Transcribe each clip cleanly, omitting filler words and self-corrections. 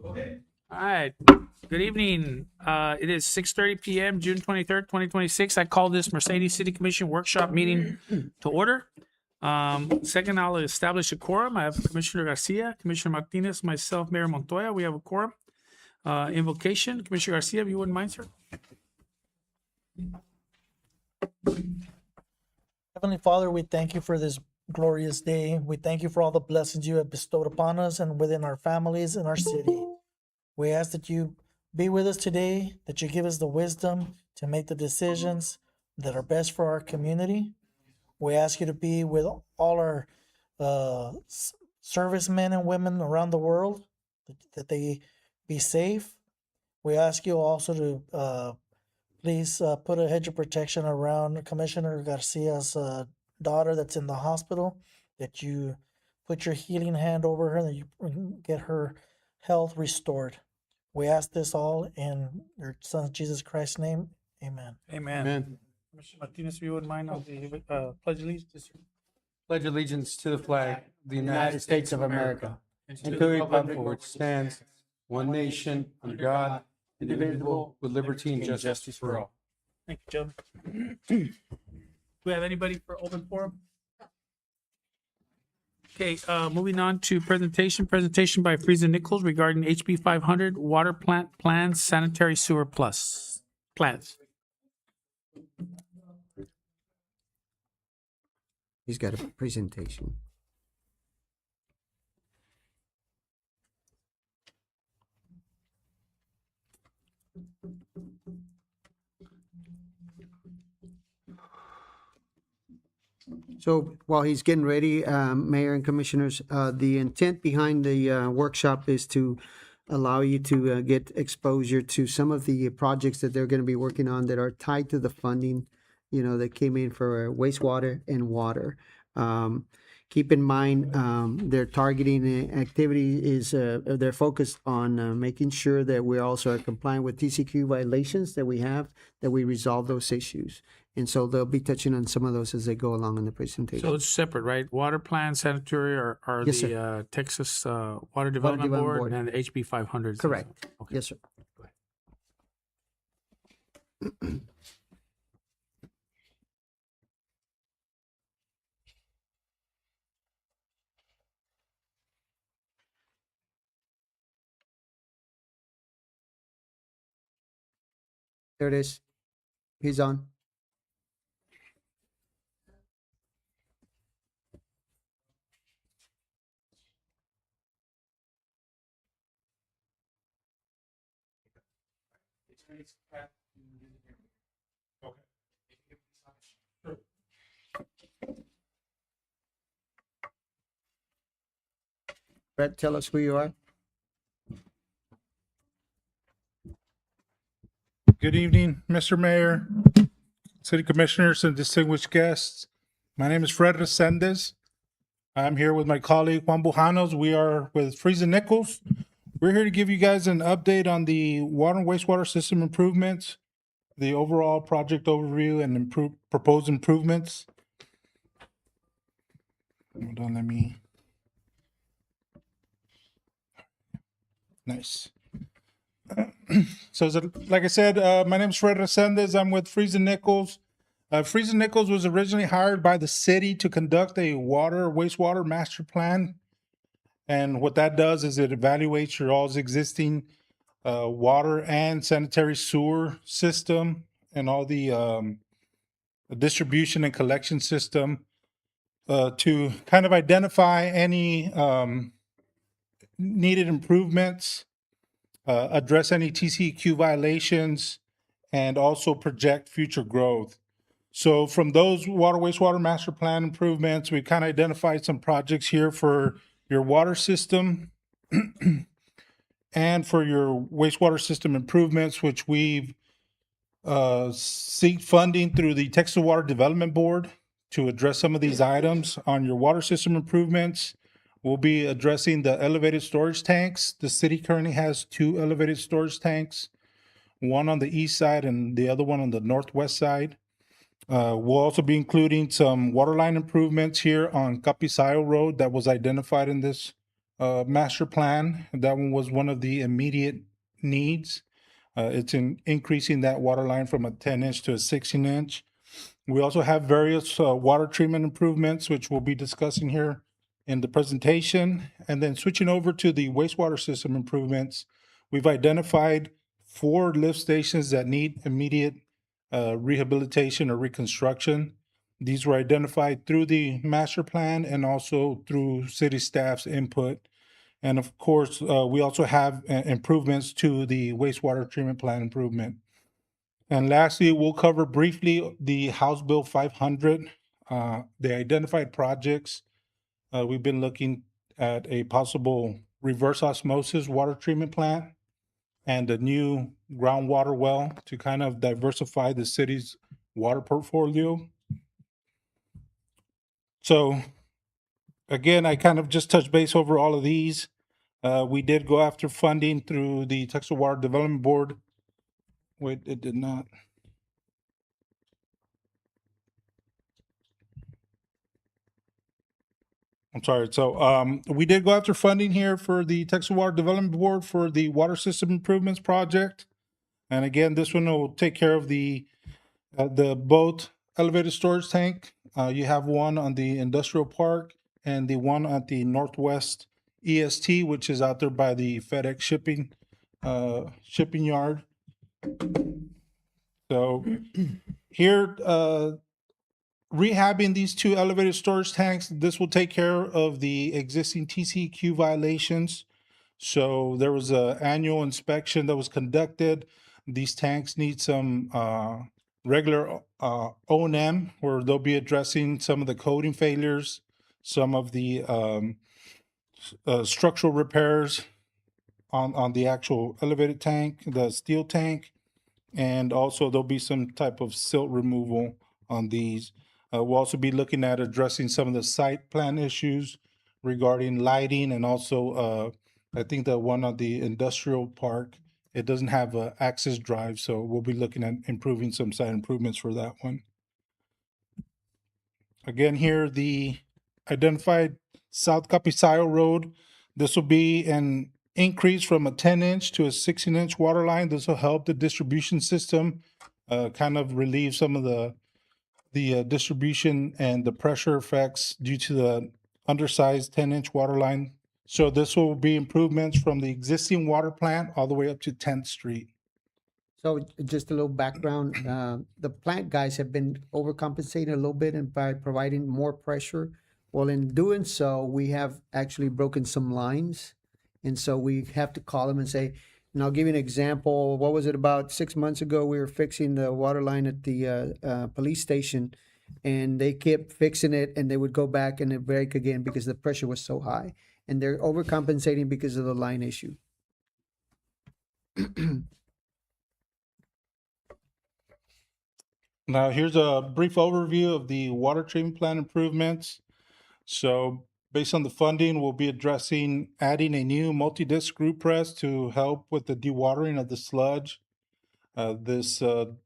All right. Good evening. It is 6:30 p.m., June 23rd, 2026. I call this Mercedes City Commission workshop meeting to order. Second, I'll establish a quorum. I have Commissioner Garcia, Commissioner Martinez, myself, Mayor Montoya. We have a quorum. Invocation, Commissioner Garcia, if you wouldn't mind, sir. Heavenly Father, we thank you for this glorious day. We thank you for all the blessings you have bestowed upon us and within our families and our city. We ask that you be with us today, that you give us the wisdom to make the decisions that are best for our community. We ask you to be with all our servicemen and women around the world, that they be safe. We ask you also to please put a hedge of protection around Commissioner Garcia's daughter that's in the hospital, that you put your healing hand over her, that you get her health restored. We ask this all in your son Jesus Christ's name. Amen. Amen. Amen. Commissioner Martinez, if you wouldn't mind on the pledge of allegiance. Pledge allegiance to the flag of the United States of America and to the republic for which stands one nation under God, indivisible, with liberty and justice for all. Thank you, gentlemen. Do we have anybody for open forum? Okay, moving on to presentation by Friesen Nichols regarding HB 500 water plant plans, sanitary sewer plus plans. He's got a presentation. So while he's getting ready, Mayor and Commissioners, the intent behind the workshop is to allow you to get exposure to some of the projects that they're going to be working on that are tied to the funding, that came in for wastewater and water. Keep in mind, their targeting activity is, they're focused on making sure that we also are compliant with TCQ violations that we have, that we resolve those issues. And so they'll be touching on some of those as they go along in the presentation. So it's separate, right? Water plans, sanitary are Yes, the Texas Water Development Development Board Board. and the HB 500. Correct. Okay. Yes, sir. There it is. He's on. Brett, tell us who you are. Good evening, Mr. Mayor, City Commissioners, and distinguished guests. My name is Fred Resendez. I'm here with my colleague Juan Bujanos. We are with Friesen Nichols. We're here to give you guys an update on the water and wastewater system improvements, the overall project overview, and proposed improvements. Hold on, let me. Nice. So, like I said, my name is Fred Resendez. I'm with Friesen Nichols. Friesen Nichols was originally hired by the city to conduct a wastewater master plan. And what that does is it evaluates your all's existing water and sanitary sewer system and all the distribution and collection system to kind of identify any needed improvements, address any TCQ violations, and also project future growth. So from those wastewater master plan improvements, we kind of identified some projects here for your water system and for your wastewater system improvements, which we've seek funding through the Texas Water Development Board to address some of these items. On your water system improvements, we'll be addressing the elevated storage tanks. The city currently has 2 elevated storage tanks, one on the east side and the other one on the northwest side. We'll also be including some water line improvements here on Capisayo Road that was identified in this master plan. That one was one of the immediate needs. It's increasing that water line from a 10-inch to a 16-inch. We also have various water treatment improvements, which we'll be discussing here in the presentation. And then switching over to the wastewater system improvements, we've identified 4 lift stations that need immediate rehabilitation or reconstruction. These were identified through the master plan and also through city staff's input. And of course, we also have improvements to the wastewater treatment plant improvement. And lastly, we'll cover briefly the House Bill 500, the identified projects. We've been looking at a possible reverse osmosis water treatment plant and a new groundwater well to kind of diversify the city's water portfolio. So again, I kind of just touched base over all of these. We did go after funding through the Texas Water Development Board. Wait, it did not. I'm sorry. So we did go after funding here for the Texas Water Development Board for the water system improvements project. And again, this one will take care of the both elevated storage tank. You have one on the industrial park and the one at the Northwest EST, which is out there by the FedEx shipping yard. So here, rehabbing these 2 elevated storage tanks, this will take care of the existing TCEQ violations. So there was an annual inspection that was conducted. These tanks need some regular O&M, where they'll be addressing some of the coating failures, some of the structural repairs on the actual elevated tank, the steel tank, and also there'll be some type of silt removal on these. We'll also be looking at addressing some of the site plan issues regarding lighting, and also I think the one on the industrial park, it doesn't have an access drive, so we'll be looking at improving some site improvements for that one. Again, here the identified South Capisayo Road. This will be an increase from a 10-inch to a 16-inch water line. This will help the distribution system kind of relieve some of the distribution and the pressure effects due to the undersized 10-inch water line. So this will be improvements from the existing water plant all the way up to 10th Street. So just a little background, the plant guys have been overcompensating a little bit and by providing more pressure. Well, in doing so, we have actually broken some lines. And so we have to call them and say, and I'll give you an example. What was it, about 6 months ago, we were fixing the water line at the police station, and they kept fixing it, and they would go back and it break again because the pressure was so high. And they're overcompensating because of the line issue. Now, here's a brief overview of the water treatment plant improvements. So based on the funding, we'll be addressing adding a new multi-disc screw press to help with the dewatering of the sludge. This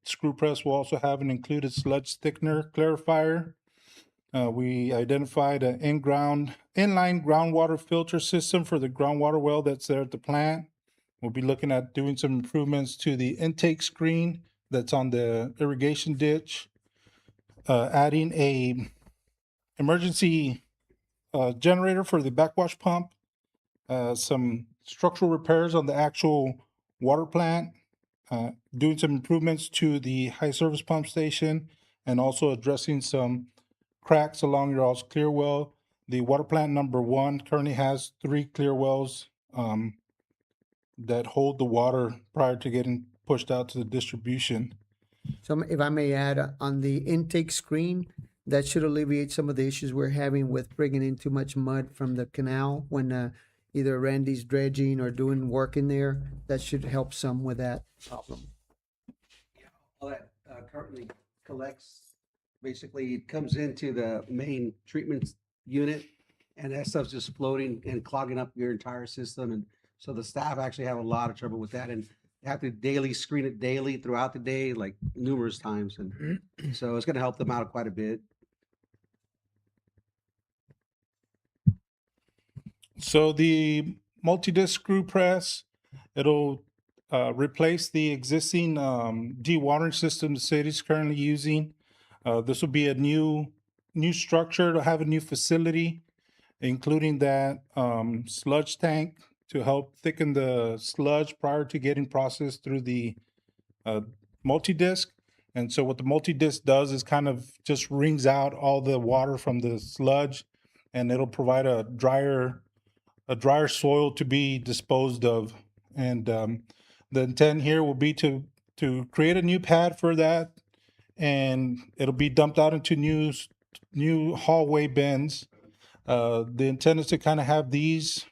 screw press will also have an included sludge thickener clarifier. We identified an inline groundwater filter system for the groundwater well that's there at the plant. We'll be looking at doing some improvements to the intake screen that's on the irrigation ditch, adding a emergency generator for the backwash pump, some structural repairs on the actual water plant, doing some improvements to the high service pump station, and also addressing some cracks along your all's clear well. The water plant number 1 currently has 3 clear wells that hold the water prior to getting pushed out to the distribution. So if I may add, on the intake screen, that should alleviate some of the issues we're having with bringing in too much mud from the canal when either Randy's dredging or doing work in there. That should help some with that problem. All that currently collects, basically it comes into the main treatment unit, and that stuff's just floating and clogging up your entire system. And so the staff actually have a lot of trouble with that, and they have to daily screen it daily throughout the day, like numerous times. And so it's going to help them out quite a bit. So the multi-disc screw press, it'll replace the existing dewatering system the city's currently using. This will be a new structure to have a new facility, including that sludge tank to help thicken the sludge prior to getting processed through the multi-disc. And so what the multi-disc does is kind of just wrings out all the water from the sludge, and it'll provide a drier soil to be disposed of. And the intent here will be to create a new pad for that, and it'll be dumped out into new hallway bins. The intent is to kind of have these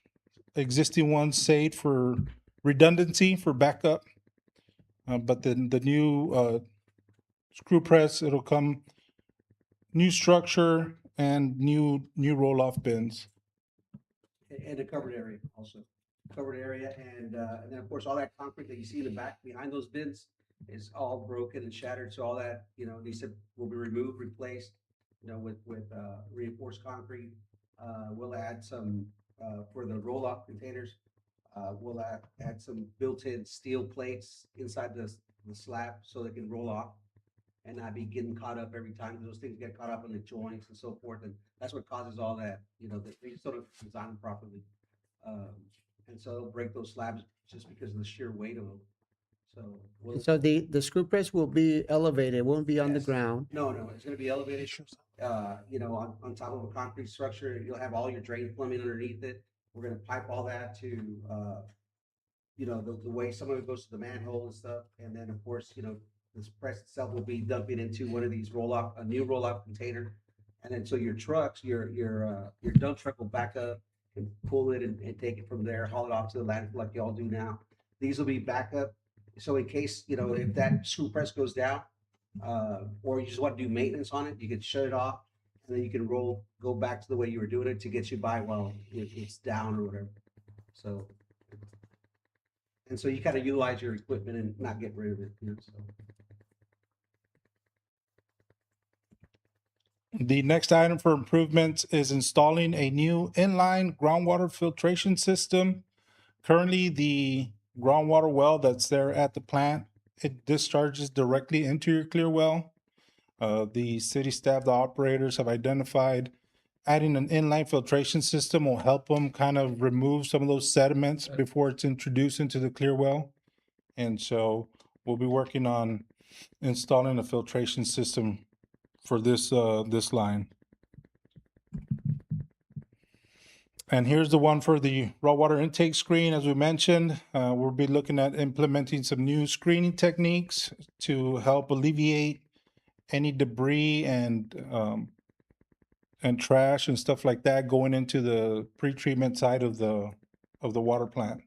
existing ones saved for redundancy for backup. But then the new screw press, it'll come new structure and new roll-off bins. And a covered area also, covered area, and then of course, all that concrete that you see in the back behind those bins is all broken and shattered, so all that, they said will be removed, replaced, with reinforced concrete. We'll add some, for the roll-off containers, we'll add some built-in steel plates inside the slab so they can roll off and not be getting caught up every time. Those things get caught up in the joints and so forth, and that's what causes all that, that they sort of design them properly. And so they'll break those slabs just because of the sheer weight of them. So, So the screw press will be elevated, it won't be on the Yes. ground. no, it's gonna be elevated, on top of a concrete structure. You'll have all your drain plumbing underneath it. We're gonna pipe all that to, the way some of it goes to the manhole and stuff. And then, of course, this press itself will be dumping into one of these a new roll-off container. And then, so your trucks, your dump truck will back up and pull it and take it from there, haul it off to the landfill like y'all do now. These will be backup. So in case, if that screw press goes down, or you just want to do maintenance on it, you can shut it off, and then you can go back to the way you were doing it to get you by while it's down or whatever. So, and so you kind of utilize your equipment and not get rid of it. So. The next item for improvements is installing a new inline groundwater filtration system. Currently, the groundwater well that's there at the plant, it discharges directly into your clear well. The city staff, the operators have identified adding an inline filtration system will help them kind of remove some of those sediments before it's introduced into the clear well. And so we'll be working on installing a filtration system for this line. And here's the one for the raw water intake screen. As we mentioned, we'll be looking at implementing some new screening techniques to help alleviate any debris and trash and stuff like that going into the pretreatment side of the water plant.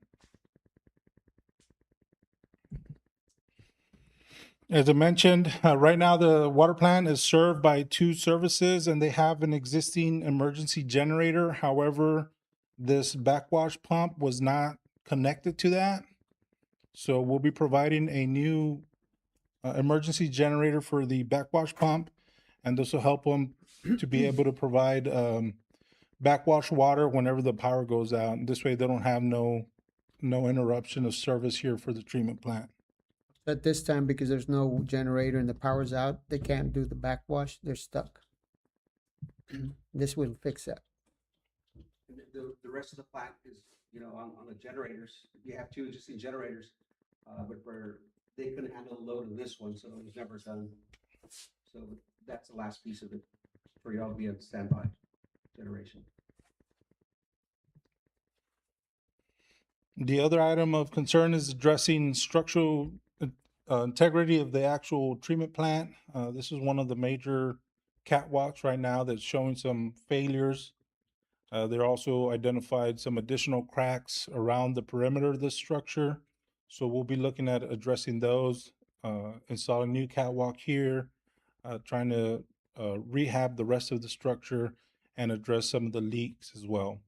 As I mentioned, right now the water plant is served by 2 services and they have an existing emergency generator. However, this backwash pump was not connected to that. So we'll be providing a new emergency generator for the backwash pump, and this will help them to be able to provide backwash water whenever the power goes out. And this way they don't have no interruption of service here for the treatment plant. At this time, because there's no generator and the power's out, they can't do the backwash, they're stuck. This will fix that. The rest of the plant is, on the generators. You have 2 existing generators, but they couldn't handle the load of this one, so it was never done. So that's the last piece of it for y'all to be on standby generation. The other item of concern is addressing structural integrity of the actual treatment plant. This is one of the major catwalks right now that's showing some failures. They're also identified some additional cracks around the perimeter of this structure. So we'll be looking at addressing those, installing new catwalk here, trying to rehab the rest of the structure and address some of the leaks as well.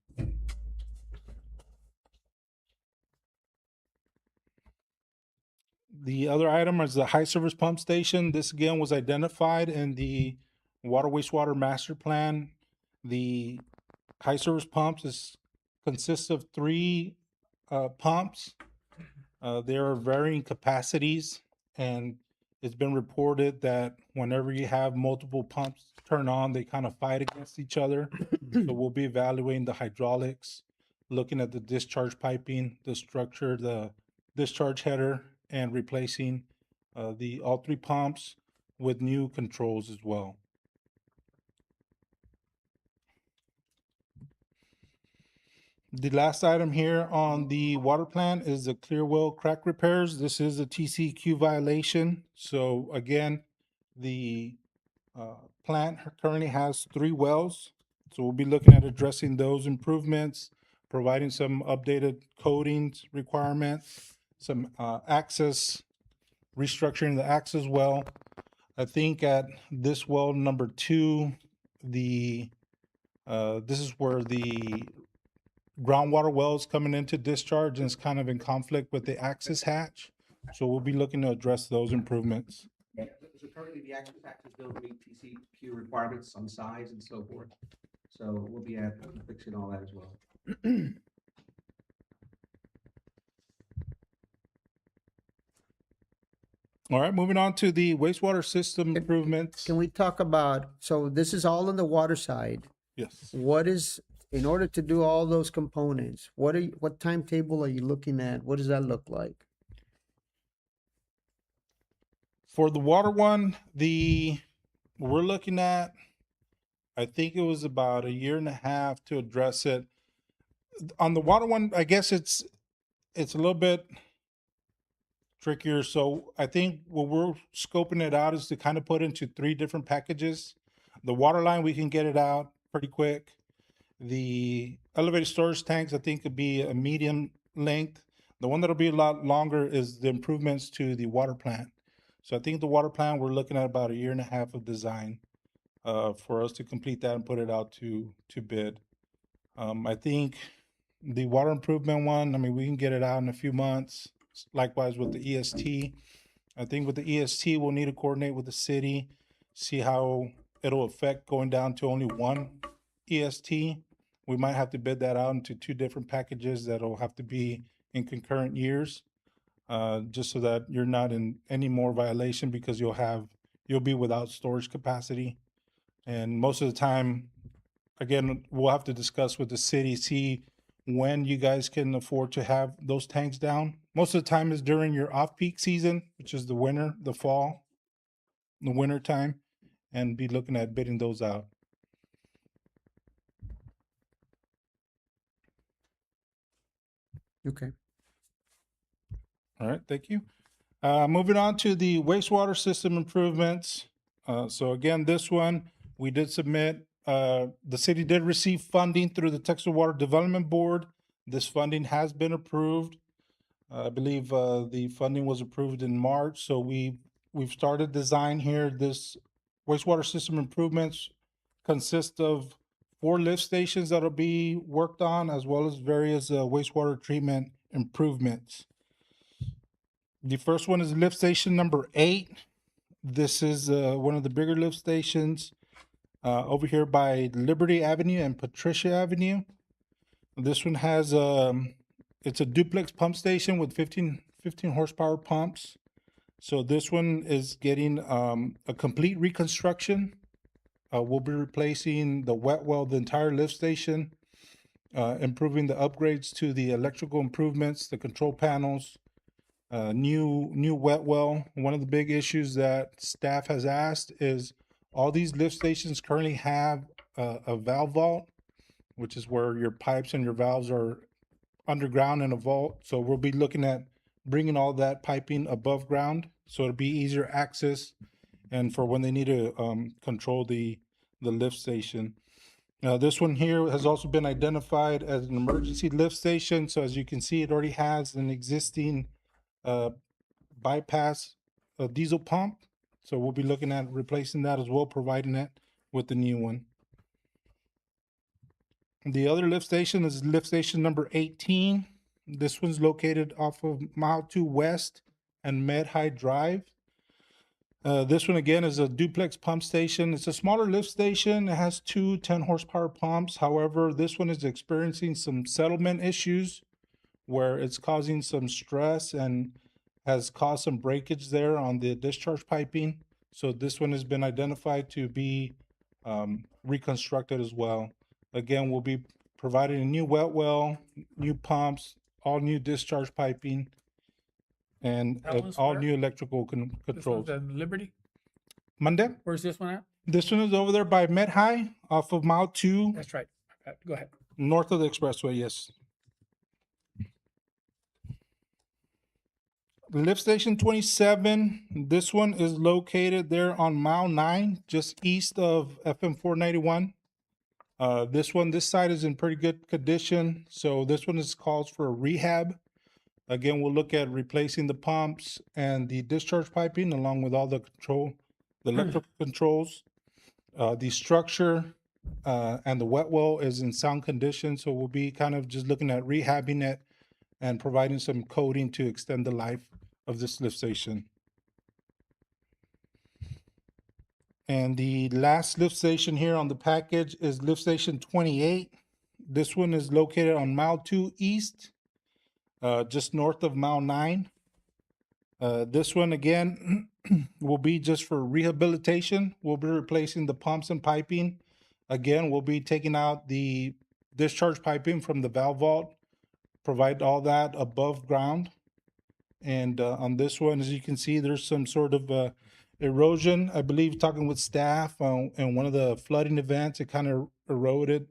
The other item is the high service pump station. This again was identified in the water wastewater master plan. The high service pumps is consists of three pumps. There are varying capacities, and it's been reported that whenever you have multiple pumps turn on, they kind of fight against each other. So we'll be evaluating the hydraulics, looking at the discharge piping, the structure, the discharge header, and replacing the all three pumps with new controls as well. The last item here on the water plant is the clear well crack repairs. This is a TCQ violation. So again, the plant currently has 3 wells. So we'll be looking at addressing those improvements, providing some updated coatings requirements, some access, restructuring the access well. I think at this well number 2, this is where the groundwater well is coming into discharge and it's kind of in conflict with the access hatch. So we'll be looking to address those improvements. So currently the access factors don't meet TCQ requirements on size and so forth. So we'll be fixing all that as well. All right, moving on to the wastewater system improvements. Can we talk about, so this is all on the water side. Yes. What is, in order to do all those components, what timetable are you looking at? What does that look like? For the water one, we're looking at, I think it was about 1.5 years to address it. On the water one, I guess it's a little bit trickier. So I think what we're scoping it out is to kind of put into 3 different packages. The water line, we can get it out pretty quick. The elevated storage tanks, I think, could be a medium length. The one that'll be a lot longer is the improvements to the water plant. So I think the water plant, we're looking at about 1.5 years of design for us to complete that and put it out to bid. I think the water improvement one, I mean, we can get it out in a few months. Likewise with the EST. I think with the EST, we'll need to coordinate with the city, see how it'll affect going down to only one EST. We might have to bid that out into 2 different packages that'll have to be in concurrent years, just so that you're not in any more violation because you'll be without storage capacity. And most of the time, again, we'll have to discuss with the city, see when you guys can afford to have those tanks down. Most of the time is during your off-peak season, which is the winter, the fall, the winter time, and be looking at bidding those out. Okay. All right, thank you. Moving on to the wastewater system improvements. So again, this one, we did submit, the city did receive funding through the Texas Water Development Board. This funding has been approved. I believe the funding was approved in March, so we've started design here. This wastewater system improvements consist of 4 lift stations that'll be worked on, as well as various wastewater treatment improvements. The first one is lift station number 8. This is one of the bigger lift stations over here by Liberty Avenue and Patricia Avenue. This one has it's a duplex pump station with 15 horsepower pumps. So this one is getting a complete reconstruction. We'll be replacing the wet well, the entire lift station, improving the upgrades to the electrical improvements, the control panels, new wet well. One of the big issues that staff has asked is all these lift stations currently have a valve vault, which is where your pipes and your valves are underground in a vault. So we'll be looking at bringing all that piping above ground, so it'll be easier access and for when they need to control the lift station. Now this one here has also been identified as an emergency lift station. So as you can see, it already has an existing bypass diesel pump. So we'll be looking at replacing that as well, providing it with the new one. The other lift station is lift station number 18. This one's located off of Mile 2 West and Med High Drive. This one again is a duplex pump station. It's a smaller lift station. It has two 10 horsepower pumps. However, this one is experiencing some settlement issues where it's causing some stress and has caused some breakage there on the discharge piping. So this one has been identified to be reconstructed as well. Again, we'll be providing a new wet well, new pumps, all new discharge piping, and That one's all where? new electrical This controls. one's at Liberty. Monday? Where's this one at? This one is over there by Met High off of Mile 2, That's right. Go ahead. north of the expressway, yes. Lift station 27, this one is located there on Mile 9, just east of FM 491. This side is in pretty good condition, so this one is calls for a rehab. Again, we'll look at replacing the pumps and the discharge piping along with all the electrical controls. The structure and the wet well is in sound condition, so we'll be kind of just looking at rehabbing it and providing some coating to extend the life of this lift station. And the last lift station here on the package is lift station 28. This one is located on Mile 2 East, just north of Mile 9. This one again will be just for rehabilitation. We'll be replacing the pumps and piping. Again, we'll be taking out the discharge piping from the valve vault, provide all that above ground. And on this one, as you can see, there's some sort of erosion. I believe talking with staff and one of the flooding events, it kind of eroded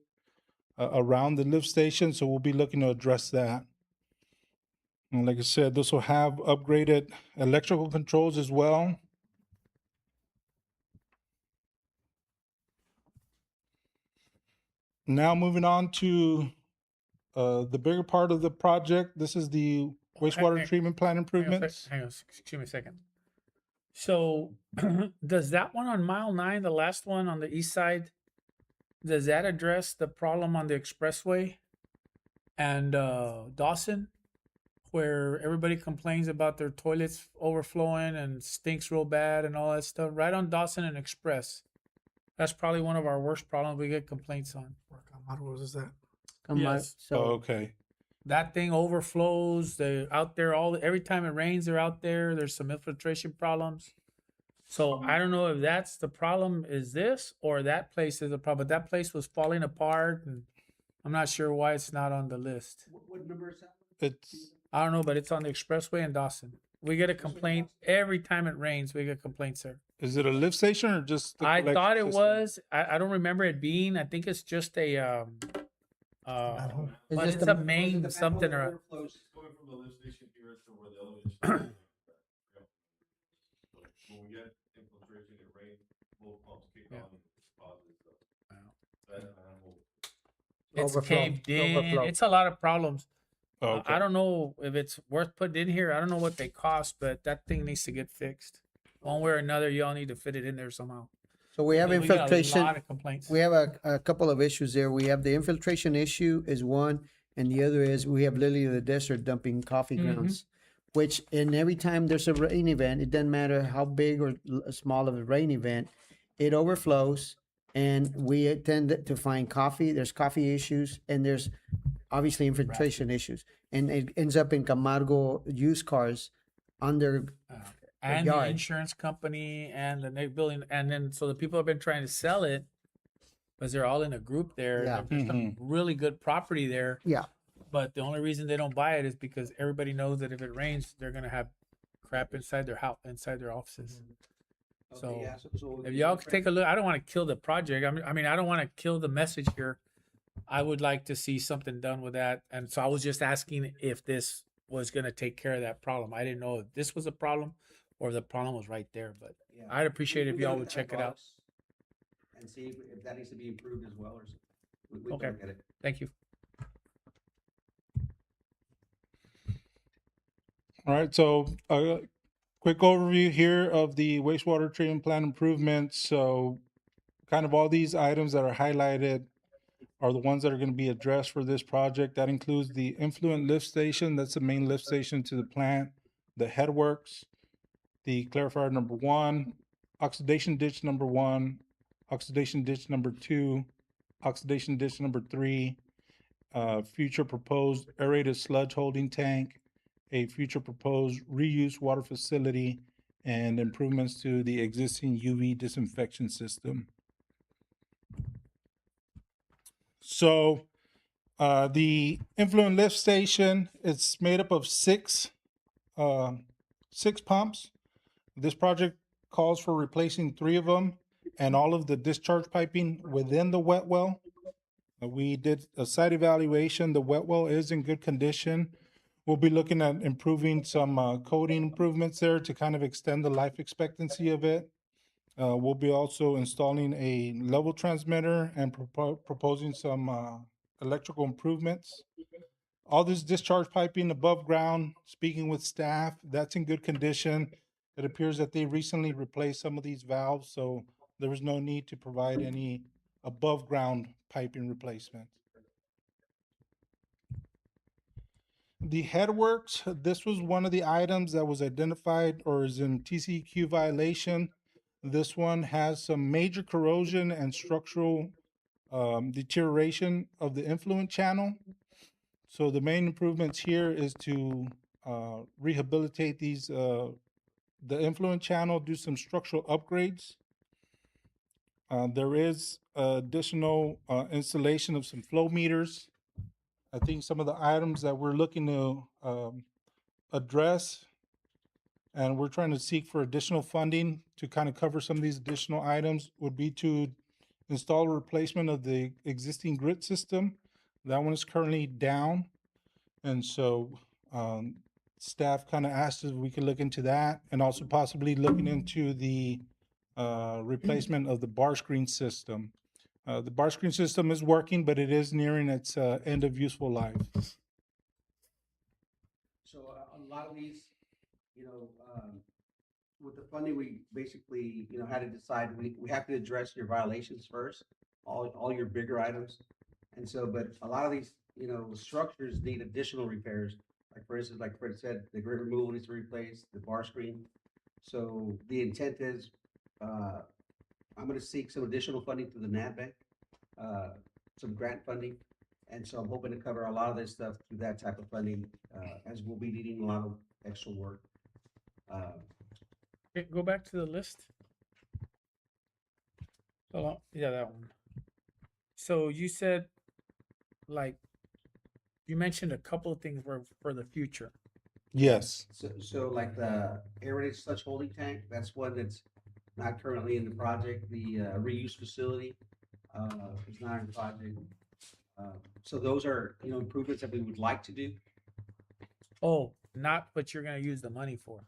around the lift station. So we'll be looking to address that. And like I said, this will have upgraded electrical controls as well. Now moving on to the bigger part of the project. This is the wastewater hang- treatment plant improvements. Hang on, excuse me a second. So does that one on Mile 9, the last one on the east side, does that address the problem on the expressway and Dawson, where everybody complains about their toilets overflowing and stinks real bad and all that stuff? Right on Dawson and Express. That's probably one of our worst problems we get complaints on. What is that? Yes. Oh, So, okay. That thing overflows. They're out there every time it rains, they're out there. There's some infiltration problems. So I don't know if that's the problem is this or that place is the problem. But that place was falling apart and I'm not sure why it's not on the list. What number is that? It's I don't know, but it's on the expressway in Dawson. We get a complaint every time it rains. We get complaints there. is it a lift station or just the I collection thought it system? was. I don't remember it being. I think it's just a It's but just it's a- a main something or Overflows. Going from the lift station here to where the elevation. When we get infiltration, it rains, both pumps kick Yeah. on and deposit stuff. Wow. That manhole. it's Overflow. caved in. Overflow. It's a lot of problems. Oh, okay. I don't know if it's worth putting in here. I don't know what they cost, but that thing needs to get fixed. One way or another, y'all need to fit it in there somehow. so we have We got a infiltration. lot of complaints. We have a couple of issues there. We have the infiltration issue is one, and the other is we have Lily of the Desert dumping coffee grounds, which in every time there's a rain event, it doesn't matter how big or small of a rain event, it overflows, and we tend to find coffee. There's coffee issues, and there's obviously infiltration issues, and it ends up in Camargo used cars under. and the yard. insurance company and the next building, and then so the people have been trying to sell it because they're all in a group there. Yeah. There's some really good property there, Yeah, but the only reason they don't buy it is because everybody knows that if it rains, they're gonna have crap inside their house, inside their offices. So, Okay, yeah, so If y'all could take a look, I don't want to kill the project. I mean, I don't want to kill the message here. I would like to see something done with that, and so I was just asking if this was gonna take care of that problem. I didn't know if this was a problem or the problem was right there, but Yeah. I'd appreciate if We y'all can would look at check it out. hydraulics and see if that needs to be improved as well, or we Okay. can look at it. Thank you. All right, so quick overview here of the wastewater treatment plant improvements. So kind of all these items that are highlighted are the ones that are going to be addressed for this project. That includes the influent lift station. That's the main lift station to the plant, the headworks, the clarifier number 1, oxidation ditch number 1, oxidation ditch number 2, oxidation ditch number 3, future proposed aerated sludge holding tank, a future proposed reuse water facility, and improvements to the existing UV disinfection system. So the influent lift station, it's made up of six pumps. This project calls for replacing 3 of them and all of the discharge piping within the wet well. We did a site evaluation. The wet well is in good condition. We'll be looking at improving some coating improvements there to kind of extend the life expectancy of it. We'll be also installing a level transmitter and proposing some electrical improvements. All this discharge piping above ground, speaking with staff, that's in good condition. It appears that they recently replaced some of these valves, so there was no need to provide any above ground piping replacement. The headworks, this was one of the items that was identified or is in TCEQ violation. This one has some major corrosion and structural deterioration of the influent channel. So the main improvements here is to rehabilitate these, the influent channel, do some structural upgrades. There is additional installation of some flow meters. I think some of the items that we're looking to address, and we're trying to seek for additional funding to kind of cover some of these additional items, would be to install a replacement of the existing grid system. That one is currently down. And so staff kind of asked if we could look into that, and also possibly looking into the replacement of the bar screen system. The bar screen system is working, but it is nearing its end of useful life. So a lot of these, with the funding, we basically, had to decide, we have to address your violations first, all your bigger items. And so, but a lot of these, structures need additional repairs. Like for instance, like Fred said, the grid removal needs to replace, the bar screen. So the intent is, I'm gonna seek some additional funding through the NAD Bank, some grant funding. And so I'm hoping to cover a lot of this stuff through that type of funding, as we'll be needing a lot of extra work. Okay, go back to the list. Oh, yeah, that one. So you said, like, you mentioned a couple of things for the future. Yes. So like the aerated sludge holding tank, that's one that's not currently in the project. The reuse facility is not in the project. So those are, improvements that we would like to do. Oh, not what you're gonna use the money for.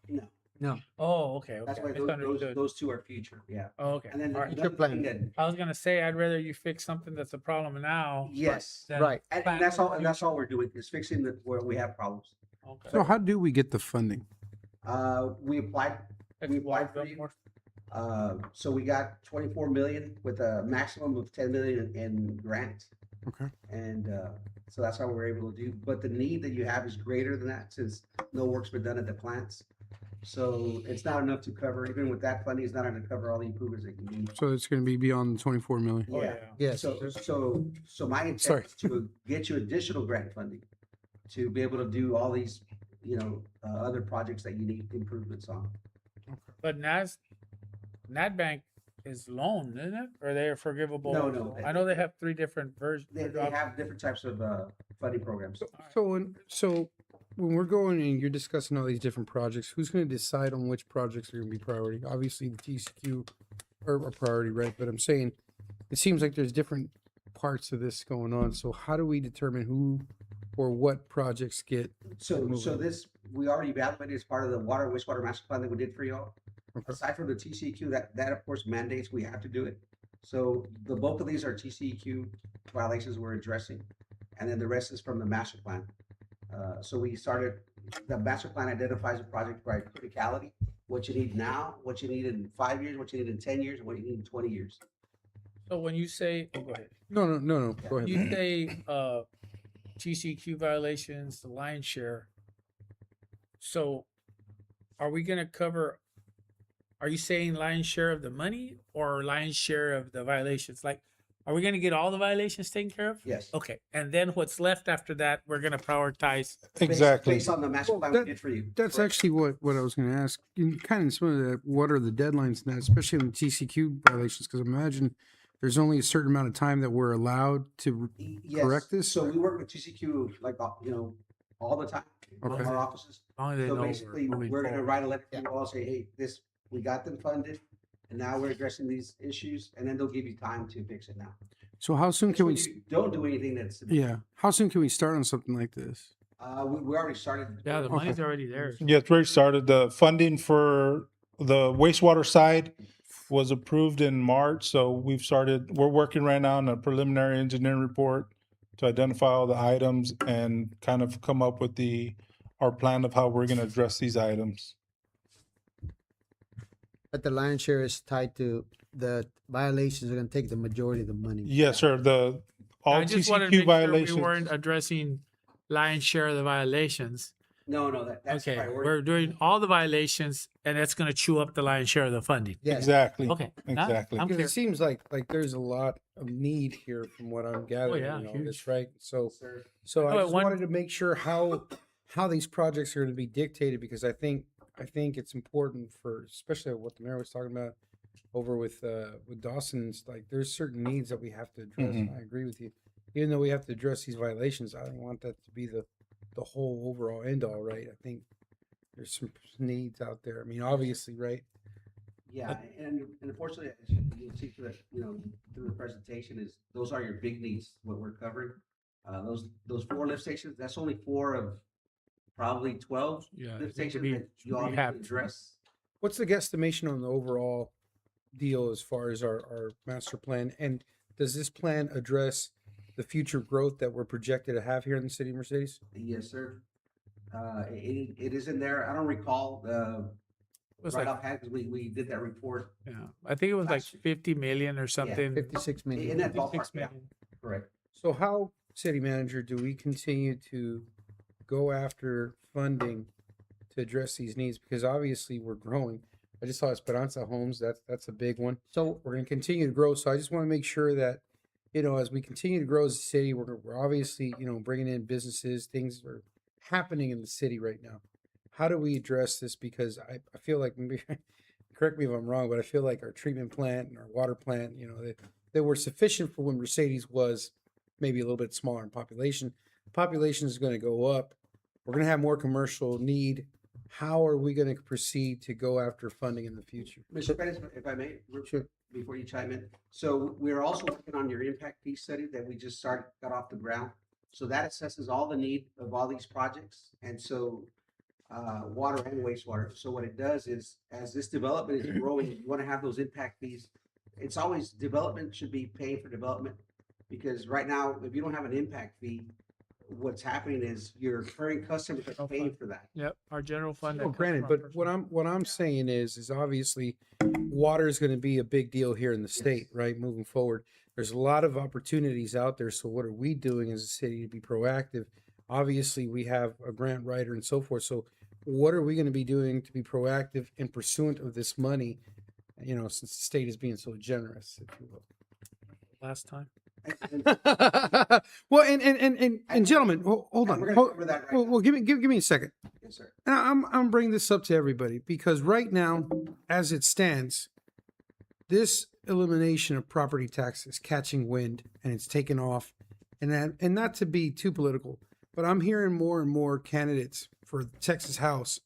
No, Oh, okay, that's okay. why Misunderstood. those two are future, yeah. Oh, okay. And then All right. another thing that, I was gonna say, I'd rather you fix something that's a problem now. yes, than Right. and plan that's for all, the and that's future. all we're doing, is fixing where we have problems. Okay. So how do we get the funding? We applied, we applied for you. So we got 24 million with a maximum of 10 million in grant. Okay. And so that's how we're able to do, but the need that you have is greater than that, since no work's been done at the plants. So it's not enough to cover, even with that funding, it's not enough to cover all the improvements that you need. So it's going to be beyond the 24 million. Oh, yeah. Yes. So my intent Sorry. is to get you additional grant funding to be able to do all these, other projects that you need improvements on. But NAD Bank is loan, isn't it? Or they're forgivable? No. I know they have 3 different versions. They have different types of funding programs. So when we're going and you're discussing all these different projects, who's going to decide on which projects are going to be priority? Obviously, the TCQ are a priority, right? But I'm saying it seems like there's different parts of this going on. So how do we determine who or what projects get? So this, we already evaluated as part of the water wastewater master plan that we did for y'all. Okay. Aside from the TCEQ, that of course mandates we have to do it. So the bulk of these are TCEQ violations we're addressing. And then the rest is from the master plan. So we started, the master plan identifies a project by criticality, what you need now, what you need in 5 years, what you need in 10 years, and what you need in 20 years. So when you say, go ahead. No. Go ahead. You say TCQ violations, the lion's share. So are are you saying lion's share of the money or lion's share of the violations? Like, are we gonna get all the violations taken care of? Yes. Okay, and then what's left after that, we're gonna prioritize. Exactly. Based on the master Well, plan that- we did for you. That's Correct. actually what I was going to ask. Kind of some of the, what are the deadlines now, especially on the TCQ violations? Because imagine there's only a certain amount of time that we're allowed to Yes. correct this? So we work with TCQ like, all the time, Okay. our offices. As long as they So know basically, moving we're gonna forward. write a letter to you all, say, hey, we got them funded, and now we're addressing these issues, and then they'll give you time to fix it now. So how soon can So we? you don't do anything that's, Yeah. How soon can we start on something like this? we already started. Yeah, the money's already there. Yeah, it's already started. The funding for the wastewater side was approved in March, so we're working right now on a preliminary engineering report to identify all the items and kind of come up with our plan of how we're gonna address these items. But the lion's share is tied to the violations are gonna take the majority of the money. Yes, sir, all I just wanted to TCQ make sure we violations. weren't addressing lion's share of the violations. No, that's Okay, priority. we're doing all the violations, and that's gonna chew up the lion's share of the funding. Yes. Exactly. Okay, now Exactly. I'm Because clear. it seems like there's a lot of need here from what I'm gathering. yeah, in all huge. this, right? So Sir. So I Oh, just one- wanted to make sure how these projects are going to be dictated, because I think it's important for, especially what the mayor was talking about over with Dawson's, like there's certain needs that we have to address. Mhm. I agree with you. Even though we have to address these violations, I don't want that to be the whole overall end all, right? I think there's some needs out there. I mean, obviously, right? Yeah, and unfortunately, as you'll see through the presentation, is those are your big needs, what we're covering. Those 4 lift stations, that's only 4 of probably 12 Yeah, lift it needs to stations be that you all need to rehabbed. address. What's the guesstimation on the overall deal as far as our master plan? And does this plan address the future growth that we're projected to have here in the city of Mercedes? Yes, sir. It is in there. I don't recall It was right like, offhand, because we did that report. yeah, I think it was like Last year. 50 million or something. 56 In million. that 56 ballpark, yeah, million. correct. So how, city manager, do we continue to go after funding to address these needs? Because obviously we're growing. I just saw Esperanza Homes. That's a big one. So We're going to continue to grow. So I just want to make sure that, as we continue to grow as a city, we're obviously, bringing in businesses, things are happening in the city right now. How do we address this? Because I feel like, maybe, correct me if I'm wrong, but I feel like our treatment plant and our water plant, they were sufficient for when Mercedes was maybe a little bit smaller in population. Population is going to go up. We're going to have more commercial need. How are we going to proceed to go after funding in the future? Mr. Pettis, if I may, Sure. before you chime in. So we're also working on your impact fee study that we just got off the ground. So that assesses all the need of all these projects. And so water and wastewater. So what it does is, as this development is growing, you want to have those impact fees. It's always, development should be paying for development, because right now, if you don't have an impact fee, what's happening is your current customers are paying for that. Yep, our general fund. that Well, comes granted, from but our what I'm saying is obviously water is going to be a big deal here in the state, right? Moving forward, there's a lot of opportunities out there. So what are we doing as a city to be proactive? Obviously, we have a grant writer and so forth. So what are we going to be doing to be proactive in pursuit of this money? Since the state is being so generous, if you will. last time. And Well, and gentlemen, hold on. we're gonna Hold- cover that right well, now. well, give me a second. Yes, sir. Now, I'm bringing this up to everybody because right now, as it stands, this elimination of property tax is catching wind and it's taken off. And not to be too political, but I'm hearing more and more candidates for the Texas House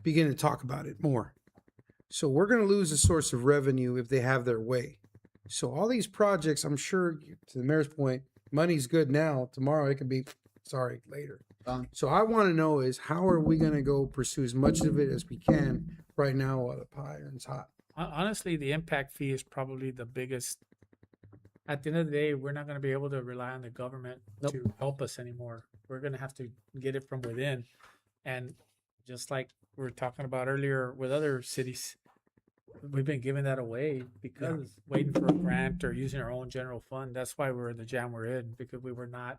begin to talk about it more. So we're going to lose a source of revenue if they have their way. So all these projects, I'm sure, to the mayor's point, money's good now. Tomorrow it could be, sorry, later. Gone. So I want to know is how are we going to go pursue as much of it as we can right now while the iron's hot? Honestly, the impact fee is probably the biggest. At the end of the day, we're not going to be able to rely on the government to help us anymore. We're going to have to get it from within. And just like we were talking about earlier with other cities, we've been giving that away because waiting for a grant or using our own general fund. That's why we're in the jam we're in, because we were not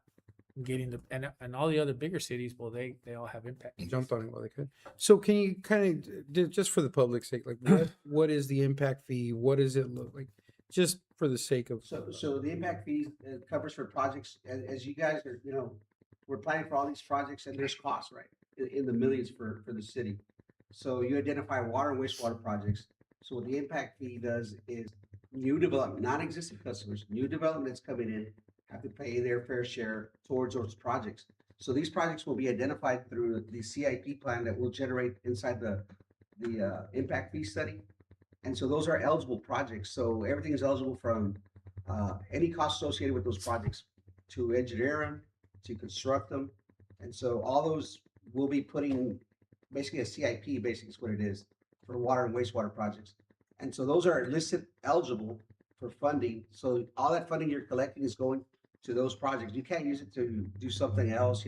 getting the and all the other bigger cities, well, they all have impact. Jumped on it while they could. So can you kind of, just for the public's sake, like what is the impact fee? What does it look like? Just for the sake of. So the impact fees covers for projects, as you guys are, we're planning for all these projects and there's costs, right? In the millions for the city. So you identify water and wastewater projects. So what the impact fee does is new development, non-existing customers, new developments coming in have to pay their fair share towards those projects. So these projects will be identified through the CIP plan that will generate inside the impact fee study. And so those are eligible projects. So everything is eligible from any cost associated with those projects to engineer them, to construct them. And so all those will be putting basically a CIP, basically is what it is for water and wastewater projects. And so those are listed eligible for funding. So all that funding you're collecting is going to those projects. You can't use it to do something else,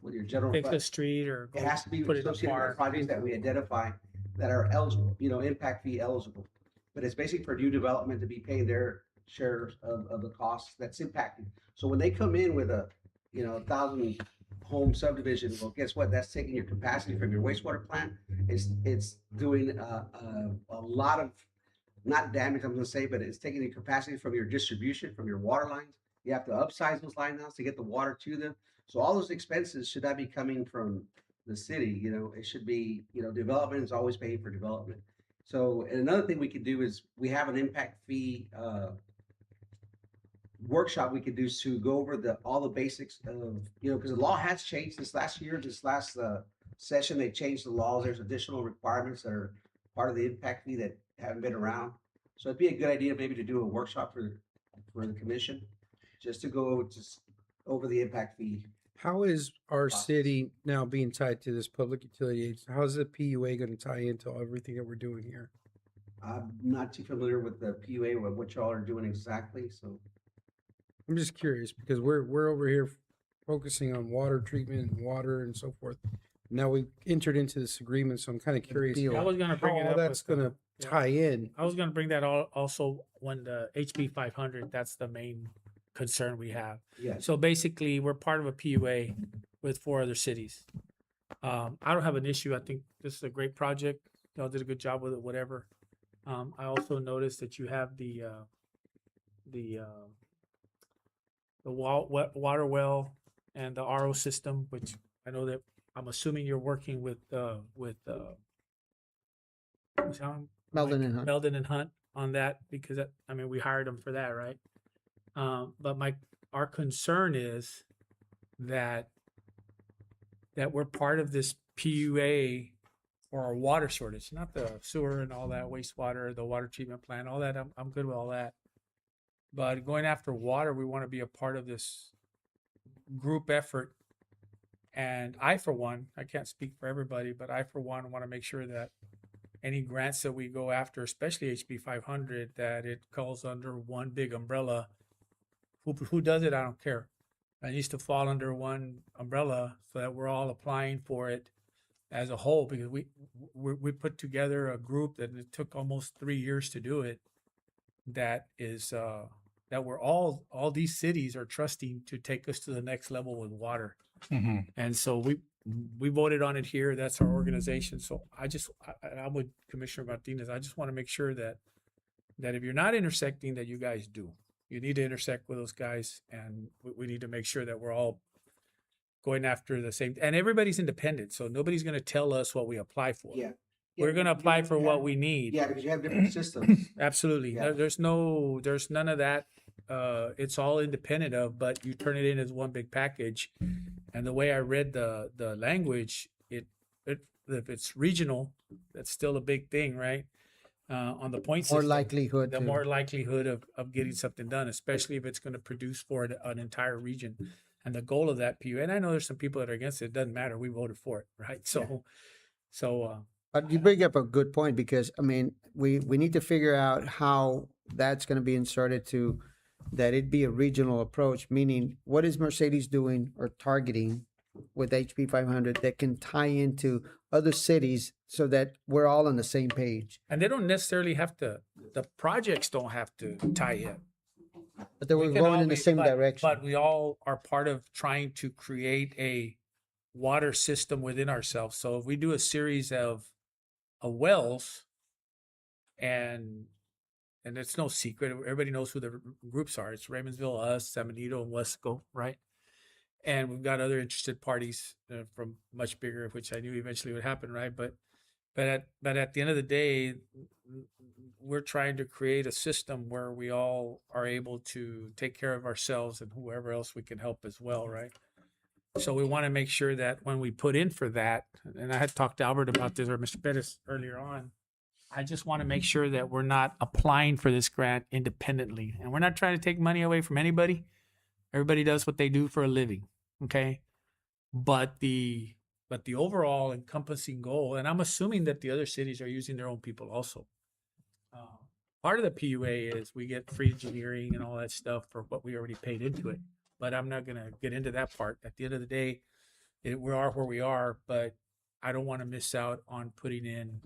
with your general Fix a fund. street or It has to be put it in a associated with park. projects that we identify that are eligible, impact fee eligible. But it's basically for new development to be paying their share of the costs that's impacting. So when they come in with a, 1,000 home subdivision, well, guess what? That's taking your capacity from your wastewater plant. It's doing a lot of, not damage, I'm gonna say, but it's taking the capacity from your distribution, from your water lines. You have to upsize those line now to get the water to them. So all those expenses should not be coming from the city, it should be, development is always paying for development. So, and another thing we could do is we have an impact fee workshop we could do to go over all the basics of, because the law has changed this last year, this last session, they changed the laws. There's additional requirements that are part of the impact fee that haven't been around. So it'd be a good idea maybe to do a workshop for the commission, just to go over the impact fee. How is our city now being tied to this public utility agency? How is the PUA going to tie into everything that we're doing here? I'm not too familiar with the PUA, with what y'all are doing exactly, so. I'm just curious because we're over here focusing on water treatment and water and so forth. Now we entered into this agreement, so I'm kind of curious I was gonna how bring it all up. that's with, going to yeah. tie in. I was gonna bring that also when the HB 500. That's the main concern we have. Yes. So basically, we're part of a PUA with 4 other cities. I don't have an issue. I think this is a great project. Y'all did a good job with it. Whatever. I also noticed that you have the water well and the RO system, which I know that I'm assuming you're working with who's on? Meldon Mike- and Hunt. Meldon and Hunt on that because we hired them for that, right? But our concern is that we're part of this PUA for our water shortage, not the sewer and all that, wastewater, the water treatment plant, all that. I'm good with all that. But going after water, we want to be a part of this group effort. And I, for one, I can't speak for everybody, but I, for one, want to make sure that any grants that we go after, especially HB 500, that it calls under one big umbrella. Who does it? I don't care. It needs to fall under one umbrella so that we're all applying for it as a whole. Because we put together a group that it took almost 3 years to do it. That is that we're all these cities are trusting to take us to the next level with water. And so we voted on it here. That's our organization. So I'm with Commissioner Martinez. I just want to make sure that if you're not intersecting, that you guys do. You need to intersect with those guys, and we need to make sure that we're all going after the same. And everybody's independent, so nobody's going to tell us what we apply for. Yeah. We're going to apply for what we need. Yeah, because you have different systems. Absolutely. Yeah. There's none of that. It's all independent of, but you turn it in as one big package. And the way I read the language, if it's regional, that's still a big thing, right? On the point More system, likelihood the to- more likelihood of getting something done, especially if it's going to produce for an entire region. And the goal of that PU, and I know there's some people that are against it. It doesn't matter. We voted for it, right? So But you bring up a good point because we need to figure out how that's going to be inserted to that it be a regional approach. Meaning, what is Mercedes doing or targeting with HB 500 that can tie into other cities so that we're all on the same page? and they don't necessarily have to. The projects don't have to tie in. But they We were can going all in the be- same but- direction. But we all are part of trying to create a water system within ourselves. So if we do a series of wells, and it's no secret, everybody knows who the groups are. It's Raymondsville, us, San Benito, and Wesco, right? And we've got other interested parties from much bigger, which I knew eventually would happen, right? But at the end of the day, we're trying to create a system where we all are able to take care of ourselves and whoever else we can help as well, right? So we want to make sure that when we put in for that, and I had talked to Albert about this or Mr. Pettis earlier on, I just want to make sure that we're not applying for this grant independently, and we're not trying to take money away from anybody. Everybody does what they do for a living, okay? But the overall encompassing goal, and I'm assuming that the other cities are using their own people also. Part of the PUA is we get free engineering and all that stuff for what we already paid into it. But I'm not going to get into that part. At the end of the day, we are where we are, but I don't want to miss out on putting in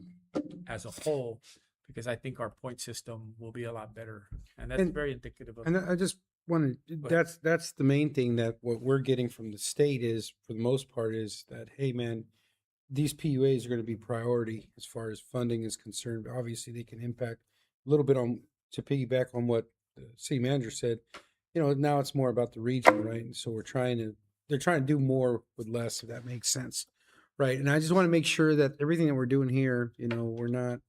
as a whole, because I think our point system will be a lot better. And that's And- very indicative of And I just wanted, ahead. that's the main thing, that what we're getting from the state is, for the most part, is that, hey, man, these PUAs are going to be priority as far as funding is concerned. Obviously, they can impact a little bit on, to piggyback on what the city manager said, now it's more about the region, right? And so they're trying to do more with less, if that makes sense. Right. And I just want to make sure that everything that we're doing here, we're not,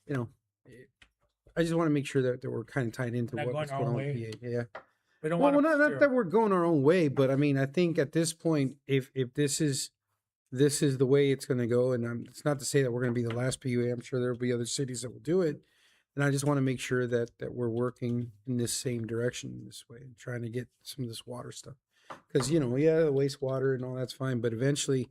I just want to make sure that we're kind of tied into Not what's going our going on own with PA. Yeah. we don't Well, want not that we're going our own way, but I mean, I think at this point, if this is the way it's going to go, and it's not to say that we're going to be the last PUA. I'm sure there will be other cities that will do it, and I just want to make sure that we're working in this same direction this way, and trying to get some of this water stuff. Because the wastewater and all that's fine, but eventually,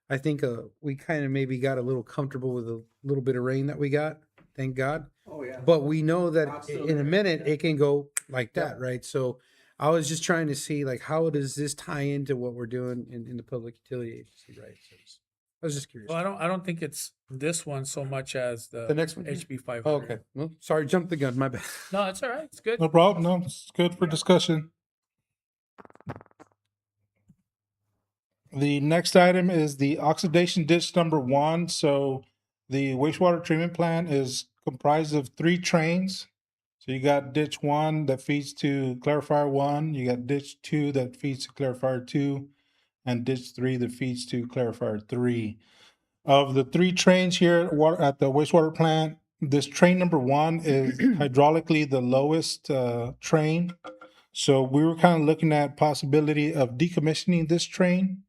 I think we kind of maybe got a little comfortable with a little bit of rain that we got. Thank God. Oh, yeah. But we know that God's still in a there. minute Yeah. it can go like that, right? So I was just trying to see, like, how does this tie into what we're doing in the public utility agency, right? So I was just curious. Well, I don't think it's this one so much as the next one? HB 500. Oh, okay. Well, sorry, jumped the gun. My bad. No, it's all right. It's good. No problem. No, it's good for discussion. The next item is the oxidation ditch number 1. So the wastewater treatment plant is comprised of 3 trains. So you got ditch 1 that feeds to clarifier 1. You got ditch 2 that feeds to clarifier 2, and ditch 3 that feeds to clarifier 3. Of the 3 trains here at the wastewater plant, this train number 1 is hydraulically the lowest train. So we were kind of looking at possibility of decommissioning this train.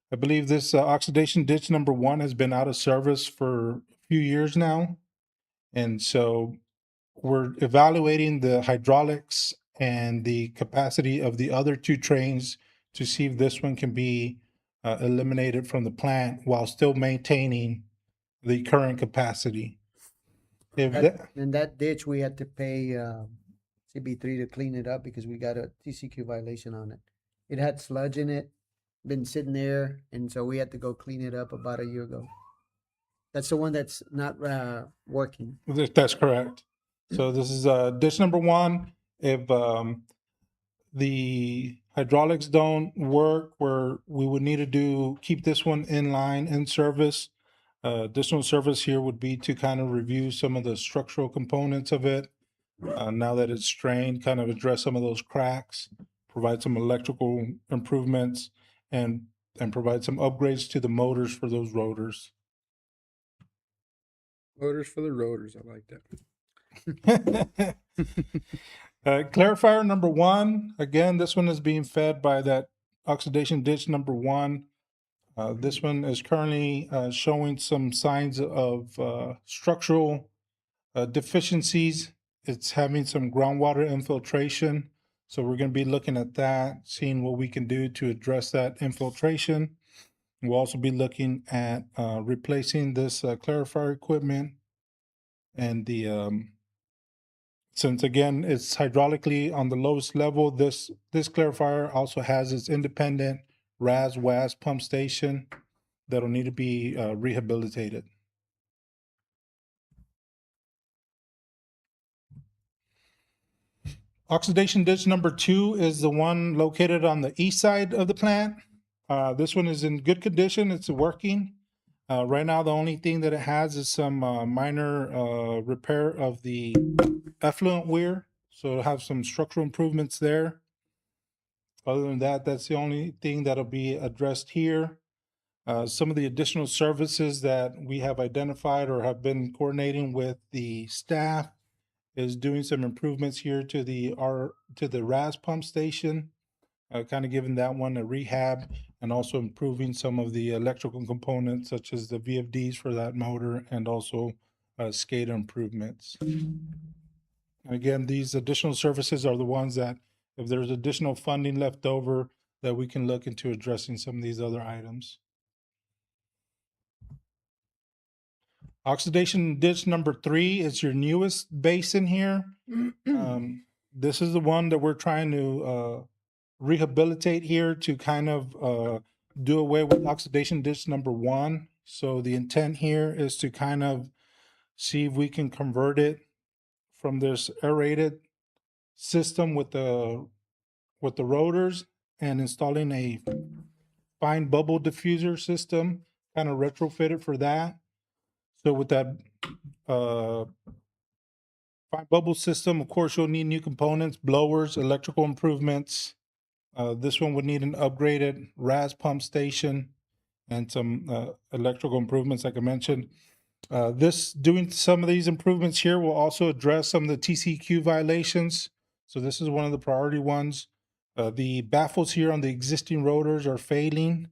I believe this oxidation ditch number 1 has been out of service for a few years now. And so we're evaluating the hydraulics and the capacity of the other 2 trains to see if this one can be eliminated from the plant while still maintaining the current capacity. If that, In that ditch, we had to pay CB3 to clean it up because we got a TCQ violation on it. It had sludge in it, been sitting there, and so we had to go clean it up about a year ago. That's the one that's not working. That's correct. So this is ditch number 1. If the hydraulics don't work, where we would need to keep this one in line, in service. Additional service here would be to kind of review some of the structural components of it. Now that it's strained, kind of address some of those cracks, provide some electrical improvements, and provide some upgrades to the motors for those rotors. Rotors for the rotors. I like that. Clarifier number 1, again, this one is being fed by that oxidation ditch number 1. This one is currently showing some signs of structural deficiencies. It's having some groundwater infiltration. So we're going to be looking at that, seeing what we can do to address that infiltration. We'll also be looking at replacing this clarifier equipment. And since again, it's hydraulically on the lowest level, this clarifier also has its independent RAS-WAS pump station that'll need to be rehabilitated. Oxidation ditch number 2 is the one located on the east side of the plant. This one is in good condition. It's working. Right now, the only thing that it has is some minor repair of the effluent weir. So it'll have some structural improvements there. Other than that, that's the only thing that'll be addressed here. Some of the additional services that we have identified or have been coordinating with the staff is doing some improvements here to the RAS pump station, kind of giving that one a rehab, and also improving some of the electrical components such as the VFDs for that motor, and also SCADA improvements. And again, these additional services are the ones that, if there's additional funding left over, that we can look into addressing some of these other items. Oxidation ditch number 3 is your newest basin here. This is the one that we're trying to rehabilitate here to kind of do away with oxidation ditch number 1. So the intent here is to kind of see if we can convert it from this aerated system with the rotors and installing a fine bubble diffuser system, kind of retrofitted for that. So with that fine bubble system, of course, you'll need new components, blowers, electrical improvements. This one would need an upgraded RAS pump station and some electrical improvements, like I mentioned. Doing some of these improvements here will also address some of the TCQ violations. So this is one of the priority ones. The baffles here on the existing rotors are failing,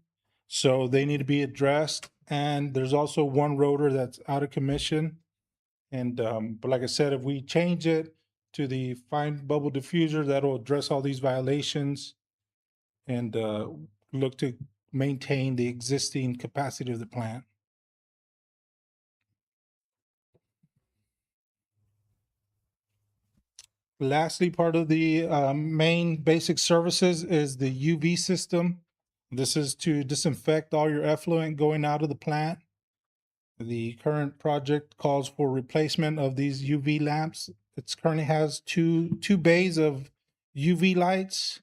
so they need to be addressed. And there's also one rotor that's out of commission. And but like I said, if we change it to the fine bubble diffuser, that'll address all these violations and look to maintain the existing capacity of the plant. Lastly, part of the main basic services is the UV system. This is to disinfect all your effluent going out of the plant. The current project calls for replacement of these UV lamps. It currently has two bays of UV lights.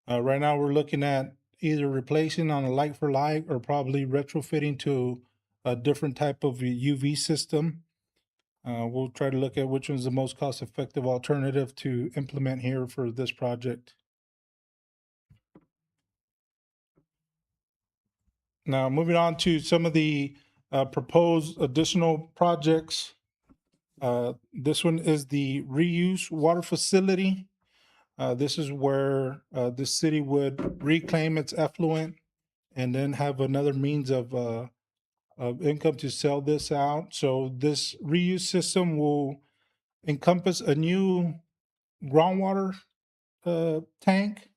Right now, we're looking at either replacing on a like for like or probably retrofitting to a different type of UV system. We'll try to look at which one's the most cost-effective alternative to implement here for this project. Now, moving on to some of the proposed additional projects. This one is the reuse water facility. This is where the city would reclaim its effluent and then have another means of income to sell this out. So this reuse system will encompass a new groundwater tank,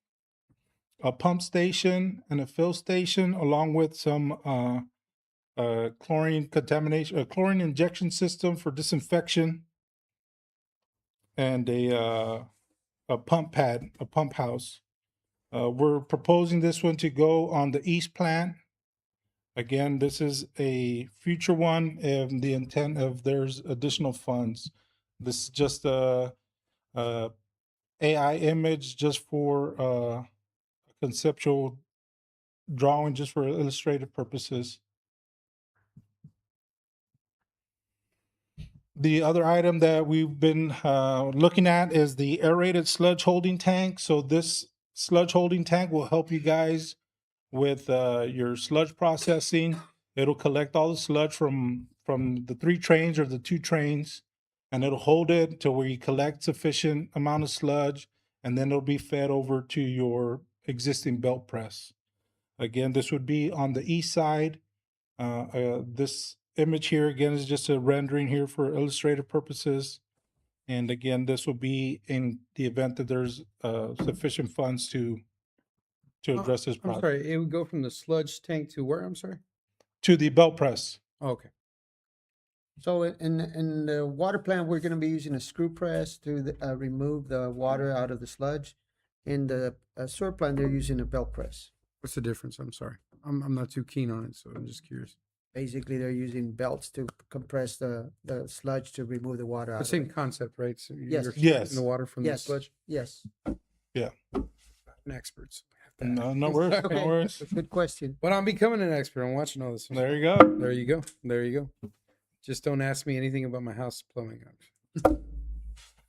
a pump station, and a fill station, along with some chlorine injection system for disinfection, and a pump pad, a pump house. We're proposing this one to go on the east plant. Again, this is a future one, and the intent of there's additional funds. This is just a AI image just for conceptual drawing, just for illustrative purposes. The other item that we've been looking at is the aerated sludge holding tank. So this sludge holding tank will help you guys with your sludge processing. It'll collect all the sludge from the 3 trains or the 2 trains, and it'll hold it till we collect sufficient amount of sludge, and then it'll be fed over to your existing belt press. Again, this would be on the east side. This image here, again, is just a rendering here for illustrative purposes. And again, this will be in the event that there's sufficient funds to address this I'm problem. sorry, it would go from the sludge tank to where? I'm sorry. To the belt press. Oh, okay. So in the water plant, we're gonna be using a screw press to remove the water out of the sludge. In the sewer plant, they're using a belt press. What's the difference? I'm sorry. I'm not too keen on it, so I'm just curious. Basically, they're using belts to compress the sludge to remove the water out The of same it. concept, right? So Yes. you're Yes. extracting the water from the Yes, sludge. yes. Experts. No worries. Okay. No worries. Good question. But I'm becoming an expert. I'm watching all this. There you go. There you go. There you go. Just don't ask me anything about my house plumbing.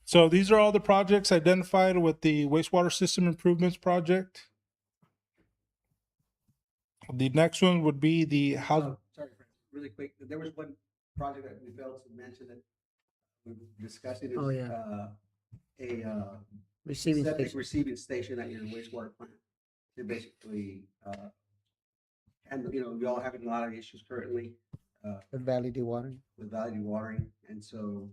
So these are all the projects identified with the wastewater system improvements project. The next one would be the house. Oh, sorry, Fred, really quick, there was one project that we failed to mention that we were discussing. Oh, is, yeah. A Receiving septic station. receiving station at your wastewater plant. To basically, and you all having a lot of issues currently, The Valley dewatering. with value watering. And so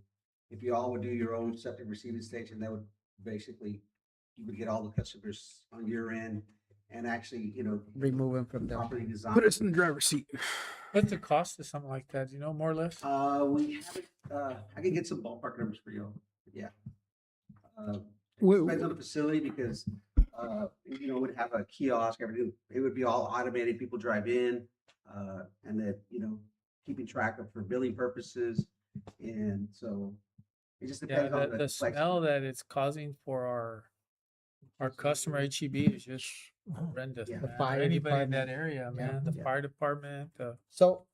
if you all would do your own septic receiving station, that would basically, you would get all the customers on your end and actually, Remove them from the. property design. Put us in the driver's seat. What's the cost of something like that? You know, more or less? We haven't, I can get some ballpark numbers for you. Yeah. Wait, Depends on the facility because, would have a kiosk, everything, it would be all automated, people drive in, and then, keeping track of for billing purposes. And so it just Yeah, depends on the the. smell that it's causing for our customer HEB is just horrendous. Yeah. The man. fire Anybody in that department. area, Yeah. man, the Yeah. fire department, So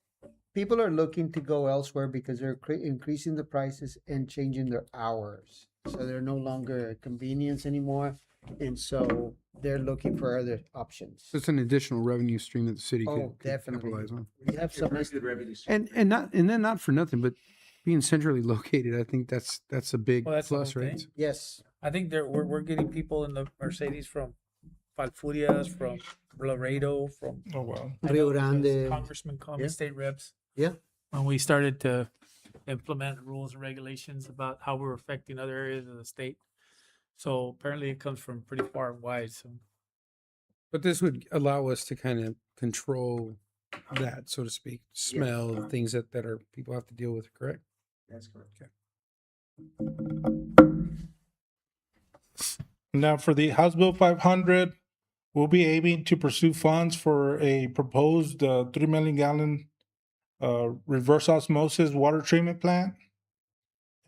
people are looking to go elsewhere because they're increasing the prices and changing their hours. So they're no longer a convenience anymore. And so they're looking for other options. It's an additional revenue stream that the city Oh, could definitely. capitalize on. We have It's a some, very good revenue stream. And then not for nothing, but being centrally located, I think that's a big well, that's the whole plus, right? thing. yes, I think we're getting people in the Mercedes from Falfurrias, from Laredo, from Oh, wow. I Rio know because Grande. Congressman called me Yeah. state reps. Yeah. When we started to implement rules and regulations about how we're affecting other areas of the state. So apparently it comes from pretty far and wide. So But this would allow us to kind of control that, so to speak, smell, things that are people have to deal with, correct? That's correct. Now for the House Bill 500, we'll be aiming to pursue funds for a proposed 3 million gallon reverse osmosis water treatment plant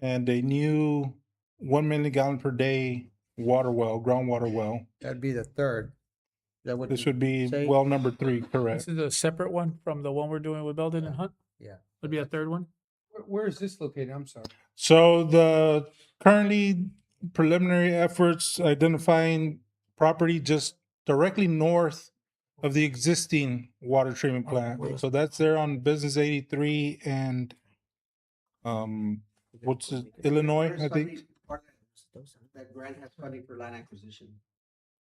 and a new 1 million gallon per day water well, groundwater well. that'd be the third. That would. This would be Say- well number 3, correct? this is a separate one from the one we're doing with Belden and Hunt. Yeah. Would be a third one. Where is this located? I'm sorry. So the currently preliminary efforts identifying property just directly north of the existing water treatment plant. So that's there on Business 83 and what's it, Illinois, There's I think. funding, part of that grant has funding for land acquisition.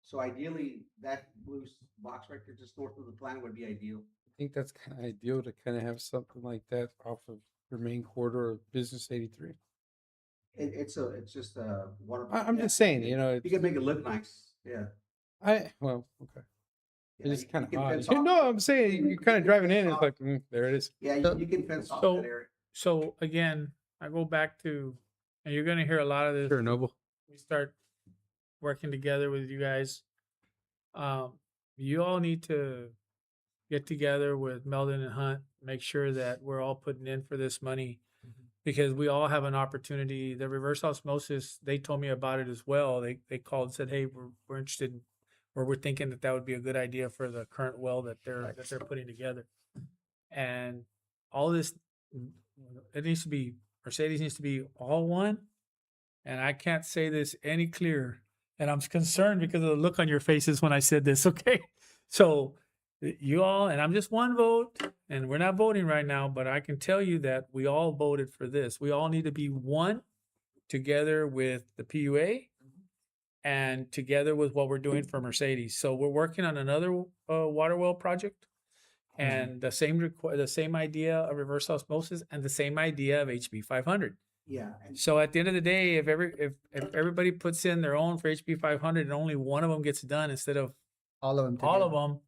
So ideally, that blue box right there just north of the plant would be ideal. I think that's kind of ideal to kind of have something like that off of your main corridor of Business 83. It's just a water. I'm just saying, you know, You can make it look nice, yeah. okay. Yeah, It's just kind you of can odd. fence off- No, I'm saying you're kind of driving in, and it's like, there it is. Yeah, you can fence off So- that area. So again, I go back to, and you're going to hear a lot of this. Sure, Noble. We start working together with you guys. You all need to get together with Meldon and Hunt, make sure that we're all putting in for this money because we all have an opportunity. The reverse osmosis, they told me about it as well. They called and said, "Hey, we're interested in, or we're thinking that would be a good idea for the current well that they're putting together." And all this, it needs to be, Mercedes needs to be all one. And I can't say this any clearer. And I'm concerned because of the look on your faces when I said this. Okay. So you all, and I'm just one vote, and we're not voting right now, but I can tell you that we all voted for this. We all need to be one together with the PUA and together with what we're doing for Mercedes. So we're working on another water well project and the same idea of reverse osmosis and the same idea of HB 500. Yeah, and So at the end of the day, if everybody puts in their own for HB 500 and only one of them gets done instead of all of them. all of together. them,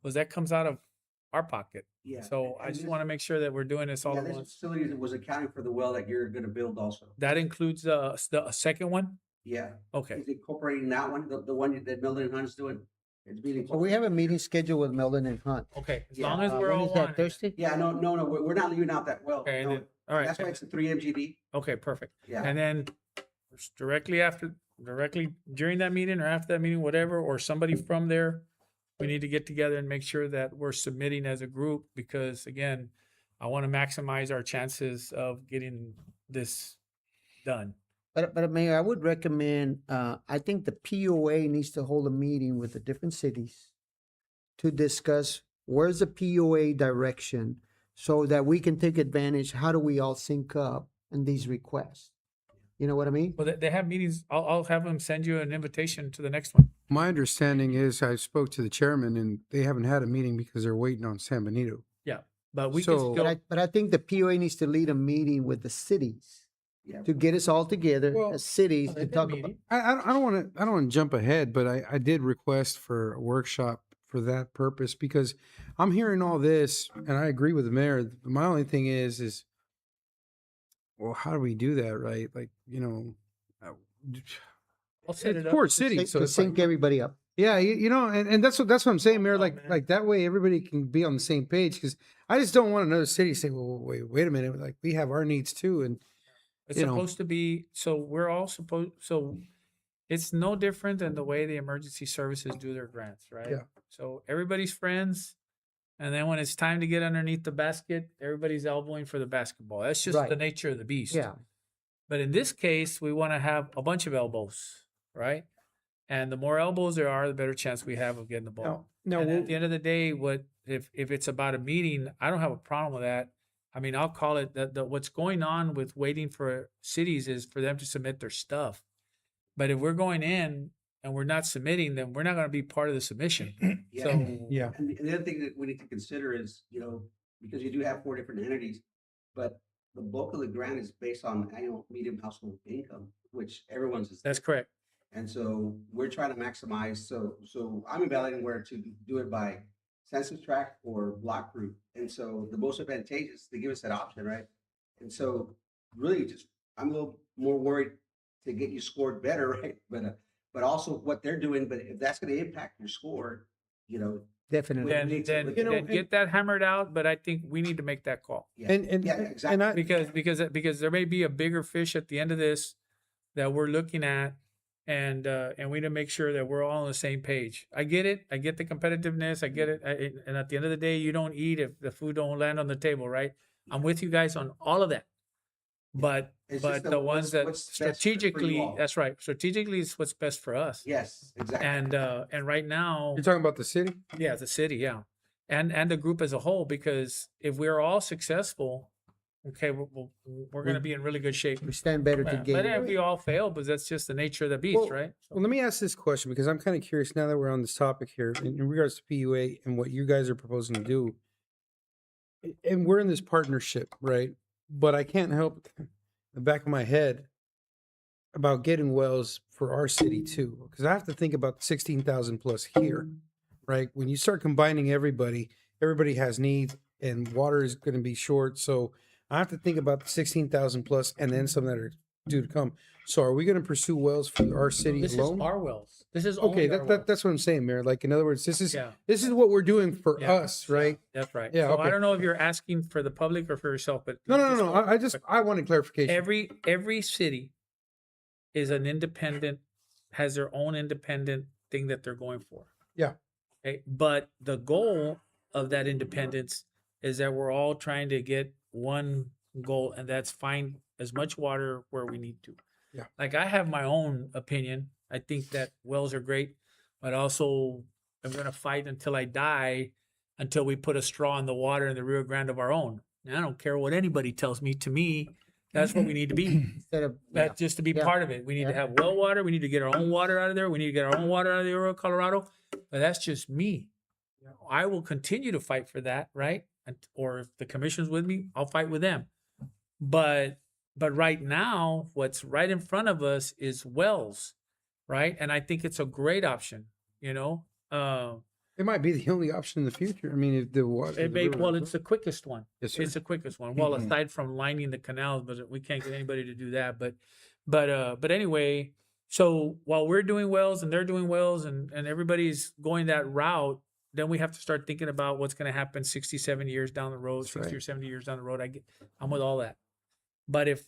was that comes out of our pocket. yeah. So I and just this- want to make sure that we're doing this all yeah, at this once. facility was accounting for the well that you're gonna build also. That includes the second one. Yeah. Okay. Is incorporating that one, the one that Milton and Hunt's doing? It's meeting. So we have a meeting scheduled with Melvin and Hunt. Okay, as Yeah, long as we're When all is that, on. Thursday? Yeah, no, we're not leaving out that well. Okay, and No. then, all right. That's why it's a 3 MGD. Okay, perfect. Yeah. And then directly during that meeting or after that meeting, whatever, or somebody from there, we need to get together and make sure that we're submitting as a group because again, I want to maximize our chances of getting this done. But Mayor, I would recommend, I think the POA needs to hold a meeting with the different cities to discuss where's the POA direction so that we can take advantage, how do we all sync up in these requests? You know what I mean? Well, they have meetings. I'll have them send you an invitation to the next one. My understanding is I spoke to the chairman and they haven't had a meeting because they're waiting on San Benito. Yeah, but we So- can But still, but I think the POA needs to lead a meeting with the cities Yeah. to get us all together Well, as cities Oh, to they've been talk about. meeting. I don't want to jump ahead, but I did request for a workshop for that purpose because I'm hearing all this and I agree with the mayor. My only thing is, well, how do we do that, right? Like, I'll set it it's up. Port City, To so it's like, sync everybody up. yeah, and that's what I'm saying, Mayor. Oh, man. Like that way everybody can be on the same page because I just don't want another city to say, well, wait a minute, like we have our needs too, and It's you know. supposed to be, so we're all supposed, so it's no different than the way the emergency services do their grants, right? Yeah. So everybody's friends, and then when it's time to get underneath the basket, everybody's elbowing for the basketball. That's just Right. the nature of the beast. Yeah. But in this case, we want to have a bunch of elbows, right? And the more elbows there are, the better chance we have of getting the ball. Now, And at the end of the day, what if it's about a meeting, I don't have a problem with that. I mean, I'll call it that what's going on with waiting for cities is for them to submit their stuff. But if we're going in and we're not submitting, then we're not going to be part of the submission. Yeah. So yeah, And the other thing that we need to consider is, because you do have 4 different entities, but the bulk of the grant is based on annual median household income, which everyone's is. that's correct. And so we're trying to maximize, so I'm evaluating where to do it by census tract or block group. And so the most advantageous, they give us that option, right? And so really just, I'm a little more worried to get you scored better, right? But also what they're doing, but if that's gonna impact your score, Definitely. We Then, need to then, look at then it. get that hammered out. But I think we need to make that call yeah. and Yeah, exactly. because there may be a bigger fish at the end of this that we're looking at, and we need to make sure that we're all on the same page. I get it. I get the competitiveness. I get it. And at the end of the day, you don't eat if the food don't land on the table, right? I'm with you guys on all of that. But It's but just the ones that what's best for you strategically, all. that's right. Strategically is what's best for us. Yes, exactly. And right now, you're talking about the city. yeah, the city, yeah, and the group as a whole. Because if we're all successful, okay, we're going to be in really good shape. We stand better Yeah, but if together. we all fail, but that's just the nature of the beast, Well, right? Well, let me ask this question because I'm kind of curious now that we're on this topic here in regards to PUA and what you guys are proposing to do. And we're in this partnership, right? But I can't help the back of my head about getting wells for our city too, because I have to think about the 16,000 plus here, right? When you start combining everybody has needs and water is going to be short. So I have to think about the 16,000 plus and then some that are due to come. So are we going to pursue wells for our city This alone? is our wells. This is Okay, only our wells. that's what I'm saying, Mayor. Like, in other words, this is Yeah. what we're doing for Yeah. us, right? That's right. Yeah, So okay. I don't know if you're asking for the public or for yourself, but No. I wanted clarification. every city is an independent, has their own independent thing that they're going for. Yeah. Okay. But the goal of that independence is that we're all trying to get one goal, and that's find as much water where we need to. Yeah. Like I have my own opinion. I think that wells are great, but also I'm going to fight until I die until we put a straw in the water in the Rio Grande of our own. Now, I don't care what anybody tells me. To me, that's what we need to be. Instead of, That just to be Yeah. part of it. We need to Yeah. have well water. We need to get our own water out of there. We need to get our own water out of the Rio Colorado. But that's just me. I will continue to fight for that, right? Or if the commission's with me, I'll fight with them. But right now, what's right in front of us is wells, right? And I think it's a great option. It might be the only option in the future. I mean, if the water. It's the quickest one. Yes, sir. It's the quickest one. Well, aside from lining the canals, but we can't get anybody to do that. But anyway, So while we're doing wells and they're doing wells and everybody's going that route, then we have to start thinking about what's going to happen 67 years down the road, 60 or 70 years down the road. I'm with all that. But if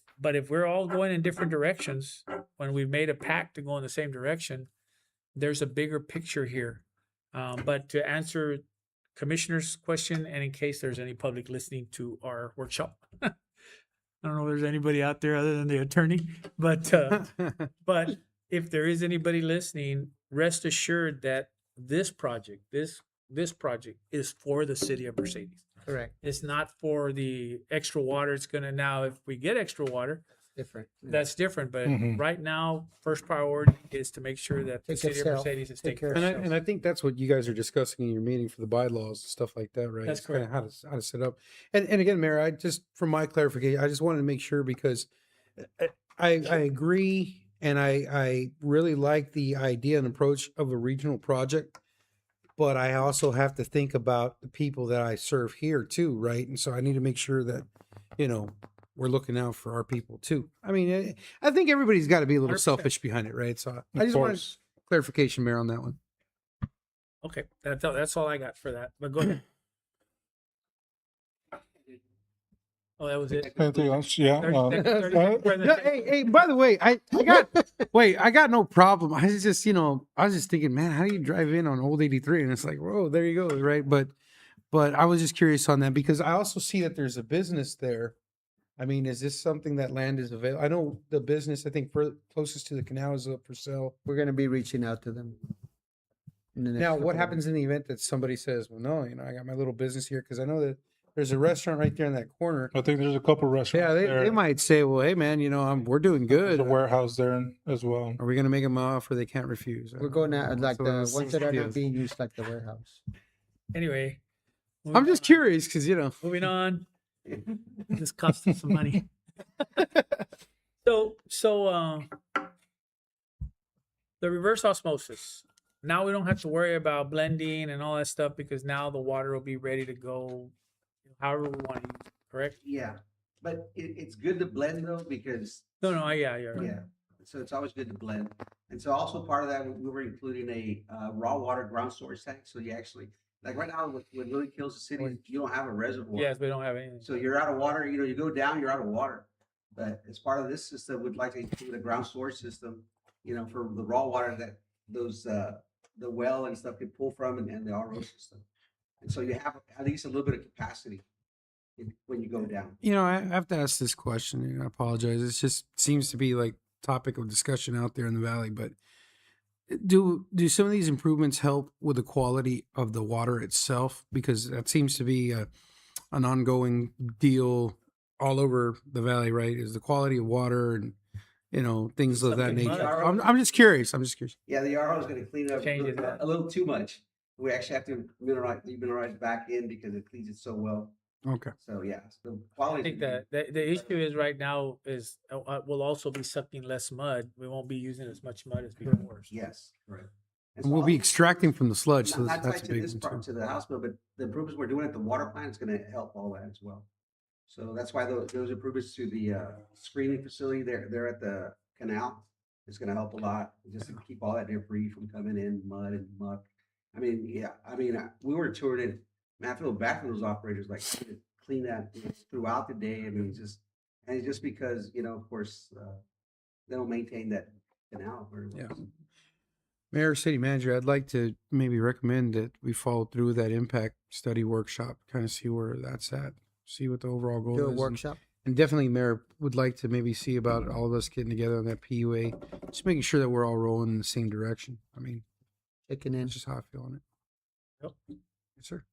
we're all going in different directions, when we've made a pact to go in the same direction, there's a bigger picture here. But to answer Commissioner's question, and in case there's any public listening to our workshop, I don't know if there's anybody out there other than the attorney, but if there is anybody listening, rest assured that this project is for the city of Mercedes. Correct. It's not for the extra water. It's gonna now, if we get extra water, Different. that's different. But Mhm. right now, first priority is to make sure that the Take city of itself. Mercedes is Take taking care care of of And itself. I think that's what you guys are discussing in your meeting for the bylaws and stuff like that, right? That's It's kinda correct. how to set up. And again, Mayor, I just, for my clarification, I just wanted to make sure because I agree and I really like the idea and approach of a regional project, but I also have to think about the people that I serve here too, right? And so I need to make sure that, we're looking out for our people too. I mean, I think everybody's got to be a little 100%. selfish behind it, right? So I Of just wanted course. clarification, Mayor, on that one. Okay, that's all I got for that. But go ahead. Oh, that was it. Anything else? Yeah. 30 second presentation. Hey, by the way, I got no problem. I was just, I was just thinking, man, how do you drive in on Old 83? And it's like, whoa, there you go, right? But I was just curious on that because I also see that there's a business there. I mean, is this something that land is available? I know the business, I think, closest to the canal is up for sale. We're gonna be reaching out to them. in the next Now, couple what of happens in the event that somebody says, well, no, I got my little business here? Because I know that there's a restaurant right there in that corner. I think there's a couple restaurants. Yeah, there. they might say, well, hey, man, we're doing There's good. a warehouse there as well. Are we going to make them an offer they can't refuse? We're going at like So the that's- ones that are yeah. not being used, like the warehouse. Anyway, I'm just curious because, moving on. This cost us some money. So the reverse osmosis. Now we don't have to worry about blending and all that stuff because now the water will be ready to go however we want to use it, correct? Yeah, but it's good to blend though, because No, yeah, right. yeah, so it's always good to blend. And so also part of that, we were including a raw water ground storage tank. So you actually, like right now, what really kills the city, you don't have a reservoir. Yes, we don't have anything. So you're out of water, you go down, you're out of water. But as part of this system, we'd like to include a ground storage system, for the raw water that those, the well and stuff could pull from and the RO system. And so you have at least a little bit of capacity when you go down. I have to ask this question, and I apologize. It just seems to be like topic of discussion out there in the valley. But do some of these improvements help with the quality of the water itself? Because that seems to be an ongoing deal all over the valley, right? Is the quality of water and things of that Something nature. mud. I'm just curious. Yeah, the RO is gonna clean it up Changes that. a little too much. We actually have to mineralize back in because it cleans it so well. Okay. So yeah, the I quality. think that the issue is right now is we'll also be sucking less mud. We won't be using as much mud as before. Yes, correct. And we'll be extracting from the sludge, so Not that's tied a to big this one part, too. to the house bill, but the improvements we're doing at the water plant is gonna help all that as well. So that's why those improvements to the screening facility there at the canal is gonna help a lot, just to keep all that debris from coming in, mud and muck. I mean, yeah, we were touring it, man, I feel bad for those operators, like clean that throughout the day. I mean, it's just because, of course, they don't maintain that canal very well. Yeah. Mayor, City Manager, I'd like to maybe recommend that we follow through with that impact study workshop, kind of see where that's at, see what the overall goal Do a is. workshop. And definitely, Mayor, would like to maybe see about all of us getting together on that PUA, just making sure that we're all rolling in the same direction. I mean, Checking in. that's just how I feel on it. Yep. Yes, sir.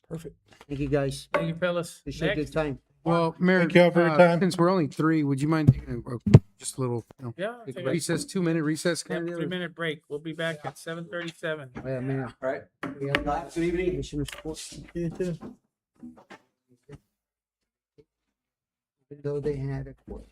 Perfect. Thank you, guys. Thank you, fellas. Appreciate your Next. time. Well, Mayor, Thank you all for your time. since we're only three, would you mind taking just a little Yeah, take a recess, 2-minute recess? yeah, Kind of 3-minute break. We'll be back at 7:37. Oh, yeah, Mayor. All right, We have good evening. Commissioner support. You too. Even though they had a court.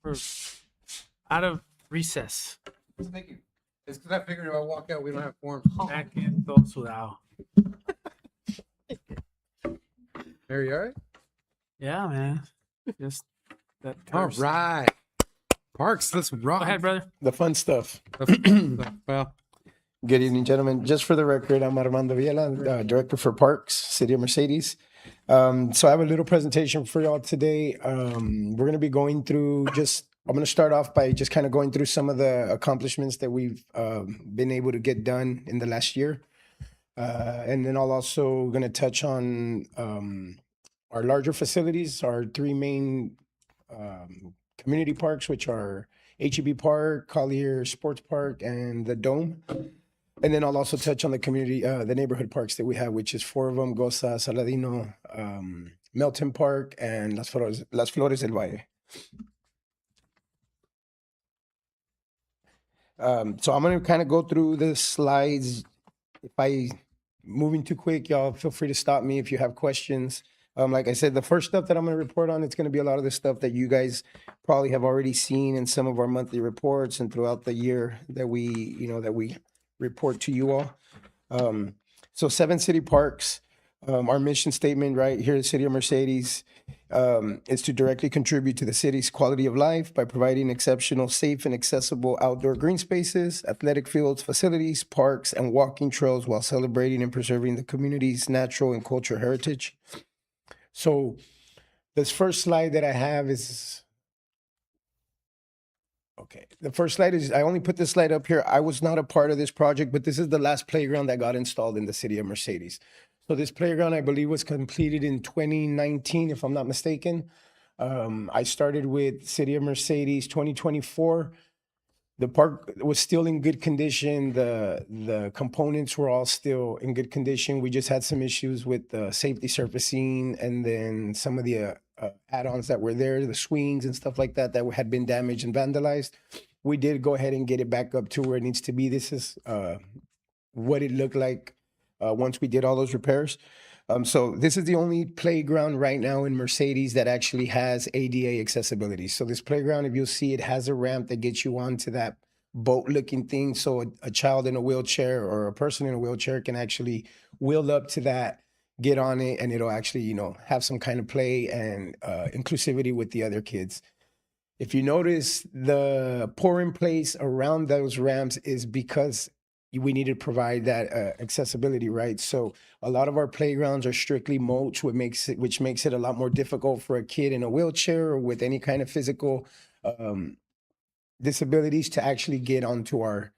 We're out of recess. Thank you. It's because I figured if I walk out, we don't have forms. Back in todo sudado. Are you all right? Yeah, man. Just that. All curse. right. Parks, let's rock. Go ahead, brother. The fun stuff. Well, Good evening, gentlemen. Just for the record, I'm Armando Villela, Director for Parks, City of Mercedes. So I have a little presentation for y'all today. We're going to be going through I'm going to start off by just kind of going through some of the accomplishments that we've been able to get done in the last year. And then I'll also going to touch on our larger facilities, our three main community parks, which are HEB Park, Collier Sports Park, and the Dome. And then I'll also touch on the community, the neighborhood parks that we have, which is 4 of them: Goza, Saladino, Melton Park, and Las Flores del Valle. So I'm going to kind of go through the slides. If I moving too quick, y'all feel free to stop me if you have questions. Like I said, the first stuff that I'm going to report on, it's going to be a lot of the stuff that you guys probably have already seen in some of our monthly reports and throughout the year that we report to you all. So 7 city parks, our mission statement right here at the City of Mercedes is to directly contribute to the city's quality of life by providing exceptional, safe, and accessible outdoor green spaces, athletic fields, facilities, parks, and walking trails while celebrating and preserving the community's natural and cultural heritage. So this first slide that I have is, okay, the first slide is, I only put this slide up here. I was not a part of this project, but this is the last playground that got installed in the City of Mercedes. So this playground, I believe, was completed in 2019, if I'm not mistaken. I started with City of Mercedes 2024. The park was still in good condition. The components were all still in good condition. We just had some issues with the safety surfacing and then some of the add-ons that were there, the swings and stuff like that, that had been damaged and vandalized. We did go ahead and get it back up to where it needs to be. This is what it looked like once we did all those repairs. So this is the only playground right now in Mercedes that actually has ADA accessibility. So this playground, if you'll see, it has a ramp that gets you onto that boat-looking thing. So a child in a wheelchair or a person in a wheelchair can actually wheel up to that, get on it, and it'll actually, have some kind of play and inclusivity with the other kids. If you notice, the pour-in place around those ramps is because we need to provide that accessibility, right? So a lot of our playgrounds are strictly mulch, which makes it a lot more difficult for a kid in a wheelchair or with any kind of physical disabilities to actually get onto our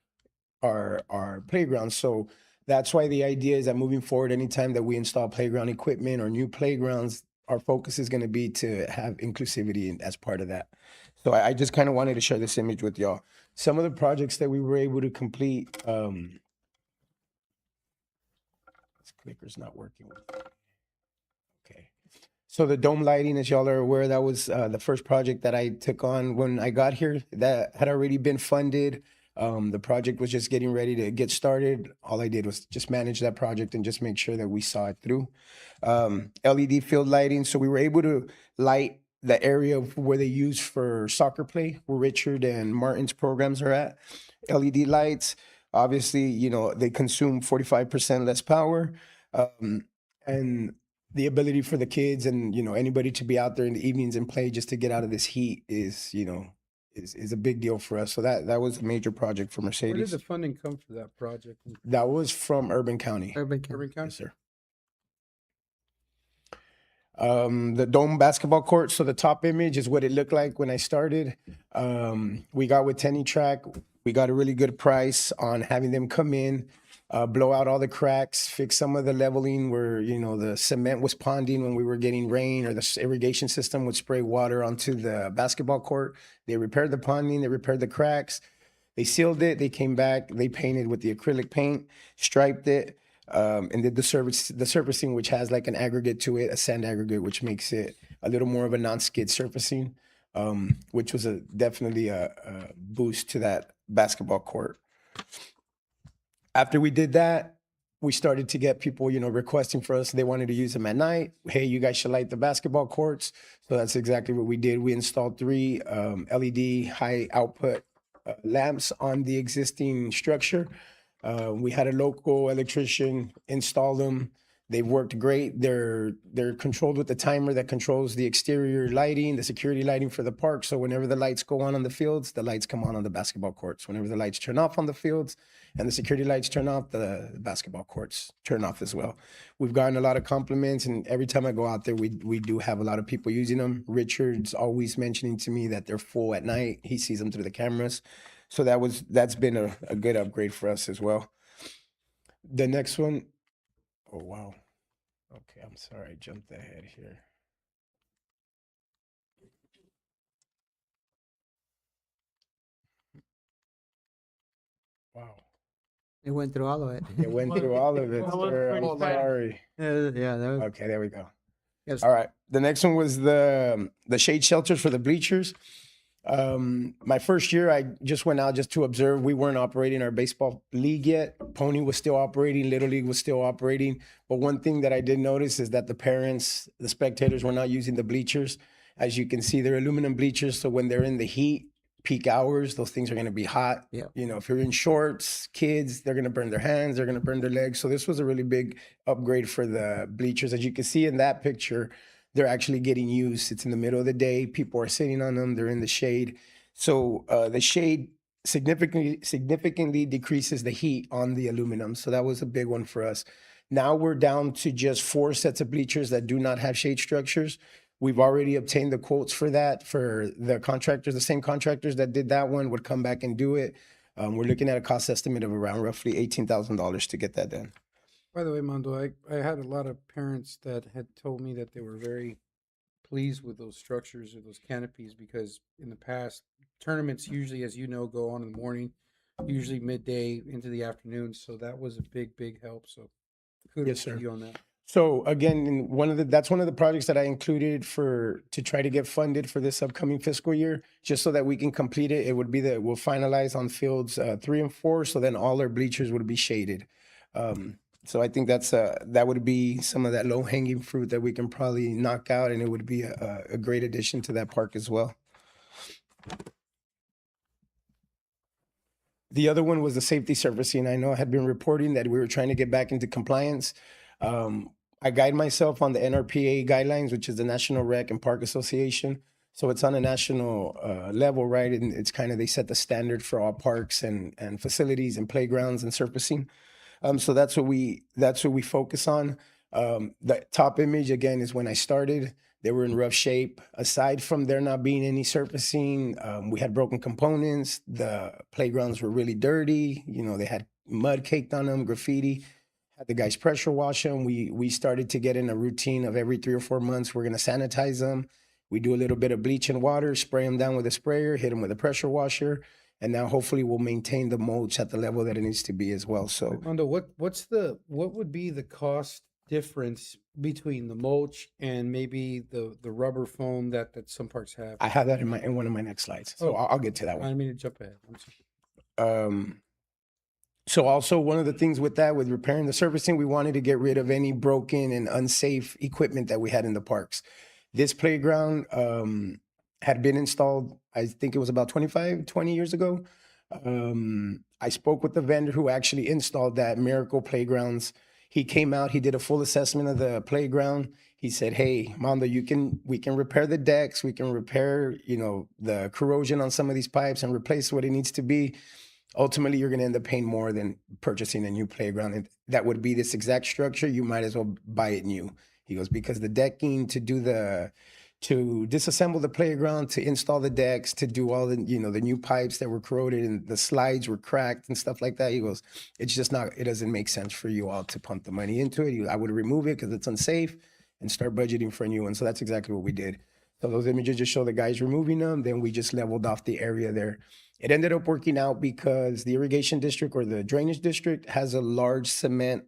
playgrounds. So that's why the idea is that moving forward, anytime that we install playground equipment or new playgrounds, our focus is going to be to have inclusivity as part of that. So I just kind of wanted to share this image with y'all. Some of the projects that we were able to complete, this clicker's not working. Okay. So the dome lighting, as y'all are aware, that was the first project that I took on when I got here. That had already been funded. The project was just getting ready to get started. All I did was just manage that project and just make sure that we saw it through. LED field lighting. So we were able to light the area where they use for soccer play, where Richard and Martin's programs are at. LED lights, obviously, they consume 45% less power. And the ability for the kids and, anybody to be out there in the evenings and play just to get out of this heat is a big deal for us. So that was a major project for where did Mercedes. the funding come for that project? That was from Urban County. Urban County. Urban County? Yes, sir. The dome basketball court. So the top image is what it looked like when I started. We got with Tenny Track. We got a really good price on having them come in, blow out all the cracks, fix some of the leveling where, the cement was ponding when we were getting rain, or the irrigation system would spray water onto the basketball court. They repaired the ponding, they repaired the cracks, they sealed it, they came back, they painted with the acrylic paint, striped it, and did the surfacing, which has like an aggregate to it, a sand aggregate, which makes it a little more of a non-skid surfacing, which was definitely a boost to that basketball court. After we did that, we started to get people, requesting for us. They wanted to use them at night. Hey, you guys should light the basketball courts. So that's exactly what we did. We installed 3 LED high output lamps on the existing structure. We had a local electrician install them. They've worked great. They're controlled with the timer that controls the exterior lighting, the security lighting for the park. So whenever the lights go on the fields, the lights come on the basketball courts. Whenever the lights turn off on the fields and the security lights turn off, the basketball courts turn off as well. We've gotten a lot of compliments, and every time I go out there, we do have a lot of people using them. Richard's always mentioning to me that they're full at night. He sees them through the cameras. So that's been a good upgrade for us as well. The next one, oh, wow. Okay, I'm sorry, I jumped ahead here. Wow. It went through all of it. It went through all of it, That was sir. pretty I'm fast. sorry. Yeah, that was. Okay, there we go. Yes. All right. The next one was the shade shelters for the bleachers. My first year, I just went out just to observe. We weren't operating our baseball league yet. Pony was still operating. Little League was still operating. But one thing that I did notice is that the parents, the spectators, were not using the bleachers. As you can see, they're aluminum bleachers. So when they're in the heat, peak hours, those things are going to be hot. Yeah. If you're in shorts, kids, they're going to burn their hands, they're going to burn their legs. So this was a really big upgrade for the bleachers. As you can see in that picture, they're actually getting used. It's in the middle of the day. People are sitting on them. They're in the shade. So the shade significantly decreases the heat on the aluminum. So that was a big one for us. Now we're down to just 4 sets of bleachers that do not have shade structures. We've already obtained the quotes for that for the contractors. The same contractors that did that one would come back and do it. We're looking at a cost estimate of around roughly $18,000 to get that done. By the way, Mondo, I had a lot of parents that had told me that they were very pleased with those structures or those canopies because in the past, tournaments usually, as you know, go on in the morning, usually midday into the afternoon. So that was a big, big help. So kudos Yes, sir. to you on that. So again, that's one of the projects that I included to try to get funded for this upcoming fiscal year, just so that we can complete it. It would be we'll finalize on fields 3 and 4, so then all our bleachers would be shaded. So I think that would be some of that low hanging fruit that we can probably knock out, and it would be a great addition to that park as well. The other one was the safety surfacing. I know I had been reporting that we were trying to get back into compliance. I guide myself on the NRPA guidelines, which is the National Rec and Park Association. So it's on a national level, right? And it's kind of, they set the standard for all parks and facilities and playgrounds and surfacing. So that's what we focus on. The top image again is when I started. They were in rough shape. Aside from there not being any surfacing, we had broken components. The playgrounds were really dirty. They had mud caked on them, graffiti. Had the guys pressure wash them. We started to get in a routine of every 3 or 4 months, we're going to sanitize them. We do a little bit of bleach and water, spray them down with a sprayer, hit them with a pressure washer. And now hopefully we'll maintain the mulch at the level that it needs to be as well. So Mondo, what would be the cost difference between the mulch and maybe the rubber foam that some parks have? I have that in one of my next slides. So I'll get to that I one. didn't mean to jump ahead. I'm sorry. So also one of the things with repairing the surfacing, we wanted to get rid of any broken and unsafe equipment that we had in the parks. This playground had been installed, I think it was about 20 years ago. I spoke with the vendor who actually installed that, Miracle Playgrounds. He came out, he did a full assessment of the playground. He said, hey, Mondo, we can repair the decks, we can repair, the corrosion on some of these pipes and replace what it needs to be. Ultimately, you're going to end up paying more than purchasing a new playground. And that would be this exact structure. You might as well buy it new. He goes, because the decking to disassemble the playground, to install the decks, to do all the, the new pipes that were corroded and the slides were cracked and stuff like that. He goes, it's just not, it doesn't make sense for you all to pump the money into it. I would remove it because it's unsafe and start budgeting for a new one. So that's exactly what we did. So those images just show the guys removing them. Then we just leveled off the area there. It ended up working out because the irrigation district or the drainage district has a large cement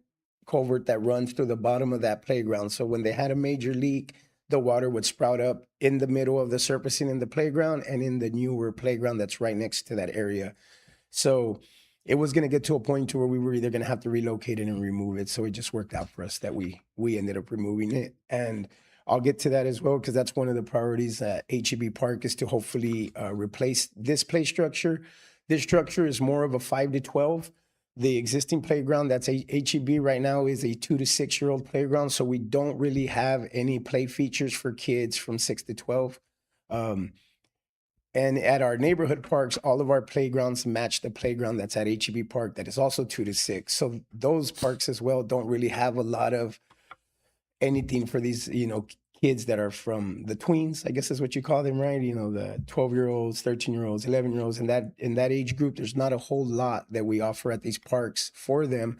culvert that runs through the bottom of that playground. So when they had a major leak, the water would sprout up in the middle of the surfacing in the playground and in the newer playground that's right next to that area. So it was going to get to a point to where we were either going to have to relocate it and remove it. So it just worked out for us that we ended up removing it. And I'll get to that as well, because that's one of the priorities at HEB Park is to hopefully replace this play structure. This structure is more of a 5 to 12. The existing playground that's HEB right now is a 2 to 6 year old playground. So we don't really have any play features for kids from 6 to 12. And at our neighborhood parks, all of our playgrounds match the playground that's at HEB Park that is also 2 to 6. So those parks as well don't really have a lot of anything for these, kids that are from the tweens, I guess is what you call them, right? The 12-year-olds, 13-year-olds, 11-year-olds, in that age group, there's not a whole lot that we offer at these parks for them.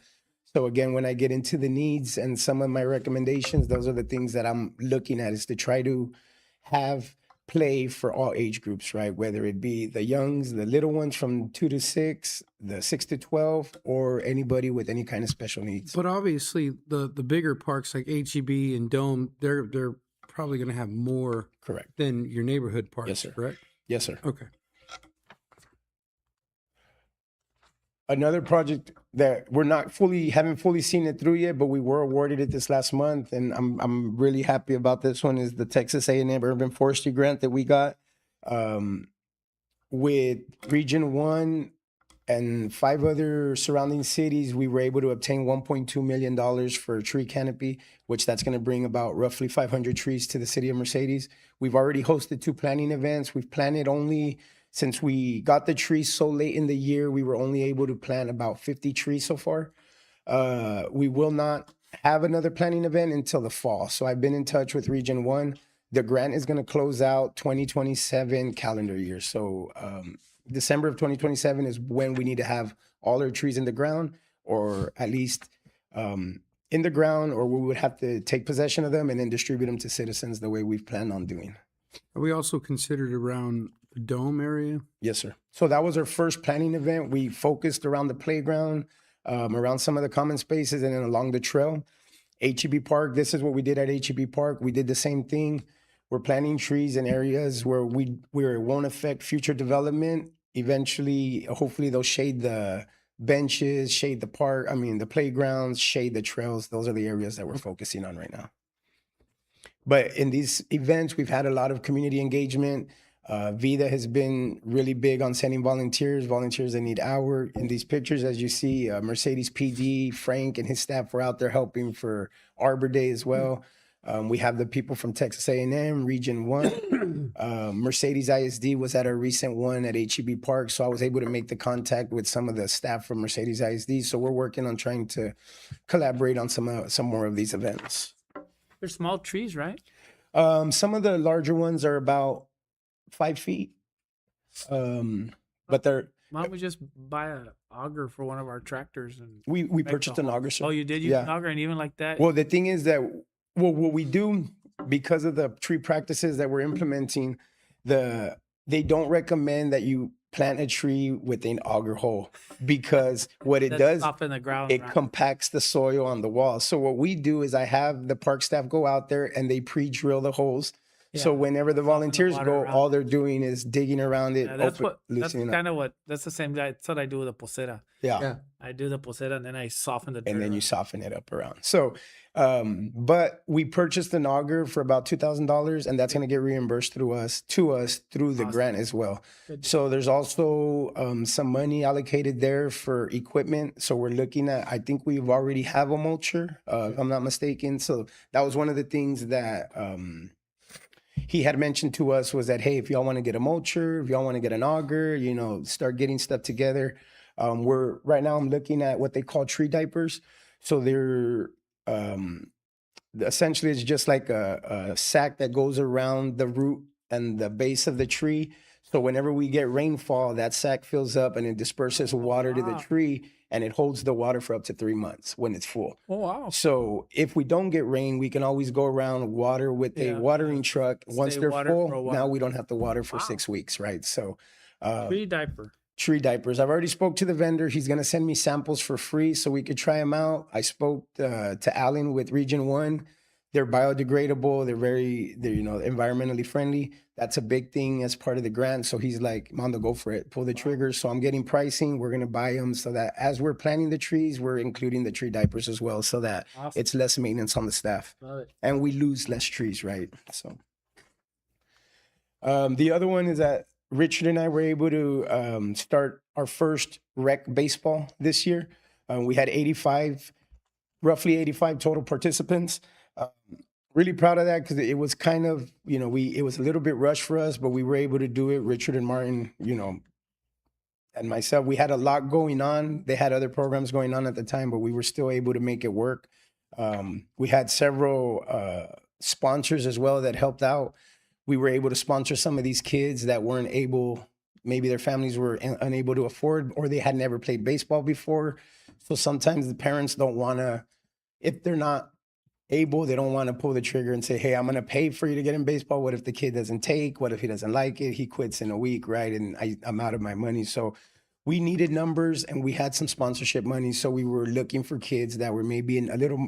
So again, when I get into the needs and some of my recommendations, those are the things that I'm looking at, is to try to have play for all age groups, right? Whether it be the youngs, the little ones from 2 to 6, the 6 to 12, or anybody with any kind of special needs. But obviously, the bigger parks like HEB and Dome, they're probably going to have more Correct. than your neighborhood parks, Yes, sir. correct? Yes, sir. Okay. Another project that haven't fully seen it through yet, but we were awarded it this last month, and I'm really happy about this one, is the Texas A&M Urban Forestry Grant that we got with Region 1 and 5 other surrounding cities. We were able to obtain $1.2 million for a tree canopy, which that's going to bring about roughly 500 trees to the city of Mercedes. We've already hosted 2 planting events. We've planted only, since we got the trees so late in the year, we were only able to plant about 50 trees so far. We will not have another planting event until the fall. So I've been in touch with Region 1. The grant is going to close out 2027 calendar year. So December of 2027 is when we need to have all our trees in the ground, or at least in the ground, or we would have to take possession of them and then distribute them to citizens the way we've planned on doing. Are we also considered around the Dome area? Yes, sir. So that was our first planning event. We focused around the playground, around some of the common spaces, and then along the trail. HEB Park, this is what we did at HEB Park. We did the same thing. We're planting trees in areas where it won't affect future development. Eventually, hopefully they'll shade the benches, shade the park, the playgrounds, shade the trails. Those are the areas that we're focusing on right now. But in these events, we've had a lot of community engagement. Vida has been really big on sending volunteers that need hour. In these pictures, as you see, Mercedes PD, Frank and his staff were out there helping for Arbor Day as well. We have the people from Texas A&M, Region 1. Mercedes ISD was at a recent one at HEB Park, so I was able to make the contact with some of the staff from Mercedes ISD. So we're working on trying to collaborate on some more of these events. They're small trees, right? Some of the larger ones are about 5 feet, but they're. Why don't we just buy an auger for one of our tractors and We purchased an auger, sir. Oh, you did use an auger, and even like that. Well, the thing is that what we do, because of the tree practices that we're implementing, they don't recommend that you plant a tree with an auger hole, because what it That's does, off in the ground. it right? compacts the soil on the wall. So what we do is I have the park staff go out there and they pre-drill the holes. So Yeah. whenever the volunteers water go, around. all they're doing is digging around it. Yeah, that's loosening up. kind of what. That's the same guy. That's what I do with the poseta. Yeah. I do the poseta and then I soften the dirt. And then you around. soften it up around. So, but we purchased an auger for about $2,000, and that's going to get reimbursed to us through the Awesome. grant as well. Good. So there's also some money allocated there for equipment. So we're looking at, I think we've already have a mulcher, if I'm not mistaken. So that was one of the things that he had mentioned to us, was that, hey, if y'all want to get a mulcher, if y'all want to get an auger, start getting stuff together. Right now I'm looking at what they call tree diapers. So they're essentially, it's just like a sack that goes around the root and the base of the tree. So whenever we get rainfall, that sack fills up and it disperses water to the wow. tree, and it holds the water for up to 3 months when it's full. Oh wow. So if we don't get rain, we can always go around water with a Yeah. watering truck. Once Stay they're watered for a full, while. now we don't have to water for Wow. 6 weeks, right? So Tree diaper. tree diapers. I've already spoke to the vendor. He's going to send me samples for free so we could try them out. I spoke to Alan with Region 1 They're biodegradable. They're environmentally friendly. That's a big thing as part of the grant. So he's like, Mondo, go for it. Pull the trigger. So I'm getting pricing. We're going to buy them so that as we're planting the trees, we're including the tree diapers as well, so that Awesome. it's less maintenance on the staff. Love it. And we lose less trees, right? So the other one is that Richard and I were able to start our first rec baseball this year. We had roughly 85 total participants. Really proud of that because it was kind of, it was a little bit rushed for us, but we were able to do it. Richard and Martin, and myself, we had a lot going on. They had other programs going on at the time, but we were still able to make it work. We had several sponsors as well that helped out. We were able to sponsor some of these kids that weren't able, maybe their families were unable to afford, or they had never played baseball before. So sometimes the parents don't want to, if they're not able, they don't want to pull the trigger and say, hey, I'm going to pay for you to get in baseball. What if the kid doesn't take? What if he doesn't like it? He quits in a week, right? And I'm out of my money. So we needed numbers and we had some sponsorship money. So we were looking for kids that were maybe a little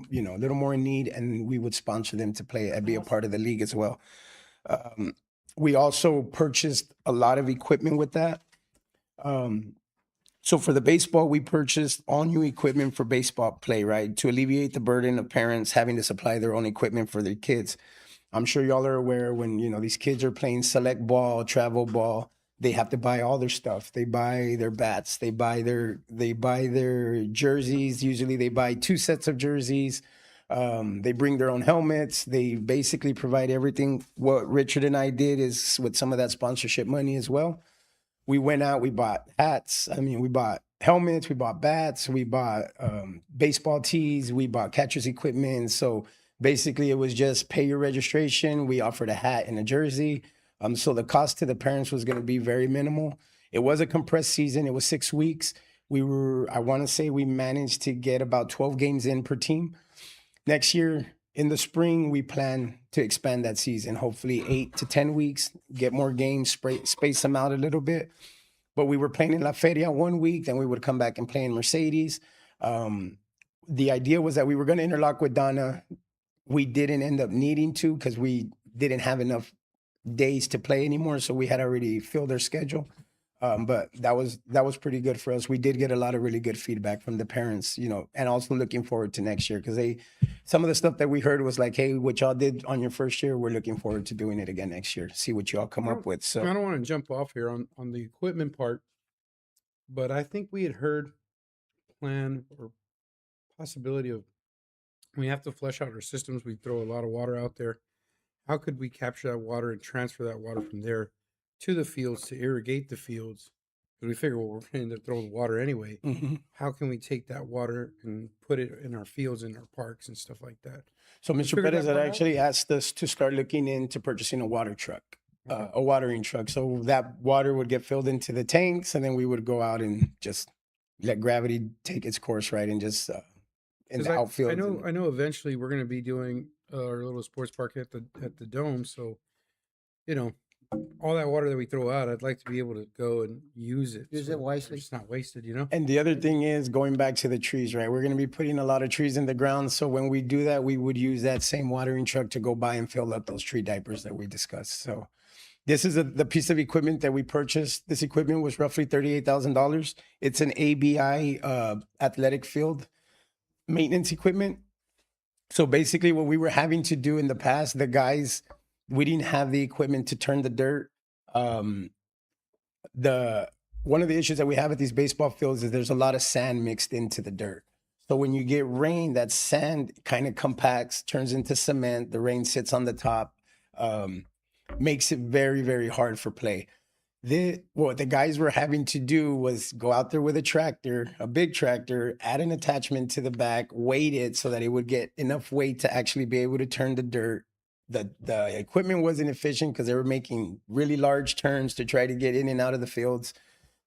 more in need, and we would sponsor them to play and be a part of the league as well. We also purchased a lot of equipment with that. So for the baseball, we purchased all new equipment for baseball play, right? To alleviate the burden of parents having to supply their own equipment for their kids. I'm sure y'all are aware when, these kids are playing select ball, travel ball, they have to buy all their stuff. They buy their bats, they buy their jerseys. Usually they buy 2 sets of jerseys. They bring their own helmets. They basically provide everything. What Richard and I did is with some of that sponsorship money as well. We went out, we bought hats. We bought helmets, we bought bats, we bought baseball tees, we bought catcher's equipment. So basically it was just pay your registration. We offered a hat and a jersey. So the cost to the parents was going to be very minimal. It was a compressed season. It was 6 weeks. I want to say we managed to get about 12 games in per team. Next year in the spring, we plan to expand that season, hopefully 8 to 10 weeks, get more games, space them out a little bit. But we were playing in La Feria 1 week, then we would come back and play in Mercedes. The idea was that we were going to interlock with Donna. We didn't end up needing to because we didn't have enough days to play anymore, so we had already filled their schedule. But that was pretty good for us. We did get a lot of really good feedback from the parents, and also looking forward to next year because some of the stuff that we heard was like, hey, what y'all did on your first year, we're looking forward to doing it again next year to see what y'all come up with. I So don't want to jump off here on the equipment part, but I think we had heard plan or possibility of we have to flesh out our systems. We throw a lot of water out there. How could we capture that water and transfer that water from there to the fields to irrigate the fields? Because we figure, well, we're going to throw the water anyway. mhm. How can we take that water and put it in our fields, in our parks and stuff like that? So Mr. figured Perez that had part out? actually asked us to start looking into purchasing a water truck, a watering truck. So that water would get filled into the tanks, and then we would go out and just let gravity take its course, right? And just in 'Cause the outfield. I know eventually we're going to be doing our little sports park at the dome. So, all that water that we throw out, I'd like to be able to go and use it. Use so it wisely. It's not wasted, And the other thing is going back to the trees, right? We're going to be putting a lot of trees in the ground. So when we do that, we would use that same watering truck to go by and fill up those tree diapers that we discussed. So this is the piece of equipment that we purchased. This equipment was roughly $38,000. It's an ABI athletic field maintenance equipment. So basically what we were having to do in the past, the guys, we didn't have the equipment to turn the dirt. One of the issues that we have at these baseball fields is there's a lot of sand mixed into the dirt. So when you get rain, that sand kind of compacts, turns into cement. The rain sits on the top, makes it very, very hard for play. What the guys were having to do was go out there with a tractor, a big tractor, add an attachment to the back, weight it so that it would get enough weight to actually be able to turn the dirt. The equipment wasn't efficient because they were making really large turns to try to get in and out of the fields.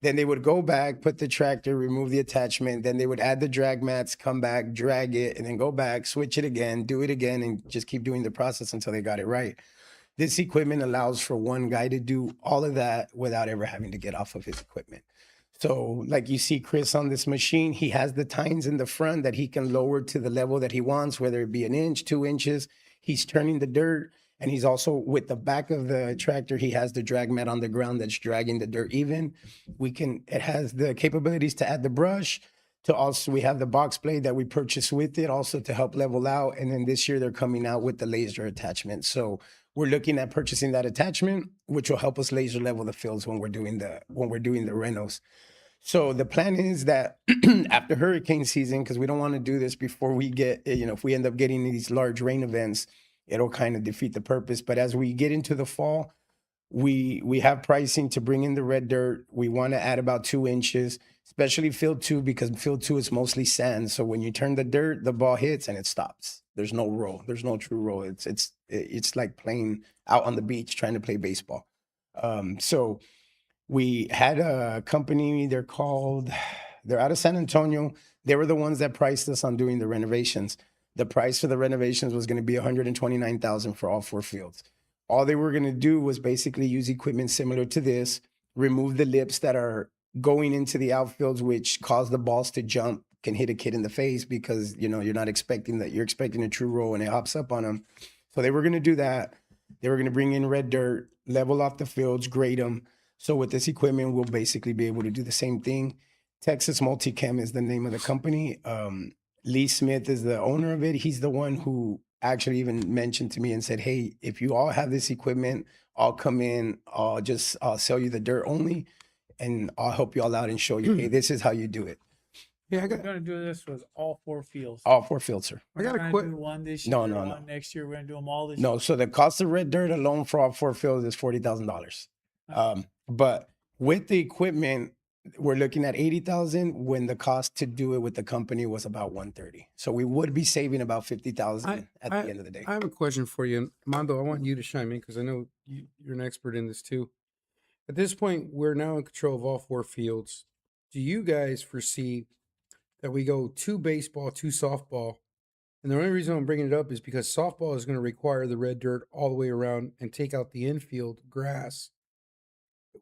Then they would go back, put the tractor, remove the attachment. Then they would add the drag mats, come back, drag it, and then go back, switch it again, do it again, and just keep doing the process until they got it right. This equipment allows for one guy to do all of that without ever having to get off of his equipment. So like you see Chris on this machine, he has the tines in the front that he can lower to the level that he wants, whether it be an inch, 2 inches. He's turning the dirt, and he's also with the back of the tractor, he has the drag mat on the ground that's dragging the dirt even. It has the capabilities to add the brush, to also, we have the box blade that we purchased with it also to help level out. And then this year they're coming out with the laser attachment. So we're looking at purchasing that attachment, which will help us laser level the fields when we're doing the rentals. So the plan is that after hurricane season, because we don't want to do this before we get, if we end up getting these large rain events, it'll kind of defeat the purpose. But as we get into the fall, we have pricing to bring in the red dirt. We want to add about 2 inches, especially field 2, because field 2 is mostly sand. So when you turn the dirt, the ball hits and it stops. There's no roll. There's no true roll. It's like playing out on the beach trying to play baseball. So we had a company, they're out of San Antonio. They were the ones that priced us on doing the renovations. The price for the renovations was going to be $129,000 for all 4 fields. All they were going to do was basically use equipment similar to this, remove the lips that are going into the outfields, which cause the balls to jump, can hit a kid in the face because, you're not expecting that. You're expecting a true roll and it hops up on them. So they were going to do that. They were going to bring in red dirt, level off the fields, grade them. So with this equipment, we'll basically be able to do the same thing. Texas Multichem is the name of the company. Lee Smith is the owner of it. He's the one who actually even mentioned to me and said, hey, if you all have this equipment, I'll come in, I'll sell you the dirt only, and I'll help you all out and show you, hey, this is how you do it. Yeah, We're gonna do this with all 4 fields. All 4 fields, sir. I got We're a gonna quick. do one this year, No, no, one no. next year. We're gonna do them all this No, year. so the cost of red dirt alone for all 4 fields is $40,000. But with the equipment, we're looking at $80,000 when the cost to do it with the company was about $130,000. So we would be saving about $50,000 at the end of the day. I have a question for you, Mondo. I want you to chime in because I know you're an expert in this too. At this point, we're now in control of all 4 fields. Do you guys foresee that we go 2 baseball, 2 softball? And the only reason I'm bringing it up is because softball is going to require the red dirt all the way around and take out the infield grass,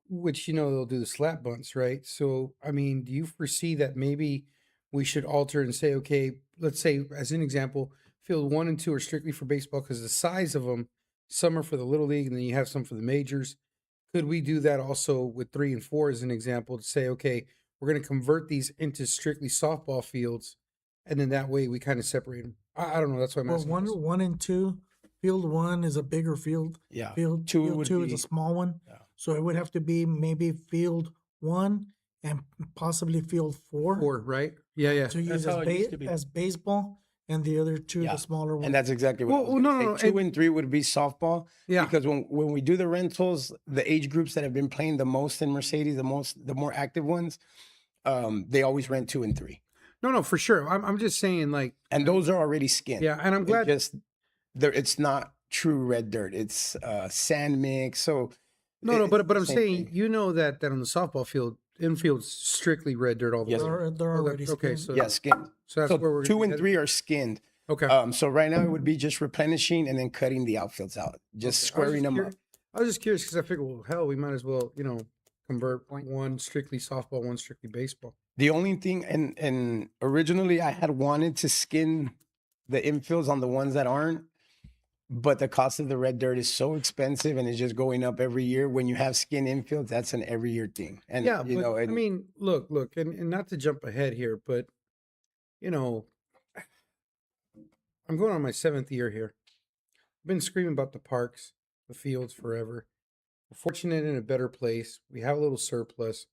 which, they'll do the slap bunts, right? So, I mean, do you foresee that maybe we should alter and say, okay, let's say, as an example, field 1 and 2 are strictly for baseball because the size of them, some are for the little league and then you have some for the majors. Could we do that also with 3 and 4 as an example to say, okay, we're going to convert these into strictly softball fields, and then that way we kind of separate them? I don't know. That's why I'm Well, asking. 1 and 2, field 1 is a bigger field. Yeah. Field 2 field would 2 is be- a small one. Yeah. So it would have to be maybe field 1 and possibly field 4 4, right? Yeah. to use how it used to be. as baseball, and the other 2, Yeah. the smaller one. And that's exactly what I was Well, gonna no, say. no, 2 and 3 would be softball. Yeah. Because when we do the rentals, the age groups that have been playing the most in Mercedes, the more active ones, they always rent 2 and 3. No, for sure. I'm just saying, like, And those are already skinned. yeah, and I'm It glad. just it's not true red dirt. It's sand mix. So No, it's but the I'm same saying, thing. that on the softball field, infield's strictly red dirt all the Yes, way. sir. They're Oh, that- already okay, skinned. so Yeah, skinned. so that's So where we're 2 gonna and be 3 are skinned. headed? Okay. So right now it would be just replenishing and then cutting the outfields out, just squaring them up. I was just curious because I figured, well, hell, we might as well, convert one strictly softball, one strictly baseball. The only thing, and originally I had wanted to skin the infields on the ones that aren't, but the cost of the red dirt is so expensive and it's just going up every year. When you have skin infields, that's an every year thing. And Yeah, you but know, I and mean, look, and not to jump ahead here, but I'm going on my 7th year here. I've been screaming about the parks, the fields forever. We're fortunate in a better place. We have a little surplus.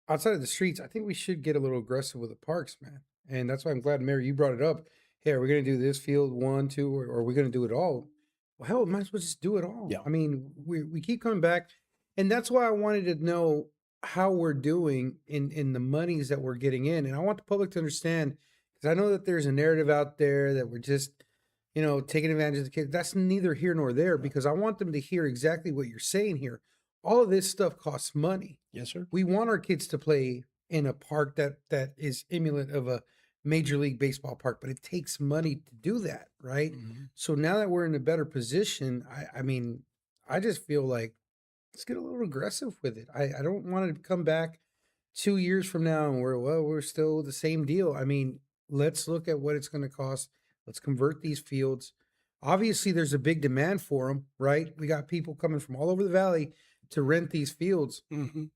Outside of the streets, I think we should get a little aggressive with the parks, man. And that's why I'm glad, Mary, you brought it up. Hey, are we going to do this field 1, 2, or are we going to do it all? Well, hell, we might as well just do it all. Yeah. I mean, we keep coming back. And that's why I wanted to know how we're doing in the monies that we're getting in. And I want the public to understand, because I know that there's a narrative out there that we're just, taking advantage of the kids. That's neither here nor there, because I want them to hear exactly what you're saying here. All of this stuff costs money. yes, sir. We want our kids to play in a park that is emulant of a Major League Baseball park, but it takes money to do that, right? Mhm. So now that we're in a better position, I mean, I just feel like let's get a little aggressive with it. I don't want to come back 2 years from now and we're still the same deal. I mean, let's look at what it's going to cost. Let's convert these fields. Obviously, there's a big demand for them, right? We got people coming from all over the valley to rent these fields. Mhm.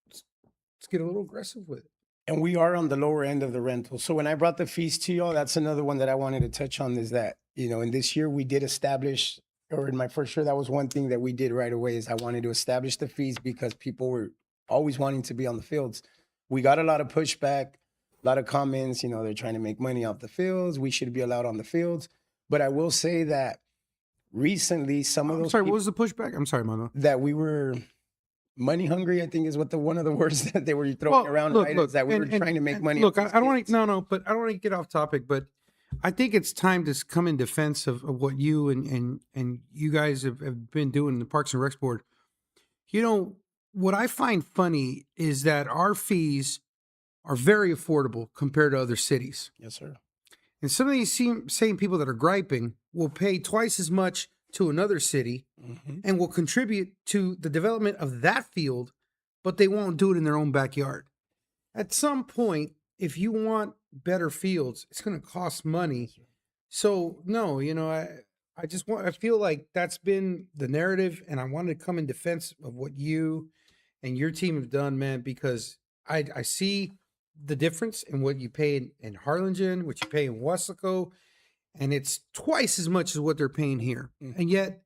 Let's get a little aggressive with it. And we are on the lower end of the rental. So when I brought the fees to y'all, that's another one that I wanted to touch on is that, in this year we did establish, or in my first year, that was one thing that we did right away is I wanted to establish the fees because people were always wanting to be on the fields. We got a lot of pushback, a lot of comments, they're trying to make money off the fields. We should be allowed on the fields. But I will say that recently some of I'm those sorry, what people was the pushback? I'm sorry, Mano. that we were money hungry, I think is what one of the words that they were throwing around, right? Is that we were trying to make money. Look, off I these don't want kids. to, no, but I don't want to get off topic, but I think it's time to come in defense of what you and you guys have been doing in the Parks and Recs board. What I find funny is that our fees are very affordable compared to other cities. Yes, sir. And some of these same people that are griping will pay twice as much to another city Mhm. and will contribute to the development of that field, but they won't do it in their own backyard. At some point, if you want better fields, it's going to cost money. So no, I feel like that's been the narrative, and I wanted to come in defense of what you and your team have done, man, because I see the difference in what you pay in Harlingen, what you pay in Weslaco, and it's twice as much as what they're paying here. And yet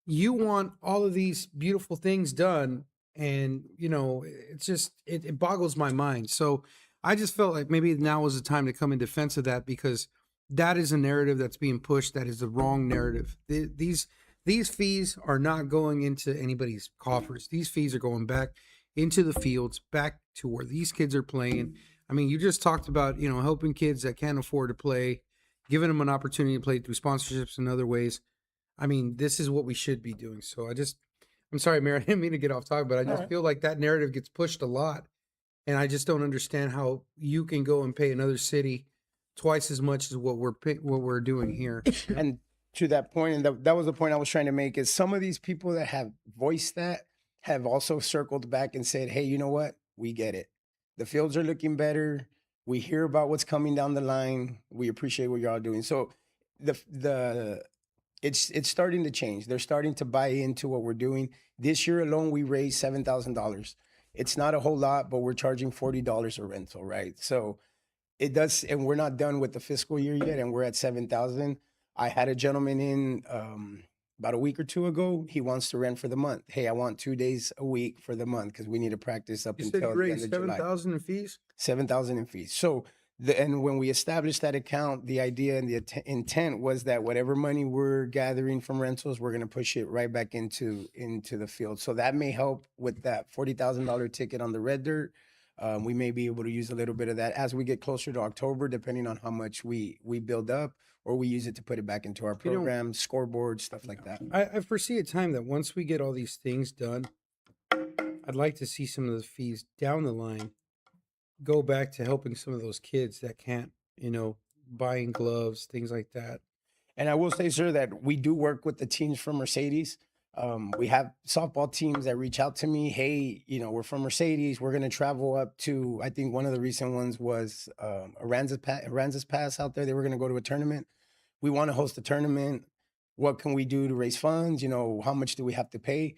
you want all of these beautiful things done. And, it's just, it boggles my mind. So I just felt like maybe now was the time to come in defense of that, because that is a narrative that's being pushed. That is the wrong narrative. These fees are not going into anybody's coffers. These fees are going back into the fields, back to where these kids are playing. I mean, you just talked about, helping kids that can't afford to play, giving them an opportunity to play through sponsorships and other ways. I mean, this is what we should be doing. So I'm sorry, Mayor, I didn't mean to get off topic, but I just feel like that narrative gets pushed a lot. And I just don't understand how you can go and pay another city twice as much as what we're doing here. And to that point, and that was the point I was trying to make, is some of these people that have voiced that have also circled back and said, hey, you know what? We get it. The fields are looking better. We hear about what's coming down the line. We appreciate what you're all doing. So it's starting to change. They're starting to buy into what we're doing. This year alone, we raised $7,000. It's not a whole lot, but we're charging $40 a rental, right? So it does, and we're not done with the fiscal year yet, and we're at 7,000. I had a gentleman in about a week or two ago. He wants to rent for the month. Hey, I want 2 days a week for the month because we need to practice up You said until you the end raised of July. 7,000 in fees? 7,000 in fees. So and when we established that account, the idea and the intent was that whatever money we're gathering from rentals, we're going to push it right back into the field. So that may help with that $40,000 ticket on the red dirt. We may be able to use a little bit of that as we get closer to October, depending on how much we build up, or we use it to put it back into our program, scoreboard, stuff like that. I foresee a time that once we get all these things done, I'd like to see some of the fees down the line go back to helping some of those kids that can't, buying gloves, things like that. And I will say, sir, that we do work with the teams from Mercedes. We have softball teams that reach out to me. Hey, we're from Mercedes. We're going to travel up to, I think one of the recent ones was Aransas Pass out there. They were going to go to a tournament. We want to host a tournament. What can we do to raise funds? How much do we have to pay?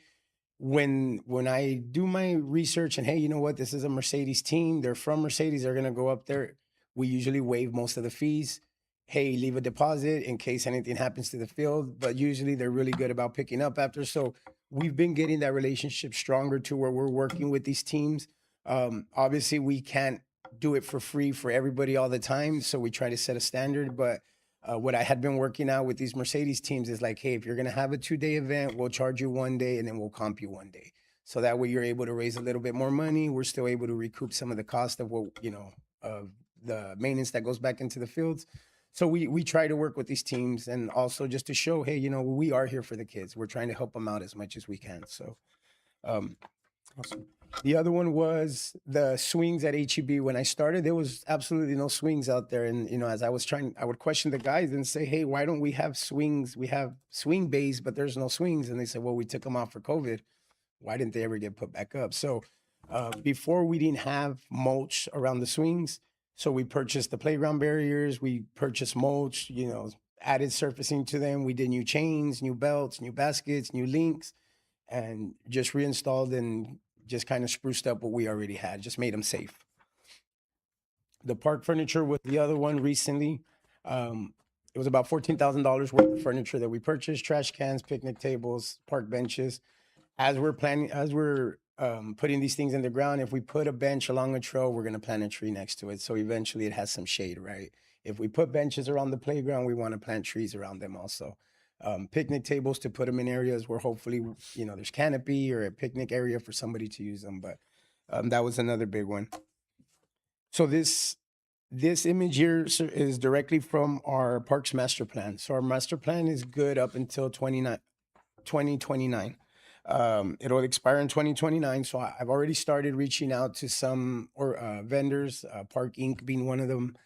When I do my research and, hey, you know what? This is a Mercedes team. They're from Mercedes. They're going to go up there. We usually waive most of the fees. Hey, leave a deposit in case anything happens to the field. But usually they're really good about picking up after. So we've been getting that relationship stronger to where we're working with these teams. Obviously, we can't do it for free for everybody all the time. So we try to set a standard. But what I had been working out with these Mercedes teams is like, hey, if you're going to have a 2-day event, we'll charge you 1 day and then we'll comp you 1 day. So that way you're able to raise a little bit more money. We're still able to recoup some of the cost of of the maintenance that goes back into the fields. So we try to work with these teams, and also just to show, hey, we are here for the kids. We're trying to help them out as much as we can. So Awesome. the other one was the swings at HEB. When I started, there was absolutely no swings out there. And, as I was I would question the guys and say, hey, why don't we have swings? We have swing bays, but there's no swings. And they said, well, we took them off for COVID. Why didn't they ever get put back up? So before, we didn't have mulch around the swings. So we purchased the playground barriers. We purchased mulch, added surfacing to them. We did new chains, new belts, new baskets, new links, and just reinstalled and just kind of spruced up what we already had, just made them safe. The park furniture was the other one recently. It was about $14,000 worth of furniture that we purchased: trash cans, picnic tables, park benches. As we're putting these things in the ground, if we put a bench along a trail, we're going to plant a tree next to it. So eventually it has some shade, right? If we put benches around the playground, we want to plant trees around them also. Picnic tables to put them in areas where hopefully, there's canopy or a picnic area for somebody to use them. But that was another big one. So this image here is directly from our Parks Master Plan. So our master plan is good up until 2029. It'll expire in 2029. So I've already started reaching out to some vendors, Park Inc. being one of them,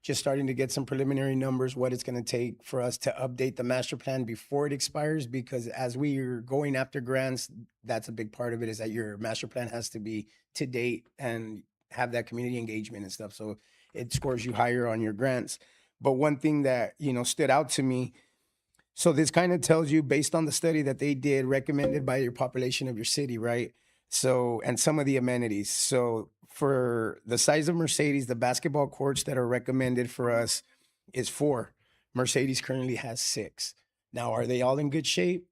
just starting to get some preliminary numbers, what it's going to take for us to update the master plan before it expires. Because as we are going after grants, that's a big part of it, is that your master plan has to be to date and have that community engagement and stuff. So it scores you higher on your grants. But one thing that, stood out to me, so this kind of tells you, based on the study that they did, recommended by your population of your city, right? So, and some of the amenities. So for the size of Mercedes, the basketball courts that are recommended for us is 4. Mercedes currently has 6. Now, are they all in good shape?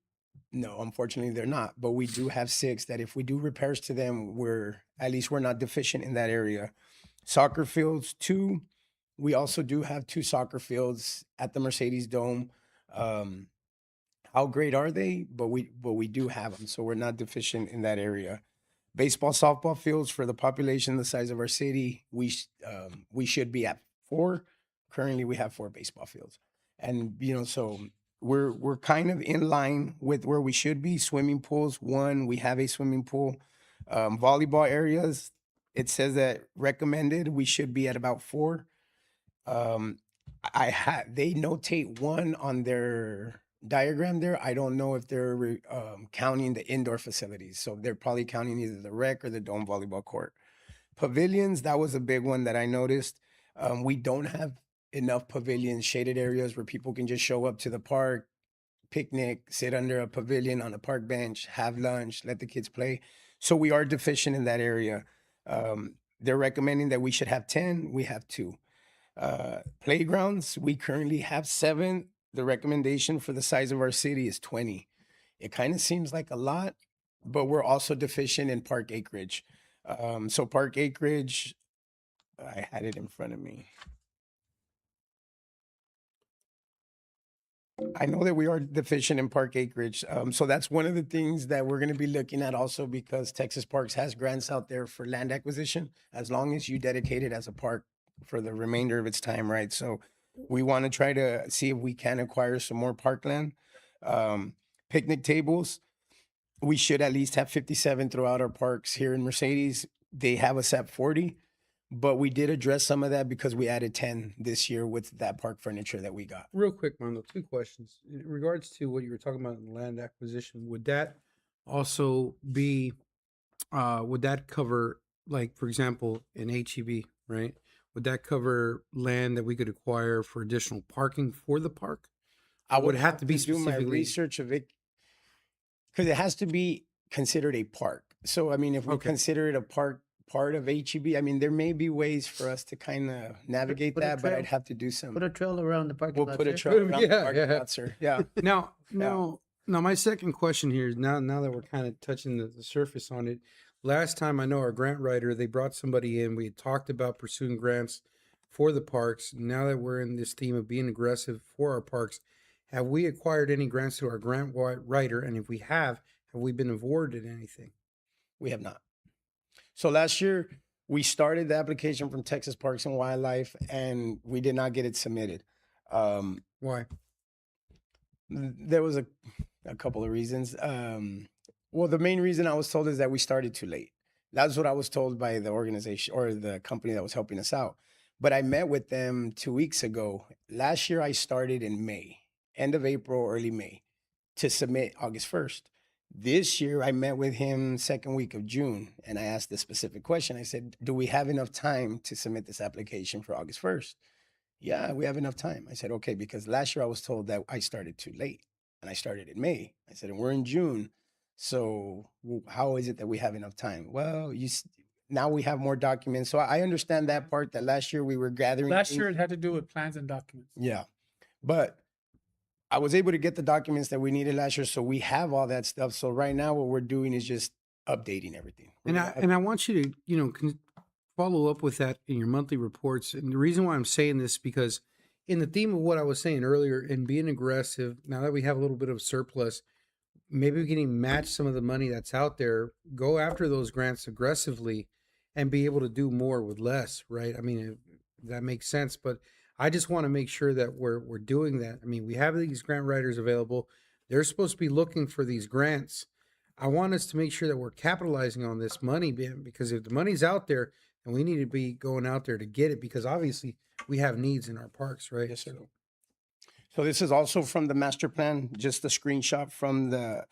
No, unfortunately they're not. But we do have 6 that if we do repairs to them, we're not deficient in that area. Soccer fields, 2. We also do have 2 soccer fields at the Mercedes Dome. How great are they? But we do have them, so we're not deficient in that area. Baseball, softball fields for the population the size of our city, we should be at 4. Currently, we have 4 baseball fields, and so we're kind of in line with where we should be. Swimming pools, 1, we have a swimming pool. Volleyball areas, it says that recommended we should be at about 4. They notate 1 on their diagram there. I don't know if they're counting the indoor facilities. So they're probably counting either the rec or the dome volleyball court. Pavilions, that was a big one that I noticed. We don't have enough pavilions, shaded areas where people can just show up to the park, picnic, sit under a pavilion on a park bench, have lunch, let the kids play. So we are deficient in that area. They're recommending that we should have 10. We have 2. Playgrounds, we currently have 7. The recommendation for the size of our city is 20. It kind of seems like a lot, but we're also deficient in park acreage. So park acreage, I had it in front of me. I know that we are deficient in park acreage. So that's one of the things that we're going to be looking at also, because Texas Parks has grants out there for land acquisition, as long as you dedicate it as a park for the remainder of its time, right? So we want to try to see if we can acquire some more parkland. Picnic tables, we should at least have 57 throughout our parks here in Mercedes. They have us at 40, but we did address some of that because we added 10 this year with that park furniture that we got. Real quick, Mondo, 2 questions. In regards to what you were talking about in land acquisition, would that also be, would that cover, like, for example, an HEB, right? Would that cover land that we could acquire for additional parking for the park? I would have to be do my specifically- research of it, because it has to be considered a park. So, I mean, if we Okay. consider it a part of HEB, I mean, there may be ways for us to kind of navigate put a that, but trail. I'd have to do some. Put a trail around the parking We'll lot. put a sir. trail around the Yeah, parking yeah. lot, sir. Yeah. Now, my second question here is now that we're kind of touching the surface on it. Last time I know our grant writer, they brought somebody in. We had talked about pursuing grants for the parks. Now that we're in this theme of being aggressive for our parks, have we acquired any grants to our grant writer? And if we have we been awarded anything? We have not. So last year we started the application from Texas Parks and Wildlife, and we did not get it submitted. Why? There was a couple of reasons. Well, the main reason I was told is that we started too late. That's what I was told by the organization or the company that was helping us out. But I met with them 2 weeks ago. Last year I started in May, end of April, early May, to submit August 1st. This year I met with him second week of June, and I asked the specific question. I said, do we have enough time to submit this application for August 1st? Yeah, we have enough time. I said, okay, because last year I was told that I started too late and I started in May. I said, and we're in June. So how is it that we have enough time? Well, now we have more documents. So I understand that part that last year we were gathering. Last things. year it had to do with plans and documents. Yeah. But I was able to get the documents that we needed last year. So we have all that stuff. So right now what we're doing is just updating everything. And I want you to, you know, follow up with that in your monthly reports. And the reason why I'm saying this, because in the theme of what I was saying earlier, and being aggressive, now that we have a little bit of surplus, maybe we can even match some of the money that's out there, go after those grants aggressively, and be able to do more with less, right? I mean, that makes sense, but I just want to make sure that we're doing that. I mean, we have these grant writers available. They're supposed to be looking for these grants. I want us to make sure that we're capitalizing on this money, because if the money's out there, and we need to be going out there to get it, because obviously we have needs in our parks, right? Yes, sir. So this is also from the master plan, just a screenshot from the,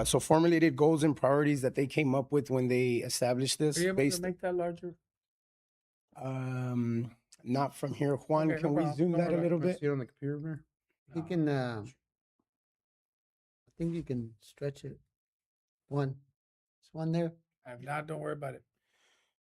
so formulated goals and priorities that they came up with when they established this. Are you able based, to make that larger? not from here. Juan, Okay, can no we problem. zoom No that a problem. little Wanna bit? see it on the computer there? You can, I think you can stretch it. One. It's one there. If not, don't worry about it.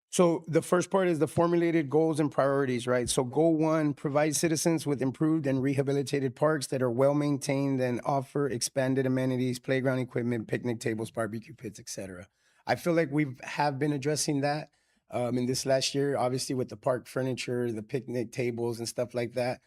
So the first part is the formulated goals and priorities, right? So goal 1, provide citizens with improved and rehabilitated parks that are well maintained and offer expanded amenities, playground equipment, picnic tables, barbecue pits, etc. I feel like we have been addressing that in this last year, obviously with the park furniture, the picnic tables and stuff like that.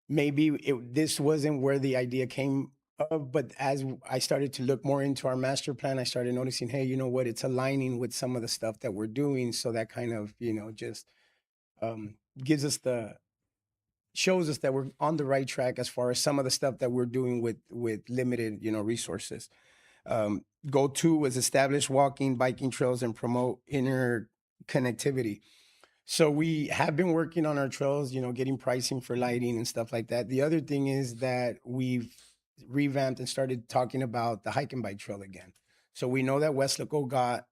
Maybe this wasn't where the idea came of, but as I started to look more into our master plan, I started noticing, hey, you know what, it's aligning with some of the stuff that we're doing. So that kind of, you know, just gives us shows us that we're on the right track as far as some of the stuff that we're doing with limited, you know, resources. Goal 2 was establish walking, biking trails and promote interconnectivity. So we have been working on our trails, you know, getting pricing for lighting and stuff like that. The other thing is that we've revamped and started talking about the hike and bike trail again. So we know that Westlaco got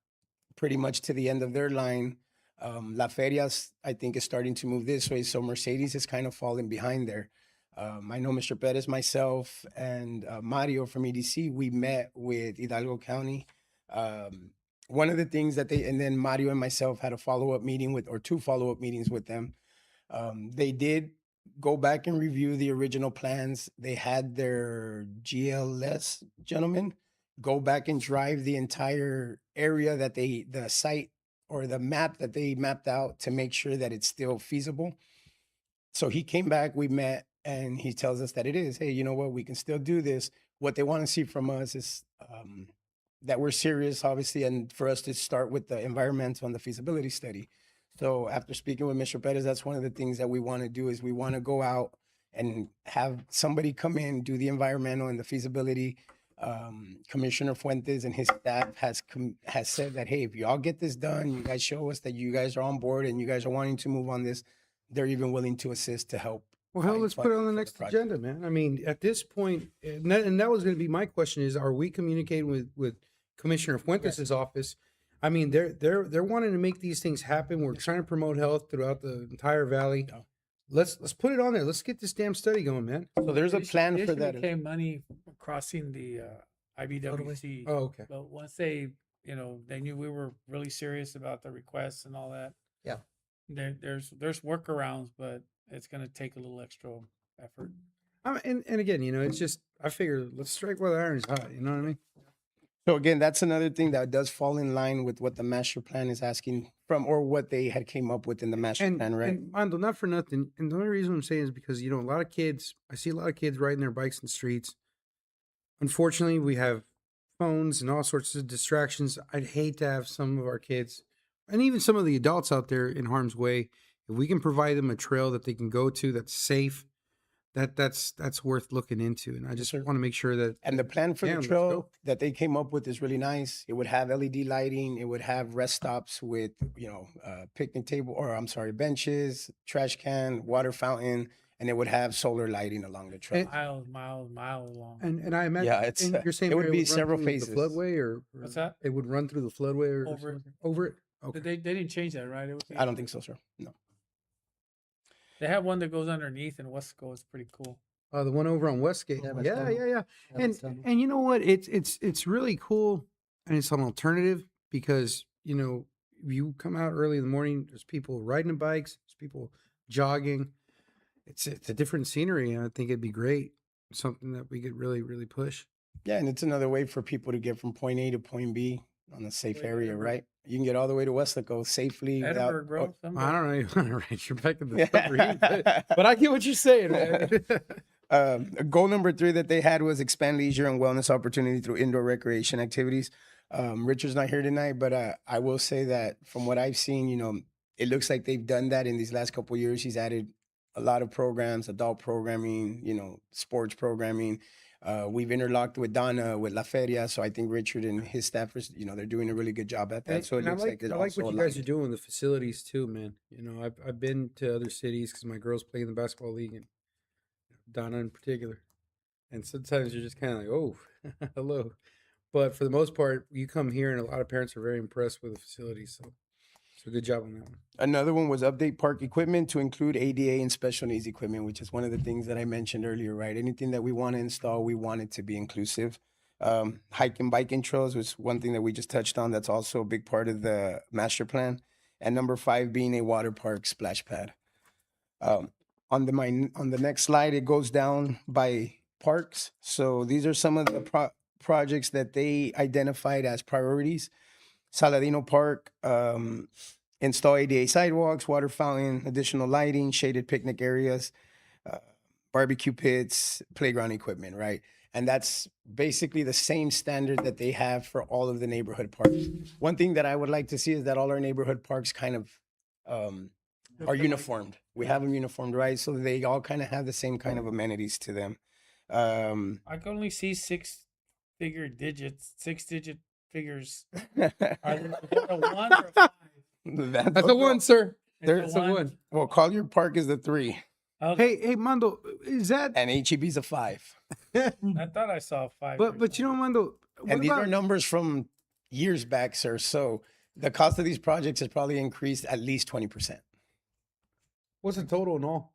pretty much to the end of their line. La Ferias, I think, is starting to move this way. So Mercedes is kind of falling behind there. I know Mr. Perez, myself, and Mario from EDC, we met with Hidalgo County. One of the things that and then Mario and myself had a follow-up meeting or 2 follow-up meetings with them. They did go back and review the original plans. They had their GLS gentlemen go back and drive the entire area that the site or the map that they mapped out to make sure that it's still feasible. So he came back, we met, and he tells us that it is. Hey, you know what? We can still do this. What they want to see from us is that we're serious, obviously, and for us to start with the environmental and the feasibility study. So after speaking with Mr. Perez, that's one of the things that we want to do is we want to go out and have somebody come in, do the environmental and the feasibility. Commissioner Fuentes and his staff has said that, hey, if y'all get this done, you guys show us that you guys are on board and you guys are wanting to move on this, they're even willing to assist to help. Well, hell, find let's put it on the funding for next project. agenda, man. I mean, at this point, and that was going to be my question: is are we communicating with Commissioner Fuentes' office? I mean, they're wanting to make these things happen. We're trying to promote health throughout the entire valley. Yeah. Let's put it on there. Let's get this damn study going, man. So there's a plan for Initially that. came money crossing the IBWC. Oh, okay. But once they, you know, they knew we were really serious about the requests and all that. Yeah. There's workarounds, but it's going to take a little extra effort. And again, you know, it's just I figure let's strike while the iron's hot. You know what I mean? So again, that's another thing that does fall in line with what the master plan is asking from, or what they had came up with in the master plan, right? And Mando, not for nothing. And the only reason I'm saying is because, you know, a lot of kids, I see a lot of kids riding their bikes in the streets. Unfortunately, we have phones and all sorts of distractions. I'd hate to have some of our kids and even some of the adults out there in harm's way. If we can provide them a trail that they can go to that's safe, that's worth looking into. And I just want to make sure that And the plan for Yeah, the let's trail go. that they came up with is really nice. It would have LED lighting. It would have rest stops with, you know, picnic table, or I'm sorry, benches, trash can, water fountain, and it would have solar lighting along the trail. Miles long. and I imagine Yeah, it's, and you're saying it would Mario, be run several through phases. the floodway or What's that? It would run through the floodway or Over it. something? Over it. Okay. They didn't change that, right? It was, I don't think so, sir. No. They have one that goes underneath in Wesco. It's pretty cool. The one over on Westgate. Yeah, Yeah, West yeah, yeah. West And Tunnel. and you know what? It's really cool, and it's an alternative because you come out early in the morning. There's people riding bikes. There's people jogging. It's a different scenery, and I think it'd be great. Something that we could really push. Yeah, and it's another way for people to get from point A to point B on a safe Wait, area, Edinburgh. right? You can get all the way to Westlaco safely without. Edinburgh, bro. Someday. I don't know. You want to write your back in the submarine, but I get what you're saying, man. Goal number 3 that they had was expand leisure and wellness opportunity through indoor recreation activities. Richard's not here tonight, but I will say that from what I've seen, it looks like they've done that in these last couple of years. He's added a lot of programs, adult programming, sports programming. We've interlocked with Donna, with La Feria. So I think Richard and his staffers, they're doing a really good job at that. So it And looks like it's I like also what you guys are aligned. doing with the facilities too, man. I've been to other cities because my girls play in the basketball league, and Donna in particular. And sometimes you're just kind of like, oh, hello. But for the most part, you come here, and a lot of parents are very impressed with the facilities. So good job on that one. Another one was update park equipment to include ADA and special needs equipment, which is one of the things that I mentioned earlier, right? Anything that we want to install, we want it to be inclusive. Hike and biking trails was one thing that we just touched on. That's also a big part of the master plan. And number 5 being a water park splash pad. On the next slide, it goes down by parks. So these are some of the projects that they identified as priorities. Saladino Park, install ADA sidewalks, water fountain, additional lighting, shaded picnic areas, barbecue pits, playground equipment, right? And that's basically the same standard that they have for all of the neighborhood parks. One thing that I would like to see is that all our neighborhood parks kind of are uniformed. We have them uniformed, right? So they all kind of have the same kind of amenities to them. I can only see 6-digit figures. Are there a 1 or a 5? That's the one, sir. It's There's a the one. Well, Collier Park is the 3, Okay. Hey, Mando, is that? and HEB's a 5. I thought I saw 5. But Mando, what And these are about? numbers from years back, sir. So the cost of these projects has probably increased at least 20%. What's the total and all?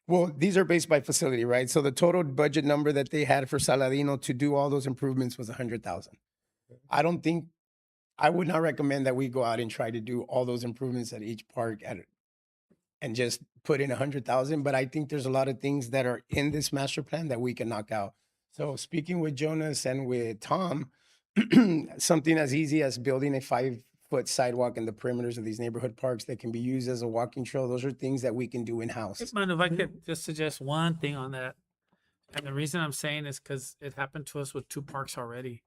Well, these are based by facility, right? So the total budget number that they had for Saladino to do all those improvements was 100,000. I would not recommend that we go out and try to do all those improvements at each park and just put in 100,000. But I think there's a lot of things that are in this master plan that we can knock out. So speaking with Jonas and with Tom, something as easy as building a 5-foot sidewalk in the perimeters of these neighborhood parks that can be used as a walking trail. Those are things that we can do in-house. Hey, man, if I could just suggest one thing on that. And the reason I'm saying is because it happened to us with 2 parks already.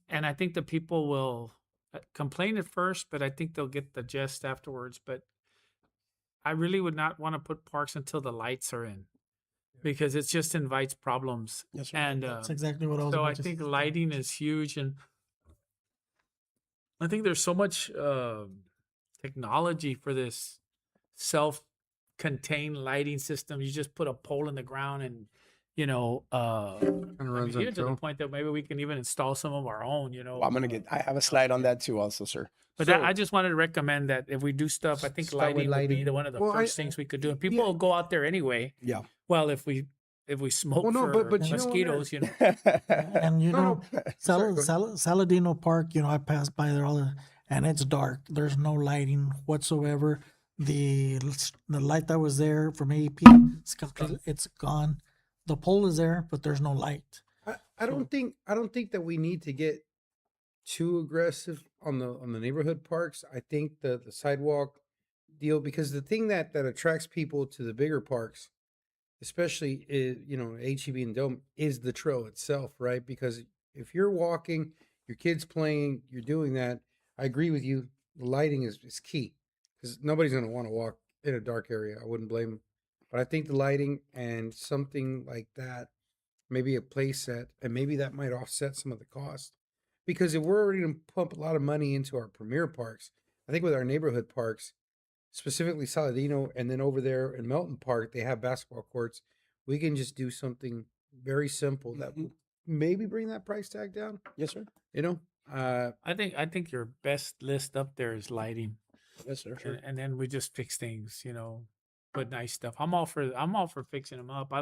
And I think the people will complain at first, but I think they'll get the gist afterwards. But I really would not want to put parks until the lights are in, because it just invites problems. Yes, sir. And That's exactly what I was so I about to think say. lighting is huge, and I think there's so much technology for this self-contained lighting system. You just put a pole in the ground, and Kind of I runs mean, on even to the its point that maybe we can even install some of our own. Well, I have a slide on that too also, sir. But I just wanted to recommend that if we do stuff, I think Start with lighting would be lighting. one of the Well, first things we could do. And people will go out there anyway. Yeah. Well, if we smoke Well, no, for but you know what, mosquitoes, you know. And No, sorry, go ahead. Saladino Park, I pass by there and it's dark. There's no lighting whatsoever. The light that was there from AEP, it's gone. The pole is there, but there's no light. I don't think that we need to get too aggressive on the neighborhood parks. I think the sidewalk deal, because the thing that attracts people to the bigger parks, especially is HEB and Dome, is the trail itself, right? Because if you're walking, your kids playing, you're doing that. I agree with you. The lighting is key, because nobody's going to want to walk in a dark area. I wouldn't blame them. But I think the lighting and something like that, maybe a play set, and maybe that might offset some of the cost. Because if we're already going to pump a lot of money into our premier parks, I think with our neighborhood parks, specifically Saladino, and then over there in Melton Park, they have basketball courts. We can just do something very simple that will maybe bring that price tag down. Yes, sir. I think your best list up there is lighting, Yes, sir. and then we just fix things. put nice stuff. I'm all for fixing them up. I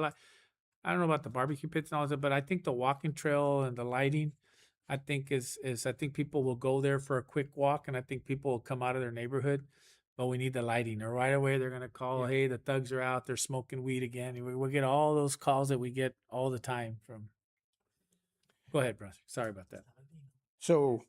don't know about the barbecue pits and all that, but I think the walking trail and the lighting, I think I think people will go there for a quick walk, and I think people will come out of their neighborhood. But we need the lighting, or right away they're gonna call, hey, the thugs are out, they're smoking weed again. We'll get all those calls that we get all the time from. Go ahead, brother. Sorry about that. So,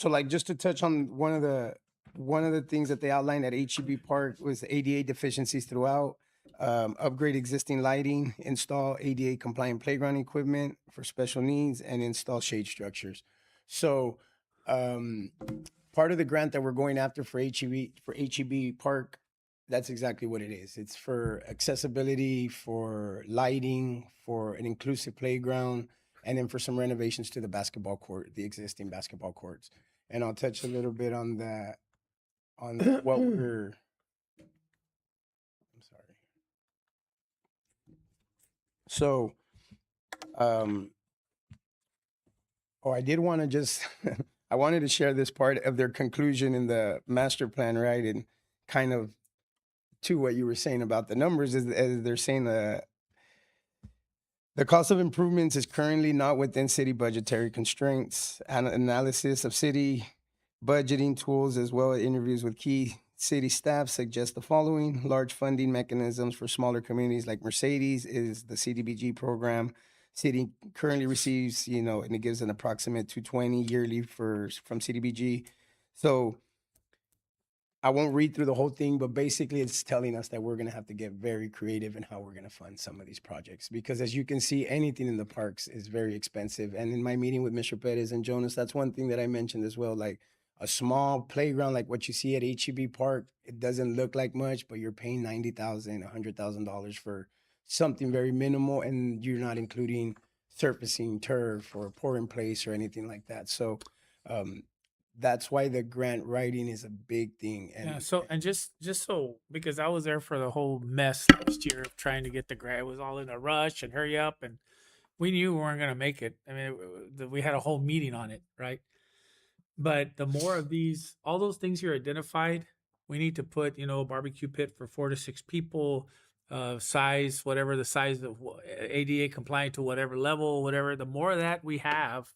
like just to touch on one of the things that they outlined at HEB Park was ADA deficiencies throughout. Upgrade existing lighting, install ADA compliant playground equipment for special needs, and install shade structures. So, part of the grant that we're going after for HEB Park, that's exactly what it is. It's for accessibility, for lighting, for an inclusive playground, and then for some renovations to the basketball court, the existing basketball courts. And I'll touch a little bit on that, on what we're. I'm sorry. So, I did want to just, I wanted to share this part of their conclusion in the master plan, right? And kind of to what you were saying about the numbers is as they're saying the cost of improvements is currently not within city budgetary constraints. An analysis of city budgeting tools as well as interviews with key city staff suggest the following: large funding mechanisms for smaller communities like Mercedes is the CDBG program. City currently receives, and it gives an approximate 220 yearly from CDBG. So I won't read through the whole thing, but basically it's telling us that we're going to have to get very creative in how we're going to fund some of these projects. Because as you can see, anything in the parks is very expensive. And in my meeting with Mr. Perez and Jonas, that's one thing that I mentioned as well. Like a small playground like what you see at HEB Park, it doesn't look like much, but you're paying $90,000, $100,000 for something very minimal, and you're not including surfacing turf or pour in place or anything like that. So that's why the grant writing is a big thing. And Yeah. So, and just so, because I was there for the whole mess last year of trying to get the grant, it was all in a rush and hurry up, and we knew we weren't going to make it. I mean, we had a whole meeting on it, right? But the more of these, all those things you identified, we need to put, a barbecue pit for 4 to 6 people, size, whatever the size of ADA compliant to whatever level, whatever. The more of that we have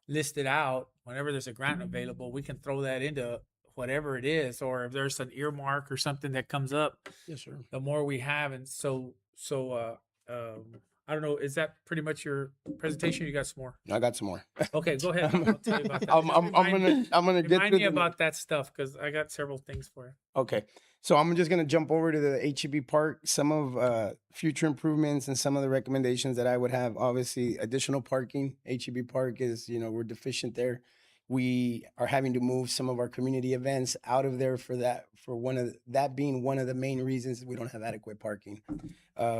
listed out, whenever there's a grant available, we can throw that into whatever it is, or if there's an earmark or something that comes up, yes, sir. the more we have. And so I don't know, is that pretty much your presentation? You got some more? I got some more. Okay, go ahead. I'll tell you about that. I'm gonna get Remind through me about that stuff, because I got several things for you. Okay, so I'm just gonna jump over to the HEB Park. Some of future improvements and some of the recommendations that I would have. Obviously, additional parking. HEB Park is, we're deficient there. We are having to move some of our community events out of there for that being one of the main reasons we don't have adequate parking.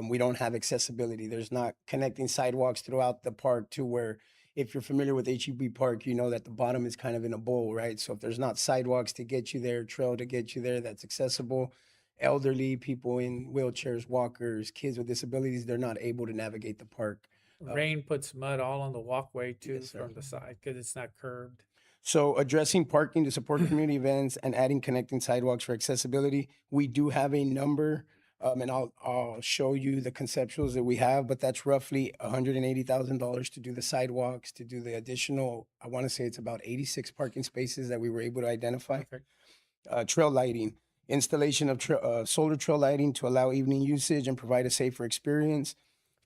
We don't have accessibility. There's not connecting sidewalks throughout the park to where, if you're familiar with HEB Park, you know that the bottom is kind of in a bowl, right? So if there's not sidewalks to get you there, trail to get you there that's accessible, elderly, people in wheelchairs, walkers, kids with disabilities, they're not able to navigate the park. Rain puts mud all on the walkway too, Yes, sir. from the side, because it's not curbed. So addressing parking to support community events and adding connecting sidewalks for accessibility. We do have a number, and I'll show you the conceptuals that we have, but that's roughly $180,000 to do the sidewalks, to do the additional, I want to say it's about 86 parking spaces that we were able to identify. Perfect. Trail lighting, installation of solar trail lighting to allow evening usage and provide a safer experience.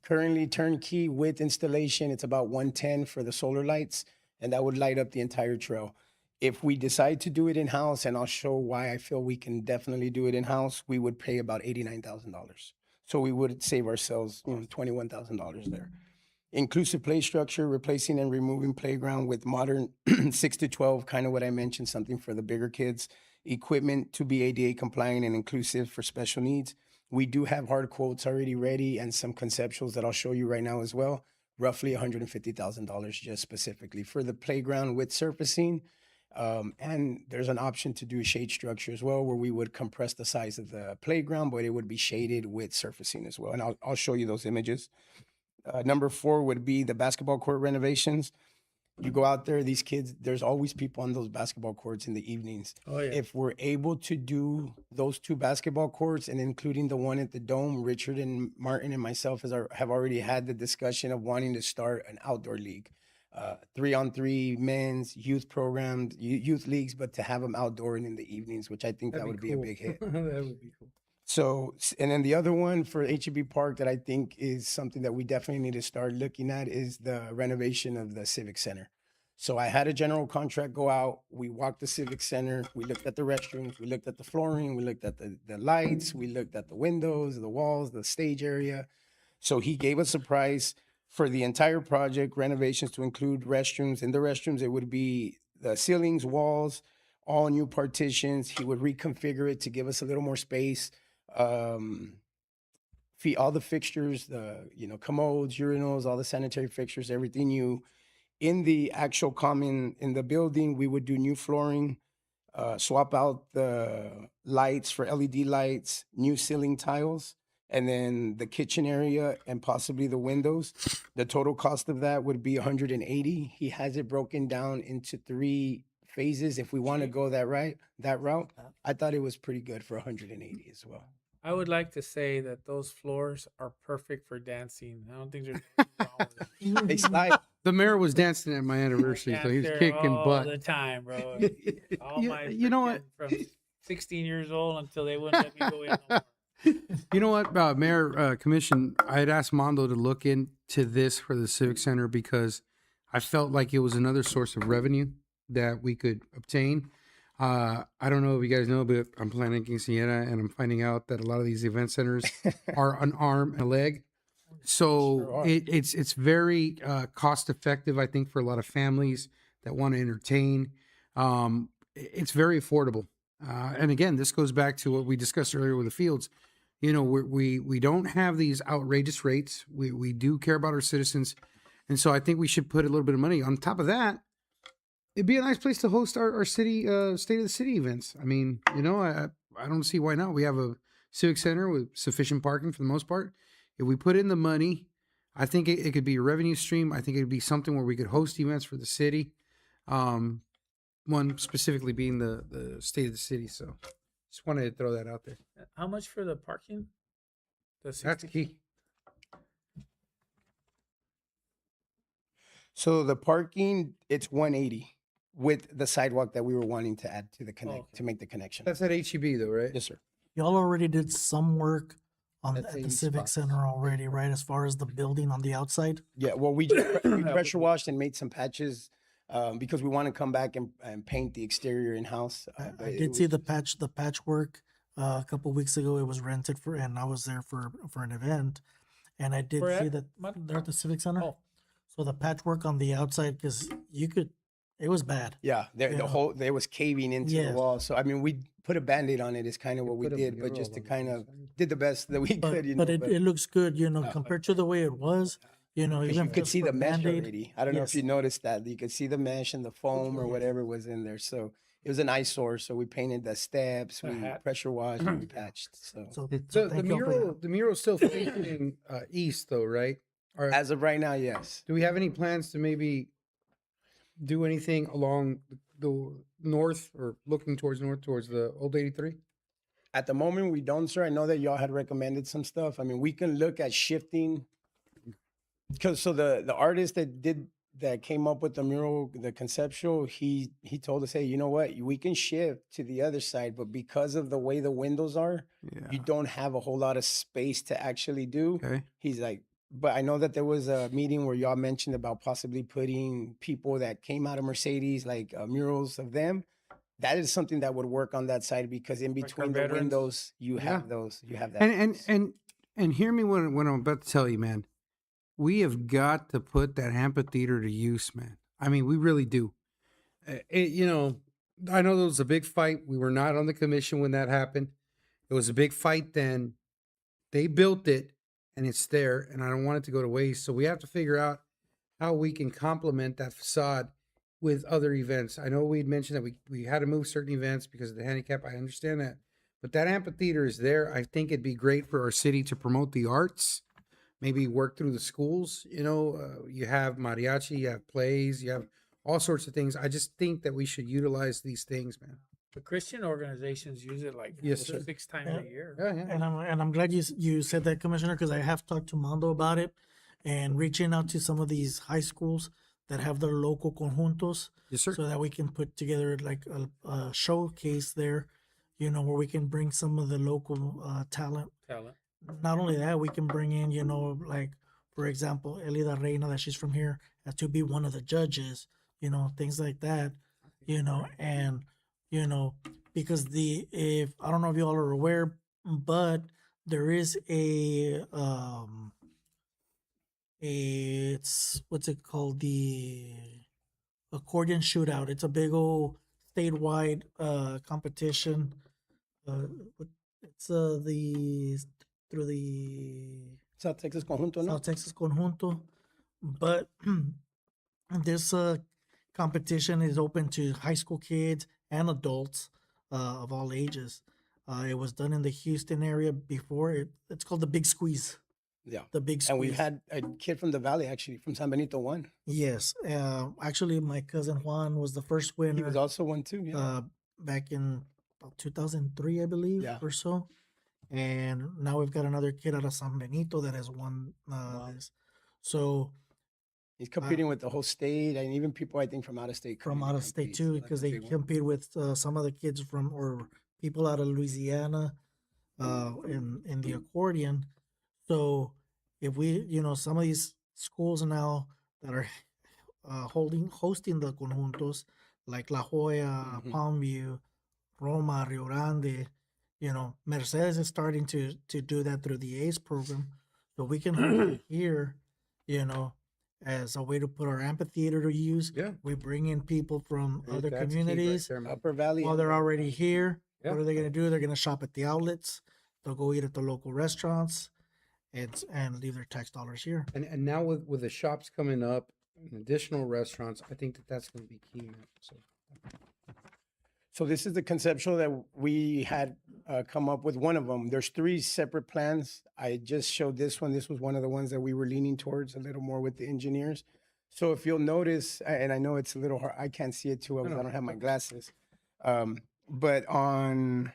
Currently turnkey with installation, it's about $110 for the solar lights, and that would light up the entire trail. If we decide to do it in-house, and I'll show why I feel we can definitely do it in-house, we would pay about $89,000. So we would save ourselves $21,000 there. Inclusive play structure, replacing and removing playground with modern 6 to 12, kind of what I mentioned, something for the bigger kids. Equipment to be ADA compliant and inclusive for special needs. We do have hard quotes already ready and some conceptuals that I'll show you right now as well. Roughly $150,000 just specifically for the playground with surfacing. And there's an option to do shade structure as well, where we would compress the size of the playground, but it would be shaded with surfacing as well. And I'll show you those images. Number 4 would be the basketball court renovations. You go out there, these kids, there's always people on those basketball courts in the evenings. Oh, yeah. If we're able to do those 2 basketball courts and including the one at the Dome, Richard and Martin and myself have already had the discussion of wanting to start an outdoor league. 3-on-3 men's youth programs, youth leagues, but to have them outdoor and in the evenings, which I think that would be a big hit. That would be cool. So, and then the other one for HEB Park that I think is something that we definitely need to start looking at is the renovation of the Civic Center. So I had a general contract go out. We walked the Civic Center. We looked at the restrooms. We looked at the flooring. We looked at the lights. We looked at the windows, the walls, the stage area. So he gave us a price for the entire project, renovations to include restrooms. In the restrooms, it would be the ceilings, walls, all new partitions. He would reconfigure it to give us a little more space. All the fixtures, the commodes, urinals, all the sanitary fixtures, everything new. In the actual in the building, we would do new flooring, swap out the lights for LED lights, new ceiling tiles, and then the kitchen area and possibly the windows. The total cost of that would be 180. He has it broken down into 3 phases. If we want to go that route, I thought it was pretty good for 180 as well. I would like to say that those floors are perfect for dancing. I don't think there's anything wrong with it. They slide. The mayor was dancing at my anniversary, so he was Dance there kicking all butt. the time, bro. All You- my you know what? freaking- From 16 years old until they wouldn't let me go in no more. You know what, Mayor Commission, I had asked Mondo to look into this for the Civic Center because I felt like it was another source of revenue that we could obtain. I don't know if you guys know, but I'm planning quinceañera and I'm finding out that a lot of these event centers are an arm and a leg. So Sure are. it's very cost effective, I think, for a lot of families that want to entertain. It's very affordable. And again, this goes back to what we discussed earlier with the fields. You know, we don't have these outrageous rates. We do care about our citizens. And so I think we should put a little bit of money on top of that. It'd be a nice place to host our city, state of the city events. I mean, you know, I don't see why not. We have a civic center with sufficient parking for the most part. If we put in the money, I think it could be a revenue stream. I think it'd be something where we could host events for the city. One specifically being the state of the city. So just wanted to throw that out there. How much for the parking? That's 60? key. So the parking, it's 180 with the sidewalk that we were wanting to add to the connect Okay. to make the connection. That's at HEB though, right? Yes, sir. Y'all already did some work on That's at the 80 Civic spots. Center already, right? As far as the building on the outside. Yeah, well, we pressure washed and made some patches because we want to come back and paint the exterior in house. I did see the patchwork a couple weeks ago. It was rented for, and I was there for an event, and I did Where see at, that Mark? there at the Civic Center. Oh. So the patchwork on the outside, because it was bad. Yeah, Yeah. the whole there was caving into Yes. the wall. So I mean, we put a band-aid on it. Is kind of what we Put a did, but mural just to on it, kind of yes. did the best that we But, could. You know, but it looks good, compared to the way it was. You know, 'cause even you could just see for the mesh Band-Aid, already. I don't know if yes. you noticed that. You could see the mesh and the foam or Yes. whatever was in there. So it was an eyesore. So we painted the steps, A we hat. pressure washed, and we patched. So So, The, so the thank y'all for that. mural, the mural's still facing east though, right? Or as of right now, yes. do we have any plans to maybe do anything along the north or looking towards north towards the old 83? At the moment, we don't, sir. I know that y'all had recommended some stuff. I mean, we can look at shifting. Because so the artist that came up with the mural, the conceptual, he told us, hey, you know what? We can shift to the other side, but because of the way the windows are, you don't have a whole lot of space to actually do. Okay. He's like, but I know that there was a meeting where y'all mentioned about possibly putting people that came out of Mercedes, like murals of them. That is something that would work on that side because in our between the veterans. windows, you have Yeah. those, you have that. And space. and hear me when I'm about to tell you, man. We have got to put that amphitheater to use, man. I mean, we really do. I know there was a big fight. We were not on the commission when that happened. It was a big fight then. They built it and it's there, and I don't want it to go to waste. So we have to figure out how we can complement that facade with other events. I know we'd mentioned that we had to move certain events because of the handicap. I understand that. But that amphitheater is there. I think it'd be great for our city to promote the arts, maybe work through the schools. You have mariachi, you have plays, you have all sorts of things. I just think that we should utilize these things, man. The Christian organizations use it like Yes, sir. 6 times Yeah. a year. Yeah, yeah. And I'm glad you said that, Commissioner, because I have talked to Mondo about it and reaching out to some of these high schools that have their local conjuntos, Yes, sir. so that we can put together like a showcase there, you know, where we can bring some of the local talent. Not only that, we can bring in, you know, like for example, Elida Reina, that she's from here, to be one of the judges, you know, things like that, you know, and you know, because if I don't know if you all are aware, but there is it's what's it called, the accordion shootout. It's a big old statewide competition. What- it's the through the South Texas Conjunto, no? South Texas Conjunto, but this competition is open to high school kids and adults of all ages. It was done in the Houston area before. It's called the Big Squeeze. Yeah. The Big Squeeze. And we've had a kid from the valley, actually, from San Benito won. Yes. Actually, my cousin Juan was the first winner. He was also one too. Yeah. Back in about 2003, I believe, Yeah. or so. And now we've got another kid out of San Benito that has won this. So He's competing with the whole state and even people, I think, from out of state. from come out to of state compete, so too, that's a because they big one. compete with some of the kids from or people out of Louisiana in the accordion. So if we, you know, some of these schools now that are hosting the conjuntos like La Jolla, Mhm. Palmview, Roma, Rio Grande, you know, Mercedes is starting to do that through the ACE program. So we can hold it here, you know, as a way to put our amphitheater to use. Yeah. We bring in people from I think other that's key right communities there, man. Upper Valley. while they're already here. Yeah. What are they gonna do? They're gonna shop at the outlets. They'll go eat at the local restaurants, and leave their tax dollars here. And now with the shops coming up and additional restaurants, I think that's going to be key, man. So this is the conceptual that we had come up with. One of them. There's 3 separate plans. I just showed this one. This was one of the ones that we were leaning towards a little more with the engineers. So if you'll notice, and I know it's a little hard, I can't see it too well because I don't have my glasses. But on,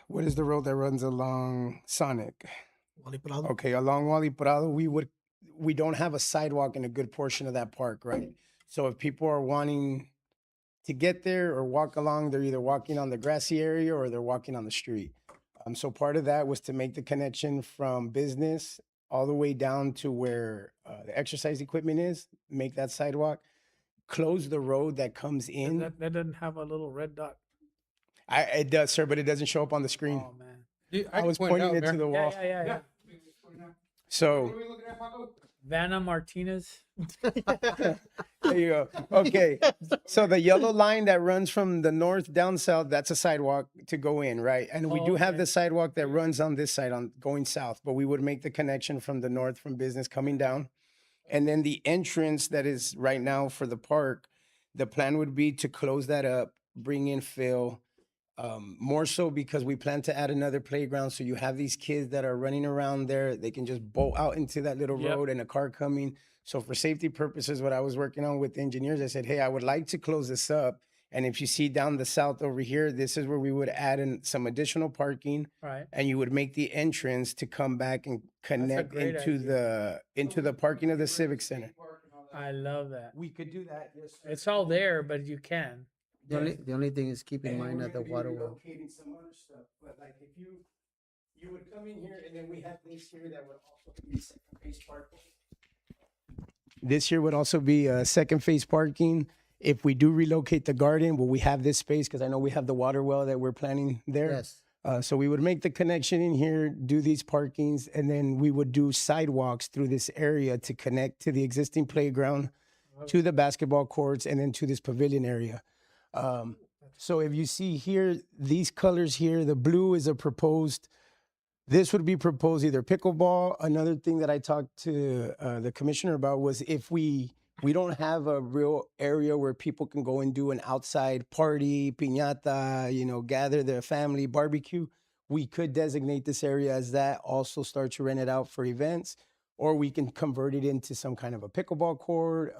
what is the road that runs along Sonic? Wally Prado. Okay, along Wally Prado, we don't have a sidewalk in a good portion of that park, right? So if people are wanting to get there or walk along, they're either walking on the grassy area or they're walking on the street. So part of that was to make the connection from business all the way down to where the exercise equipment is, make that sidewalk, close the road that comes in. That doesn't have a little red dot. It does, sir, but it doesn't show up on the screen. Oh man. Yeah, I was pointing it to the wall. Yeah. So Vanna Martinez. there you go. Okay. So the yellow line that runs from the north down south, that's a sidewalk to go in, right? And we Oh, do have okay. the sidewalk that runs on this side on going south, but we would make the connection from the north from business coming down. And then the entrance that is right now for the park, the plan would be to close that up, bring in fill, more so because we plan to add another playground. So you have these kids that are running around there. They can just bolt out into that little Yep. road and a car coming. So for safety purposes, what I was working on with the engineers, I said, hey, I would like to close this up. And if you see down the south over here, this is where we would add in some additional parking, Right. and you would make the entrance to come back and connect great into the parking of the Civic Center. I love that. We could do that. Yes, sir. It's all there, but you can. The only thing is keep in And then mind we're that the gonna be water will. relocating some other stuff, but like if you would come in here and then we have this here that would also be second phase parking. This here would also be second phase parking. If we do relocate the garden, will we have this space? Because I know we have the water well that we're planning there. Yes. So we would make the connection in here, do these parkings, and then we would do sidewalks through this area to connect to the existing playground, to the basketball courts, and then to this pavilion area. So if you see here, these colors here, the blue is a proposed, this would be proposed either pickleball. Another thing that I talked to the commissioner about was if we don't have a real area where people can go and do an outside party, piñata, gather their family, barbecue, we could designate this area as that, also start to rent it out for events, or we can convert it into some kind of a pickleball court.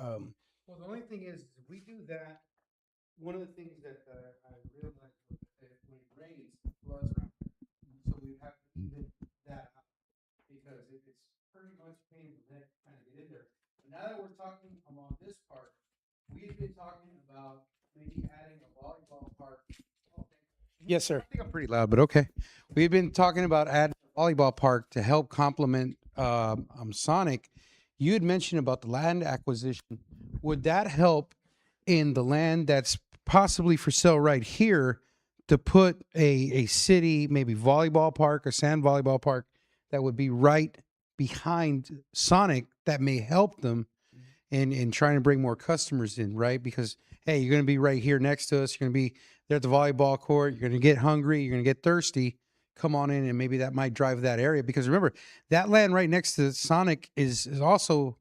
Well, the only thing is, if we do that, one of the things that I realized was that when it rains, it floods around there. So we have to even that out because it's pretty much pain in the neck to kind of get in there. But now that we're talking about this part, we've been talking about maybe adding a volleyball park. Yes, sir. I think I'm pretty loud, but okay. We've been talking about adding a volleyball park to help complement Sonic. You had mentioned about the land acquisition. Would that help in the land that's possibly for sale right here to put a city, maybe volleyball park, a sand volleyball park that would be right behind Sonic that may help them in trying to bring more customers in, right? Because hey, you're going to be right here next to us. You're going to be there at the volleyball court. You're going to get hungry. You're going to get thirsty. Come on in, and maybe that might drive that area. Because remember, that land right next to Sonic is also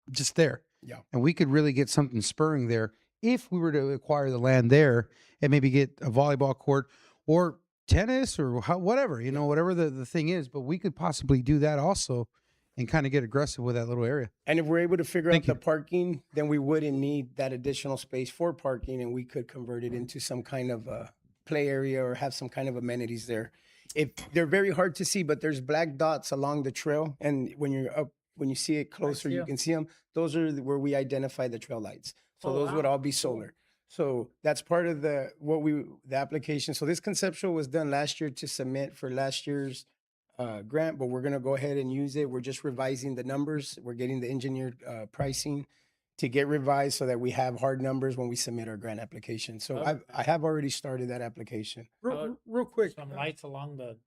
just there. Yeah. And we could really get something spurring there if we were to acquire the land there and maybe get a volleyball court or tennis or whatever, whatever the thing is. But we could possibly do that also and kind of get aggressive with that little area. And if we're able to figure Thank out the parking, then we wouldn't need that additional space for parking, and we could convert it into some kind of play area or have some kind of amenities there. If they're very hard to see, but there's black dots along the trail, and when you're up, when you see it closer, you can see them. Those are where we identify the trail lights. So those would all be solar. So that's part of the application. So this conceptual was done last year to submit for last year's grant, but we're going to go ahead and use it. We're just revising the numbers. We're getting the engineered pricing to get revised so that we have hard numbers when we submit our grant application. So I have already started that application. Real quick. Some lights along the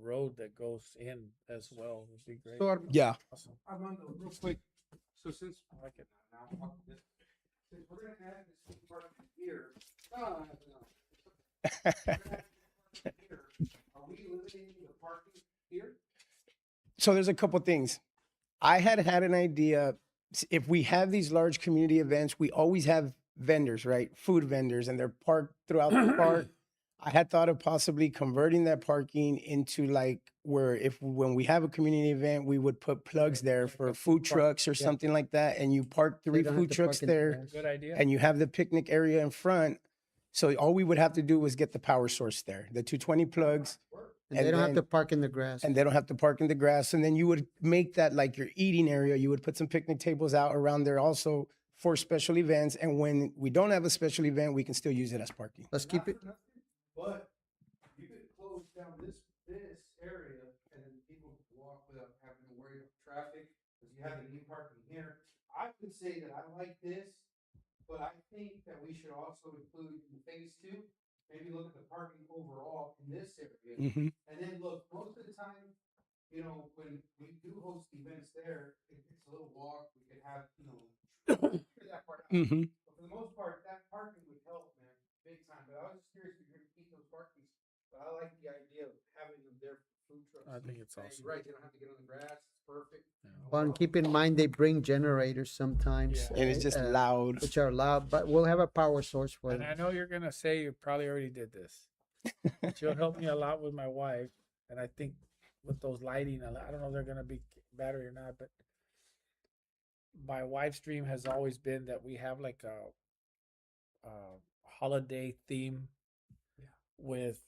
road that goes in as well would be great. So Yeah. Awesome. Armando, real quick. So since I like it now, since we're gonna add this city park here, no. Are we limiting the parking here? So there's a couple things. I had an idea. If we have these large community events, we always have vendors, right? Food vendors, and they're parked throughout the park. I had thought of possibly converting that parking into like where when we have a community event, we would put plugs there for food trucks or something like that. And you park 3 food trucks there Good idea. and you have the picnic area in front. So all we would have to do was get the power source there, the 220 plugs. And they don't have to park in the grass. And they don't have to park in the grass. And then you would make that like your eating area. You would put some picnic tables out around there also for special events. And when we don't have a special event, we can still use it as parking. Let's keep it. But you could close down this area and then people could walk without having to worry about traffic because you have the new parking here. I would say that I like this, but I think that we should also include in phase 2, maybe look at the parking overall in this area. Mhm. And then look, most of the time, when we do host events there, it's a little walk. We could have, figure that part out. Mhm. But for the most part, that parking would help, man, big time. But I was just curious if you're gonna keep those parkings. But I like the idea of having them there for food trucks. I think it's And awesome. you're right, they don't have to get on the grass. It's perfect. Well, and keep in mind, they bring generators sometimes. And it's just loud. Which are loud, but we'll have a power source for And I them. know you're gonna say you probably already did this. But you'll help me a lot with my wife, and I think with those lighting, I don't know if they're gonna be battery or not, but my wife's dream has always been that we have like a holiday theme with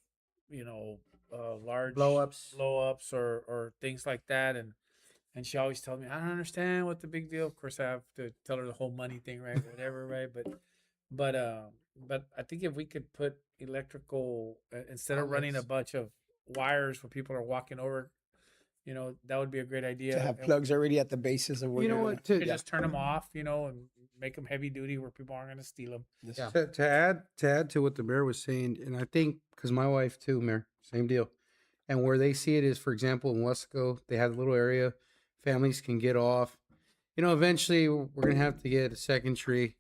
large Blow-ups. or things like that, and she always tells me I don't understand what the big deal. Of course, I have to tell her the whole money thing, right? Whatever, right? But I think if we could put electrical instead of running a bunch of wires when people are walking over, that would be a great idea. To have And plugs already at the basis of where You know you're what? we could just turn them off, and make them heavy duty where people aren't going to steal them. Yeah. To add to what the mayor was saying, and I think because my wife too, mayor, same deal. And where they see it is, for example, in Wesco, they have a little area families can get off. Eventually we're gonna have to get a second tree.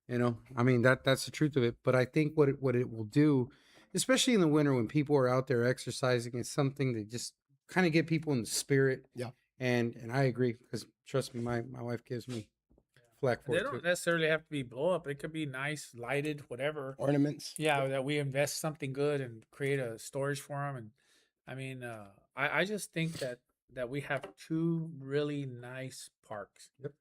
I mean that's the truth of it. But I think what it will do, especially in the winter when people are out there exercising, it's something that just kind of get people in the spirit. Yeah. And I agree because trust me, my wife gives me flack for They it don't too. necessarily have to be blow up. It could be nice, lighted, whatever. ornaments. Yeah, that we invest something good and create a storage for them. And I mean, I just think that we have 2 really nice parks. Yep.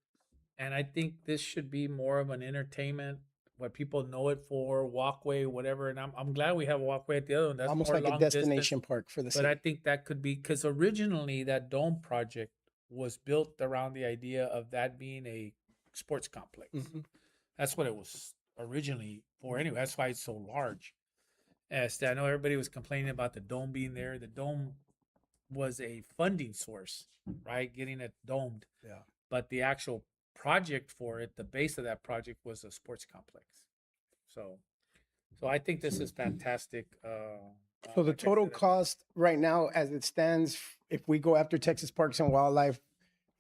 And I think this should be more of an entertainment, what people know it for, walkway, whatever. And I'm glad we have a walkway at the other one. That's Almost more like a long distance. destination park for the But city. I think that could be, because originally that dome project was built around the idea of that being a sports complex. Mhm. That's what it was originally for anyway. That's why it's so large. As I know everybody was complaining about the dome being there. The dome was a funding source, right? Getting it domed. Yeah. But the actual project for it, the base of that project was a sports complex. So I think this is fantastic. So the like I total said, cost right now, as it stands, if we go after Texas Parks and Wildlife,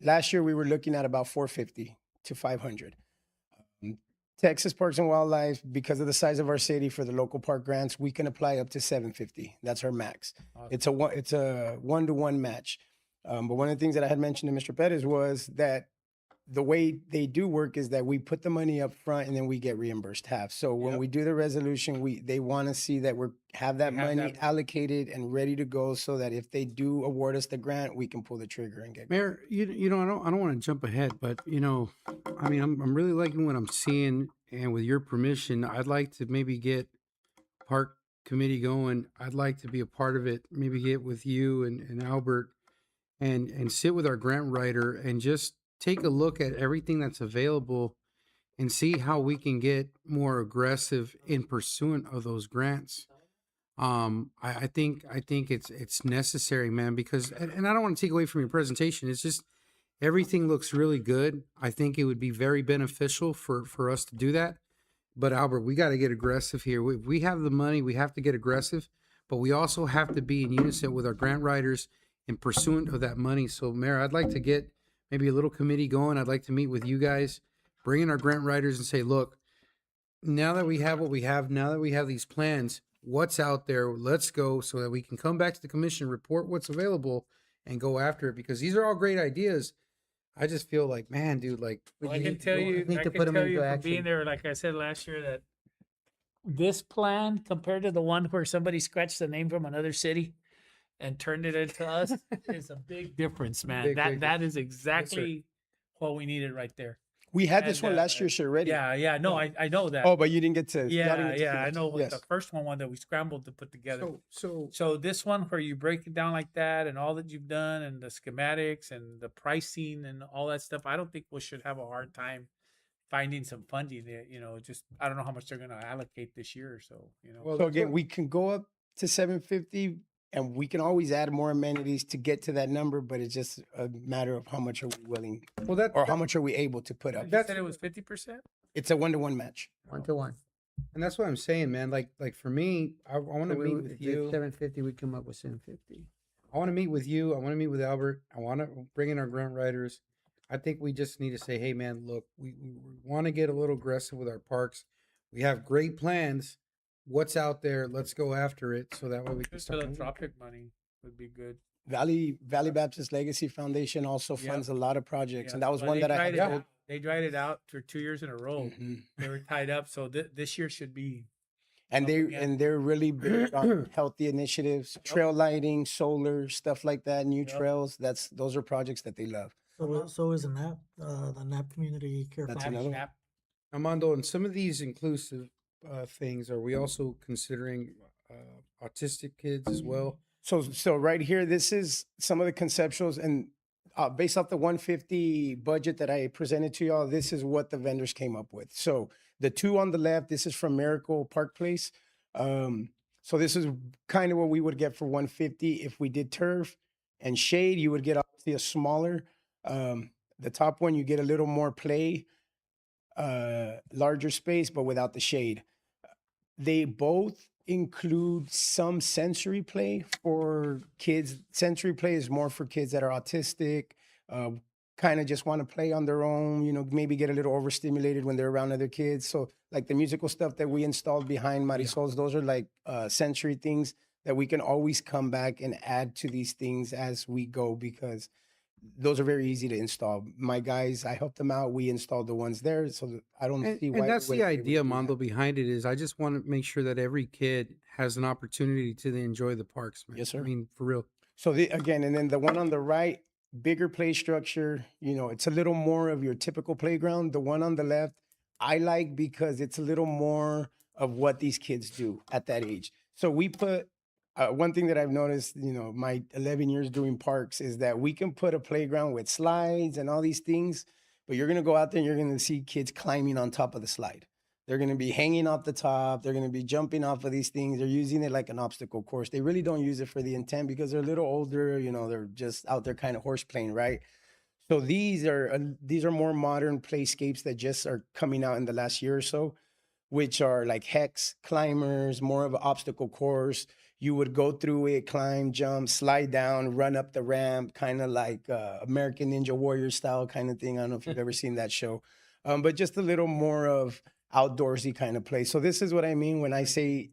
last year we were looking at about 450 to 500. Texas Parks and Wildlife, because of the size of our city for the local park grants, we can apply up to 750. That's our max. Awesome. It's a 1-to-1 match. But one of the things that I had mentioned to Mr. Pettis was that the way they do work is that we put the money up front and then we get reimbursed half. So when Yep. we do the resolution, they want to see that we have that We have money that- allocated and ready to go, so that if they do award us the grant, we can pull the trigger and get. Mayor, you know, I don't want to jump ahead, but you know, I mean, I'm really liking what I'm seeing, and with your permission, I'd like to maybe get park committee going. I'd like to be a part of it. Maybe get with you and Albert, and sit with our grant writer and just take a look at everything that's available and see how we can get more aggressive in pursuit of those grants. I think it's necessary, man, because and I don't want to take away from your presentation. It's just everything looks really good. I think it would be very beneficial for us to do that. But Albert, we got to get aggressive here. We have the money, we have to get aggressive, but we also have to be in unison with our grant writers in pursuit of that money. So, Mayor, I'd like to get maybe a little committee going. I'd like to meet with you guys, bring in our grant writers and say, look, now that we have what we have, now that we have these plans, what's out there, let's go, so that we can come back to the commission, report what's available, and go after it, because these are all great ideas. I just feel like, man, dude, like, Well, I can tell you, need I to can put 'em tell into you from action. being there, like I said last year, that this plan compared to the one where somebody scratched the name from another city and turned it into us is a big difference, man. Big That is exactly what we needed right there. We had this And, one last year, sure, ready. Yeah, no, I know that. Oh, but you didn't get to. y'all didn't yeah, get to see I this. know with Yes. the first one that we scrambled to put together. so So this one where you break it down like that and all that you've done and the schematics and the pricing and all that stuff, I don't think we should have a hard time finding some funding there. You know, just I don't know how much they're going to allocate this year or so. You know, well, So again, we can go up to 750, and we can always add more amenities to get to that number, but it's just a matter of how much are we willing, well that or how much are we able to put up. you said it was 50%. It's a 1-to-1 match. 1-to-1. and that's what I'm saying, man. Like for me, I want to meet with you. 750, we come up with 750. I want to meet with you. I want to meet with Albert. I want to bring in our grant writers. I think we just need to say, hey, man, look, we want to get a little aggressive with our parks. We have great plans. What's out there? Let's go after it, so that way we can Just start. moving. philanthropic money would be good. Valley Baptist Legacy Foundation also Yep. funds a lot of projects, Yeah. and that was Well, one they that I tried had it told. out. They dried it out for 2 years in a row. Mhm. They were tied up, so this year should be. And Up again. they're really big on healthy initiatives, trail lighting, solar, stuff like that, new Yep. trails. Those are projects that they love. So is NAP, the NAP Community Care That's Foundation. another one. Armando, and some of these inclusive things, are we also considering autistic kids as well? So right here, this is some of the conceptuals, and based off the 150 budget that I presented to y'all, this is what the vendors came up with. So the two on the left, this is from Miracle Park Place. So this is kind of what we would get for 150. If we did turf and shade, you would get obviously a smaller. The top one, you get a little more play, larger space, but without the shade. They both include some sensory play for kids. Sensory play is more for kids that are autistic, kind of just want to play on their own, you know, maybe get a little overstimulated when they're around other kids. So like the musical stuff that we installed behind Marisol's, those are like sensory things that we can always come back and add to these things as we go, because those are very easy to install. My guys, I helped them out. We installed the ones there, so that I don't see why. And we that's the wouldn't be able to idea, do that. Mondo, behind it is I just want to make sure that every kid has an opportunity to enjoy the parks, man. Yes, sir. I mean, for real. So again, and then the one on the right, bigger play structure. You know, it's a little more of your typical playground. The one on the left, I like because it's a little more of what these kids do at that age. So we put one thing that I've noticed, you know, my 11 years doing parks is that we can put a playground with slides and all these things, but you're going to go out there and you're going to see kids climbing on top of the slide. They're going to be hanging off the top. They're going to be jumping off of these things. They're using it like an obstacle course. They really don't use it for the intent because they're a little older. You know, they're just out there kind of horse playing, right? So these are more modern playscapes that just are coming out in the last year or so, which are like hex climbers, more of an obstacle course. You would go through it, climb, jump, slide down, run up the ramp, kind of like American Ninja Warrior style kind of thing. I don't know if you've ever seen that show, but just a little more of outdoorsy kind of play. So this is what I mean when I say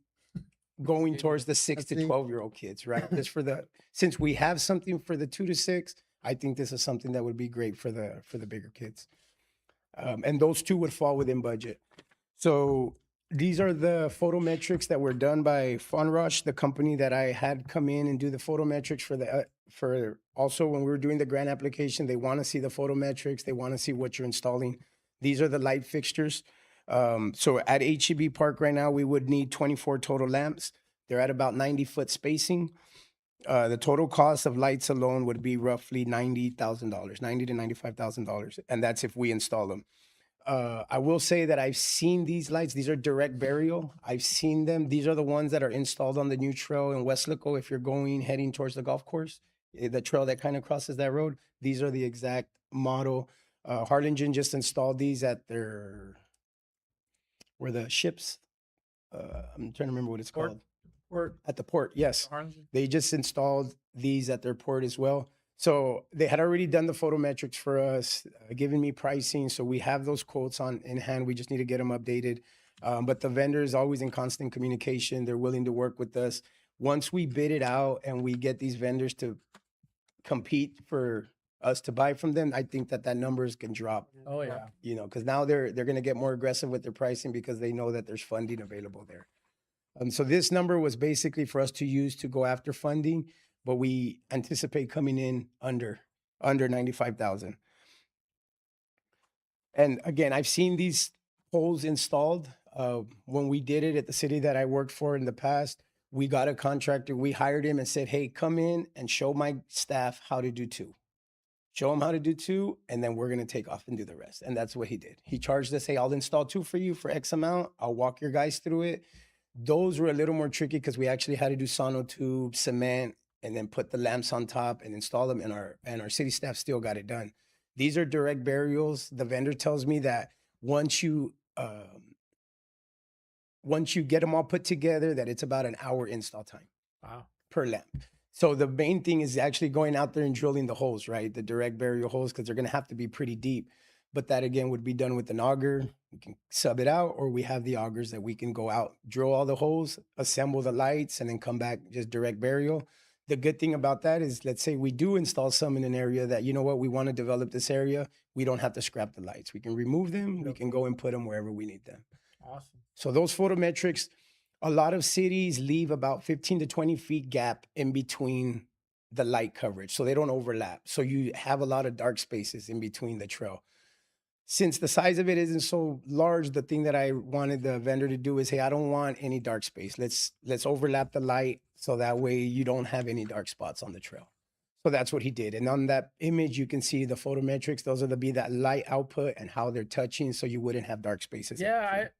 going towards the 6 to 12-year-old kids, right? Just since we have something for the 2 to 6, I think this is something that would be great for the bigger kids. And those two would fall within budget. So these are the photometrics that were done by Fonrush, the company that I had come in and do the photometrics for also when we were doing the grant application. They want to see the photometrics. They want to see what you're installing. These are the light fixtures. So at HEB Park right now, we would need 24 total lamps. They're at about 90-foot spacing. The total cost of lights alone would be roughly $90,000, $90,000 to $95,000, and that's if we install them. I will say that I've seen these lights. These are direct burial. I've seen them. These are the ones that are installed on the new trail in Weslaco. If you're heading towards the golf course, the trail that kind of crosses that road, these are the exact model. Harlingen just installed these at where the ships, I'm trying to remember what it's Port? called. Or At the port, yes. Harlingen? They just installed these at their port as well. So they had already done the photometrics for us, giving me pricing. So we have those quotes in hand. We just need to get them updated. But the vendor is always in constant communication. They're willing to work with us. Once we bid it out and we get these vendors to compete for us to buy from them, I think that numbers can drop. Oh, yeah. You know, because now they're going to get more aggressive with their pricing because they know that there's funding available there. So this number was basically for us to use to go after funding, but we anticipate coming in under 95,000. And again, I've seen these poles installed. When we did it at the city that I worked for in the past, we got a contractor. We hired him and said, "Hey, come in and show my staff how to do 2. Show them how to do 2, and then we're going to take off and do the rest." And that's what he did. He charged us, "Hey, I'll install 2 for you for X amount. I'll walk your guys through it." Those were a little more tricky because we actually had to do sonotube, cement, and then put the lamps on top and install them. And our city staff still got it done. These are direct burials. The vendor tells me that once you get them all put together, that it's about an hour install time Wow. per lamp. So the main thing is actually going out there and drilling the holes, right? The direct burial holes, because they're going to have to be pretty deep. But that again would be done with an auger. We can sub it out, or we have the augers that we can go out, drill all the holes, assemble the lights, and then come back just direct burial. The good thing about that is, let's say we do install some in an area that, you know what, we want to develop this area. We don't have to scrap the lights. We can remove them. We can go and put them wherever we need them. Awesome. So those photometrics, a lot of cities leave about 15 to 20 feet gap in between the light coverage, so they don't overlap. So you have a lot of dark spaces in between the trail. Since the size of it isn't so large, the thing that I wanted the vendor to do is, "Hey, I don't want any dark space. Let's overlap the light so that way you don't have any dark spots on the trail." So that's what he did. And on that image, you can see the photometrics. Those are that light output and how they're touching, so you wouldn't have dark spaces. in Yeah, between.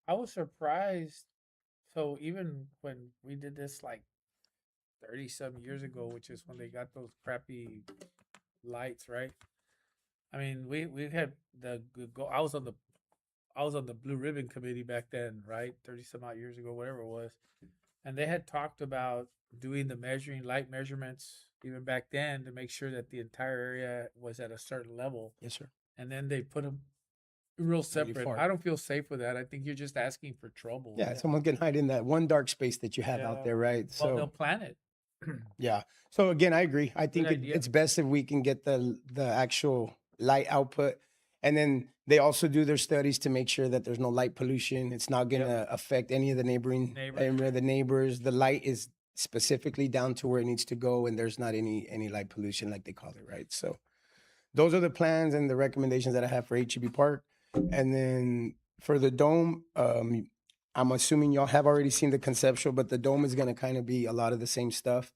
I was surprised. So even when we did this like 30-some years ago, which is when they got those crappy lights, right? I mean, we had I was on the Blue Ribbon Committee back then, right? 30-some odd years ago, whatever it was. And they had talked about doing the light measurements even back then to make sure that the entire area was at a certain level. Yes, sir. And then they put them real separate. far. I don't feel safe with that. I think you're just asking for trouble. Yeah, someone can hide in that one dark space that you have Yeah. out there, right? Well, they'll So plan it. yeah. So again, I agree. I think idea. it's best if we can get the actual light output, and then they also do their studies to make sure that there's no light pollution. It's not going to affect any of the neighboring Neighbors. area, the neighbors. The light is specifically down to where it needs to go, and there's not any light pollution like they call it, right? So those are the plans and the recommendations that I have for HEB Park. And then for the dome, I'm assuming y'all have already seen the conceptual, but the dome is gonna kind of be a lot of the same stuff.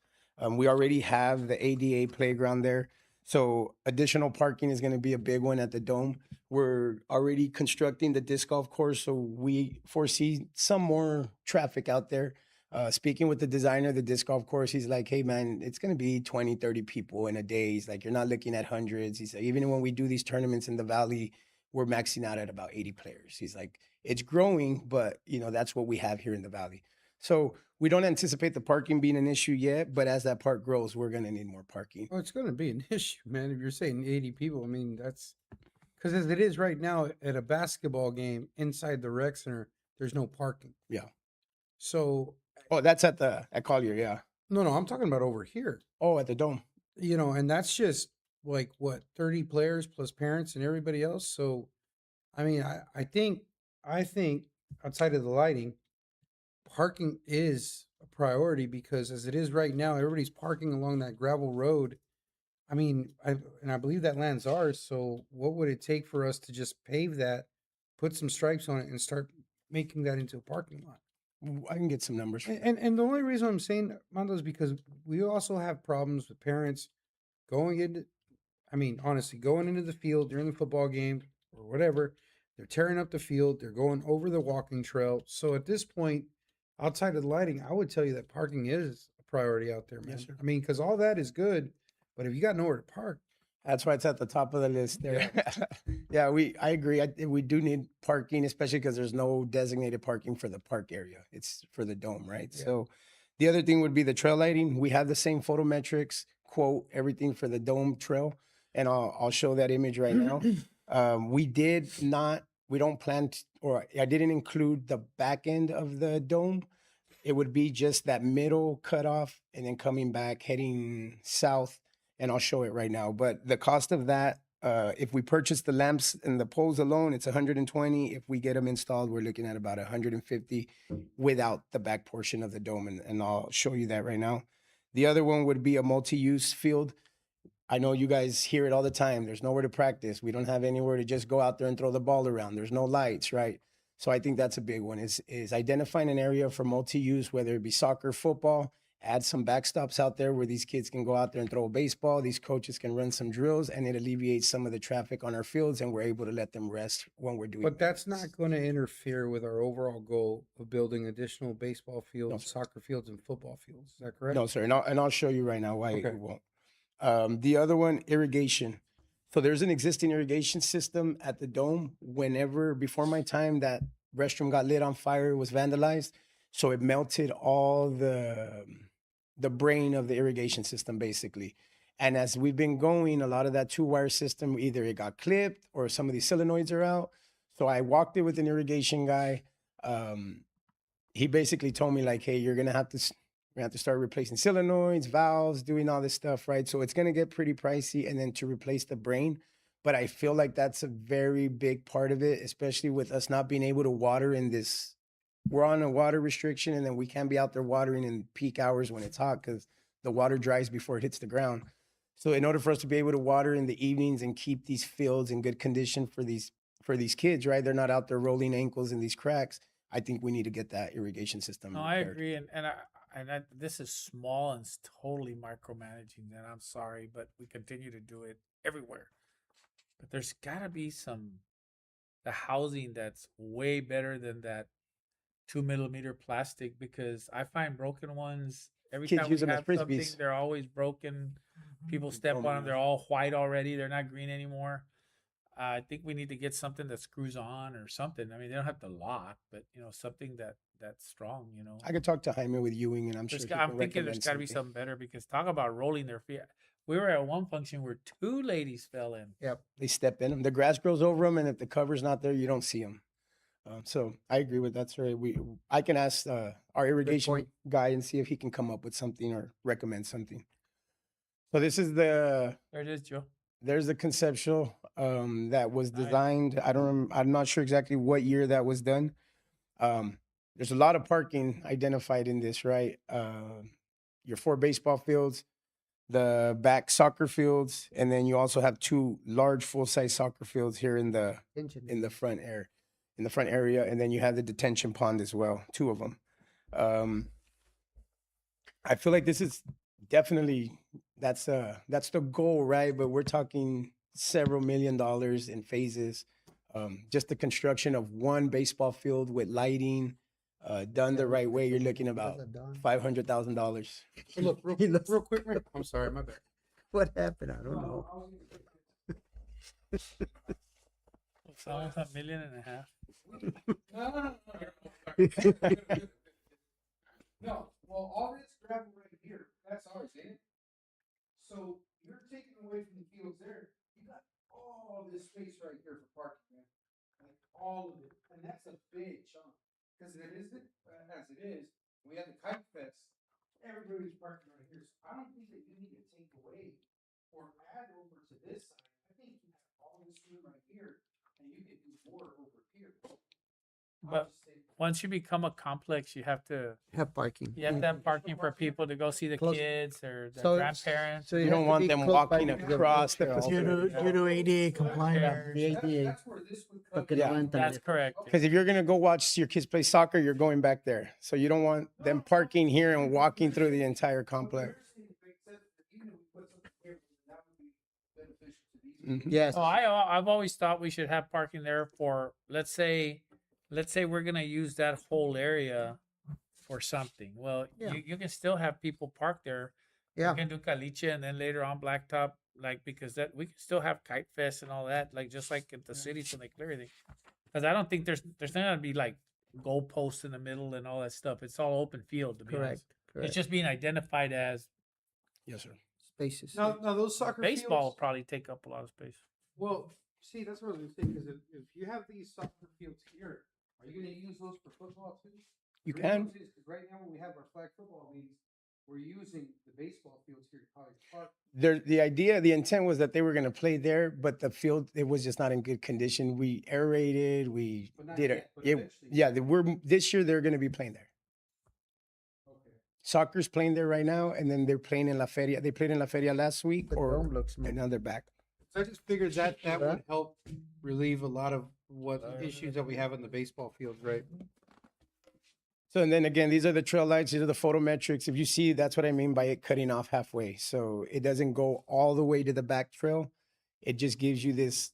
We already have the ADA playground there. So additional parking is gonna be a big one at the dome. We're already constructing the disc golf course, so we foresee some more traffic out there. Speaking with the designer of the disc golf course, he's like, hey man, it's gonna be 20, 30 people in a day. He's like, you're not looking at hundreds. He's like, even when we do these tournaments in the valley, we're maxing out at about 80 players. He's like, it's growing, but you know, that's what we have here in the valley. So we don't anticipate the parking being an issue yet, but as that park grows, we're gonna need more parking. Well, it's going to be an issue, man. If you're saying 80 people, I mean, that's because as it is right now at a basketball game inside the rec center, there's no parking. Yeah. So, Oh, that's at Collier, yeah. no, I'm talking about over here, Oh, at the dome. you know, and that's just like what, 30 players plus parents and everybody else. So, I mean, I think outside of the lighting, parking is a priority because as it is right now, everybody's parking along that gravel road. I mean, I believe that land's ours. So what would it take for us to just pave that, put some stripes on it, and start making that into a parking lot? I can get some numbers. And the only reason I'm saying, Mondo, is because we also have problems with parents going into, I mean, honestly, going into the field during the football game or whatever. They're tearing up the field. They're going over the walking trail. So at this point, outside of the lighting, I would tell you that parking is a priority out there, man. Yes, sir. I mean, because all that is good, but if you got nowhere to park, That's why it's at the top of the list there. Yeah, I agree. We do need parking, especially because there's no designated parking for the park area. It's for the dome, right? Yeah. So the other thing would be the trail lighting. We have the same photometrics, quote, everything for the dome trail. And I'll show that image right now. We don't plan to, or I didn't include the back end of the dome. It would be just that middle cutoff and then coming back, heading south. And I'll show it right now. But the cost of that, if we purchase the lamps and the poles alone, it's 120. If we get them installed, we're looking at about 150 without the back portion of the dome. And I'll show you that right now. The other one would be a multi-use field. I know you guys hear it all the time. There's nowhere to practice. We don't have anywhere to just go out there and throw the ball around. There's no lights, right? So I think that's a big one is identifying an area for multi-use, whether it be soccer, football, add some backstops out there where these kids can go out there and throw a baseball. These coaches can run some drills and it alleviates some of the traffic on our fields and we're able to let them rest when we're doing but that's practice. not going to interfere with our overall goal of building additional baseball fields, sir. soccer fields, and football fields. Is that correct? No, sir. And I'll show you right now why Okay. it won't. The other one, irrigation. So there's an existing irrigation system at the dome. Before my time, that restroom got lit on fire, it was vandalized. So it melted all the brain of the irrigation system, basically. And as we've been going, a lot of that 2-wire system, either it got clipped or some of these solenoids are out. So I walked it with an irrigation guy. He basically told me like, hey, we're gonna have to start replacing solenoids, valves, doing all this stuff, right? So it's gonna get pretty pricey, and then to replace the brain. But I feel like that's a very big part of it, especially with us not being able to water in this. We're on a water restriction, and then we can't be out there watering in peak hours when it's hot because the water dries before it hits the ground. So in order for us to be able to water in the evenings and keep these fields in good condition for these kids, right? They're not out there rolling ankles in these cracks. I think we need to get that irrigation system No, I repaired. agree, and this is small and it's totally micromanaging. And I'm sorry, but we continue to do it everywhere. But there's got to be the housing that's way better than that 2 millimeter plastic, because I find broken ones every Kids time use we them as have something. Frisbees. They're always broken. People step on throw 'em them. They're all white already. They're not green anymore. I think we need to get something that screws on or something. I mean, they don't have to lock, but something that's strong. I could talk to Jaime with Ewing, and I'm sure I'm thinking there's got to be something better, because talk about rolling their feet. We were at one function where 2 ladies fell in. Yep. They step in them. The grass grows over them, and if the cover's not there, you don't see them. So I agree with that, sir. I can ask our irrigation point. guy and see if he can come up with something or recommend something. So this is the There it is, Joe. there's the conceptual that was Nice. designed. I'm not sure exactly what year that was done. There's a lot of parking identified in this, right? your 4 baseball fields, the back soccer fields, and then you also have 2 large full-size soccer fields here in the front area, and then you have the detention pond as well, 2 of them. I feel like this is definitely that's the goal, right? But we're talking several $1 million in phases. Just the construction of 1 baseball field with lighting, done the right way, you're looking about $500,000. Look, real quick, man. I'm sorry, my bad. What happened? I don't know. It's almost $1.5 million. No, well, all this gravel right here, that's ours, ain't it? So you're taking away from the fields there. You got all this space right here for parking, man. Like all of it, and that's a big chunk. Because it isn't as it is. We had the kite fest. Everybody's parking right here. So I don't think that you need to take away or add over to this side. I think you have all this room right here, and you can do more over here. But once you become a complex, you have to Have parking. have parking for people to go see the Close. kids or the So- grandparents. So You have don't to want be them close by walking because of across the trail. facility. Due to ADA compliance. The ADA. That's where this would come. Porque Yeah. levantan That's it. correct. Because if you're gonna go watch your kids play soccer, you're going back there. So you don't want them parking here and walking through the entire complex. Mhm. Yes. So I've always thought we should have parking there for, let's say we're gonna use that whole area for something. Well, Yeah. you can still have people park there. Yeah. You can do caliche and then later on blacktop, like, because that we can still have kite fest and all that, like just like at the cities when they clear everything. Because I don't think there's not gonna be like goalposts in the middle and all that stuff. It's all open field to be Correct. honest. Correct. It's just being identified as Yes, sir. Spaces. Now those soccer baseball will fields. probably take up a lot of space. Well, see, that's what I was gonna say. Because if you have these soccer fields here, are you gonna use those for football too? You The reason can. I'm saying is 'cause right now when we have our flag football leagues, we're using the baseball fields here at College Park. The intent was that they were gonna play there, but the field, it was just not in good condition. We aerated, we But not did yet, it. but Yeah, eventually. yeah, this year they're gonna be playing there. Okay. Soccer's playing there right now, and then they're playing in La Feria. They played in La Feria last week, The or dome looks and now they're back. So I just figured that Yeah. would help relieve a lot of what issues that we have in the baseball fields, right? So, and then again, these are the trail lights, these are the photometrics. If you see, that's what I mean by it cutting off halfway. So it doesn't go all the way to the back trail. It just gives you this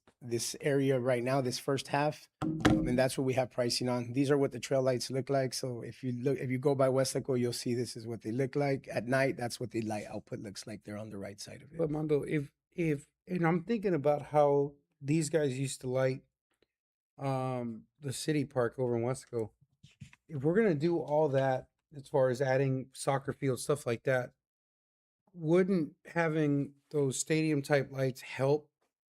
area right now, this first half. And that's what we have pricing on. These are what the trail lights look like. So if you go by Westlaco, you'll see this is what they look like. At night, that's what the light output looks like. They're on the right side of it. But Mondo, if and I'm thinking about how these guys used to light the city park over in Westco. If we're gonna do all that as far as adding soccer fields, stuff like that, wouldn't having those stadium type lights help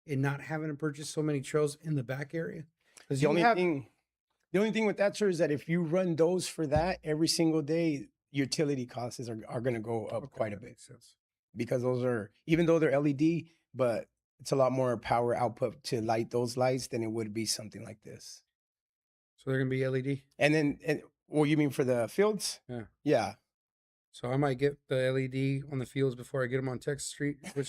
in not having to purchase so many trails in the back area? Because The only thing with that, sir, is that if you run those for that every single day, utility costs are going to go up quite a bit. Makes sense. Because those are, even though they're LED, but it's a lot more power output to light those lights than it would be something like this. So they're gonna be LED. Well, you mean for the fields? Yeah. Yeah. So I might get the LED on the fields before I get them on Texas Street. Which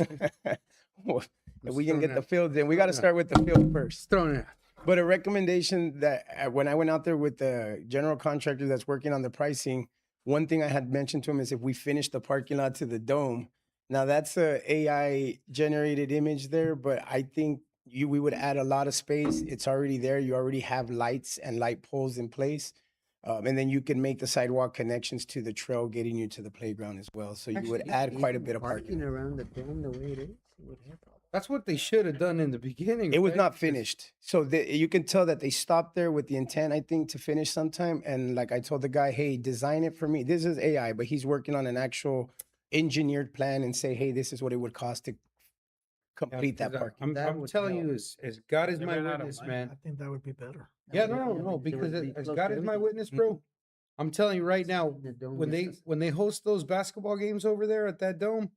Well, if we can throwing get the that- field, then we got to start with the field first. throwing it. But a recommendation that when I went out there with the general contractor that's working on the pricing, one thing I had mentioned to him is if we finish the parking lot to the dome, now that's a AI generated image there, but I think we would add a lot of space. It's already there. You already have lights and light poles in place. And then you can make the sidewalk connections to the trail, getting you to the playground as well. So you would Actually, add quite a bit of Parking parking. around the dome the way it is. It would help. That's what they should have done in the beginning. It was right? not Because- finished. So you can tell that they stopped there with the intent, I think, to finish sometime. And like I told the guy, hey, design it for me. This is AI, but he's working on an actual engineered plan and say, hey, this is what it would cost to complete that because parking. That I'm would telling you, help. as God is They my ran out of witness, money. man. I think that would be better. Yeah, would- no, yeah, no, because it because would be as close God to is my everything. witness, bro. I'm telling you right now, The dome when is- they host those basketball games over there at that dome,